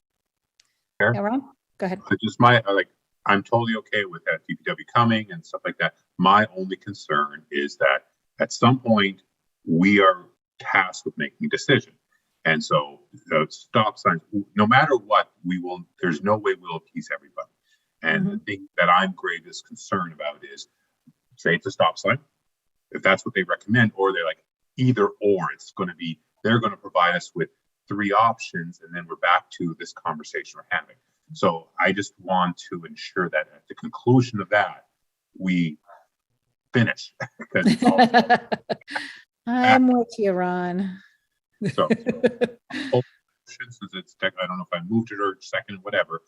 Sure. Yeah, Ron, go ahead. I'm totally okay with that DPW coming and stuff like that. My only concern is that at some point we are tasked with making a decision. And so the stop signs, no matter what, there's no way we'll appease everybody. And the thing that I'm greatest concerned about is, say it's a stop sign, if that's what they recommend, or they're like either or, they're going to provide us with 3 options, and then we're back to this conversation we're having. So I just want to ensure that at the conclusion of that, we finish. I'm with you, Ron. So since it's I don't know if I moved it or second, whatever,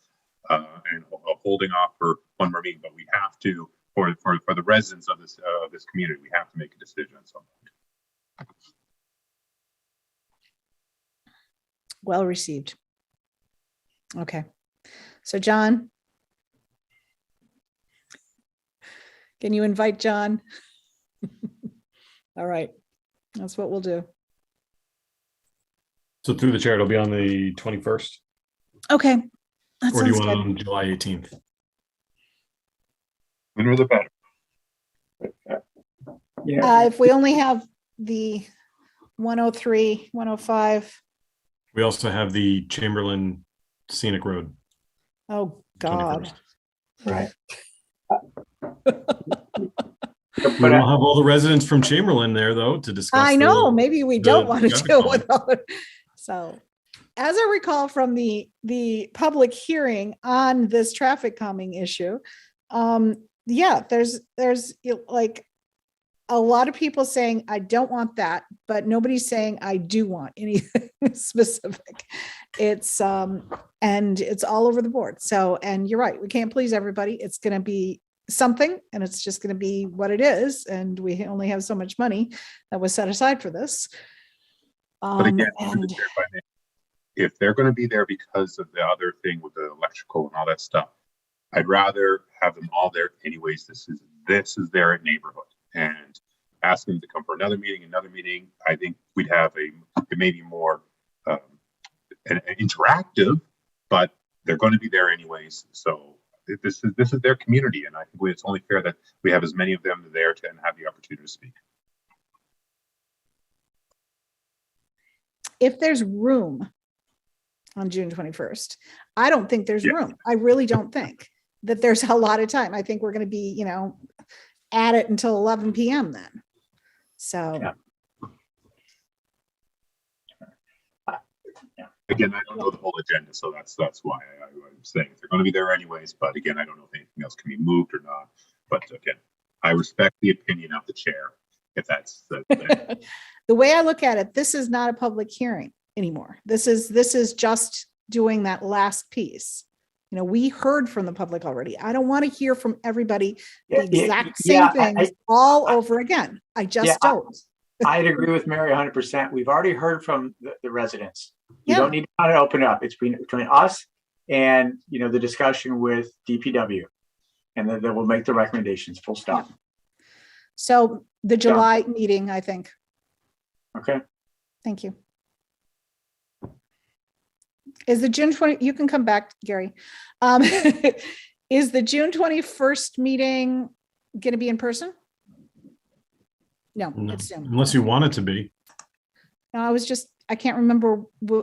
and holding off for one more meeting, but we have to, for the residents of this community, we have to make a decision at some point. Well received. Okay. So John, can you invite John? All right. That's what we'll do. So through the chair, it'll be on the 21st? Okay. That or do you sounds want good. on July 18th? Sooner the better. If we only have the 103, 105. We also have the Chamberlain Scenic Road. Oh, God. 21st. Right. We don't have all the residents from Chamberlain there, though, to discuss. I know, maybe we don't want to traffic deal calming. with all it. So, as I recall from the public hearing on this traffic calming issue, yeah, there's like a lot of people saying, I don't want that, but nobody's saying I do want anything specific. It's, and it's all over the board. So, and you're right, we can't please everybody. It's going to be something, and it's just going to be what it is. And we only have so much money that was set aside for this. But again, if they're going to be there because of the other thing with the electrical and all that stuff, I'd rather have them all there anyways. This is their neighborhood, and ask them to come for another meeting. I think we'd have it may be more an interactive, but they're going to be there anyways. So this is their community, and I think it's only fair that we have as many of them there to and have the opportunity to speak. If there's room on June 21st, I don't think there's room. I really don't think that there's a lot of time. I think we're going to be, you know, at it until 11 p.m. then. So. Yeah. Again, I don't know the whole agenda, so that's why I'm saying they're going to be there anyways. But again, I don't know if anything else can be moved or not. But again, I respect the opinion of the chair. If that's the way I look at it, this is not a public hearing anymore. This is just doing that last piece. You know, we heard from the public already. I don't want to hear from everybody the exact same things all over again. I just don't. I'd agree with Mary 100%. We've already heard from the residents. You don't need to kind of open up. It's between us and, you know, the discussion with DPW, and then we'll make the recommendations. Full stop. Yeah. So the July meeting, I think. Okay. Thank you. Is the June 20, you can come back, Gary. Is the June 21st meeting going to be in person? No, it's Zoom. Unless you want it to be. No, I can't remember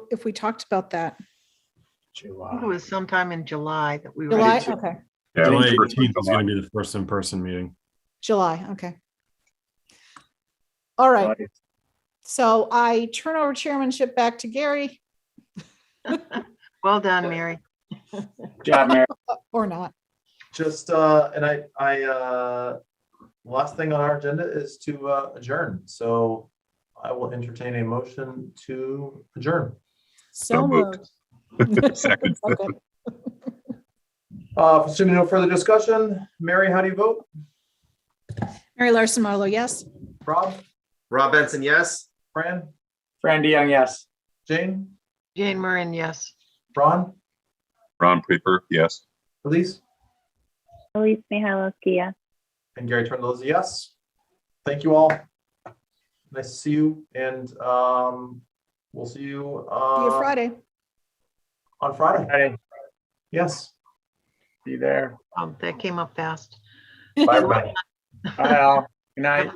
if we talked about that. I think it was sometime in July that we were. July, okay. Yeah, July 18th is going to be the first in-person meeting. July, okay. All right. So I turn over chairmanship back to Gary. Well done, Mary. Good job, Mary. Or not. Just, and I last thing on our agenda is to adjourn. So I will entertain a motion to adjourn. So moved. Second. Okay. Assuming no further discussion, Mary, how do you vote? Mary Larson Marlowe, yes. Rob? Rob Benson, yes. Fran? Fran DeYoung, yes. Jane? Jane Marin, yes. Ron? Ron Preper, yes. Elise? Elise Mihайлowski, yes. And Gary Trendle is a yes. Thank you all. Nice to see you. And we'll see you See you Friday. on Friday. Friday. Yes. Be there. That came up fast. Bye, everybody. Bye, all. Good night.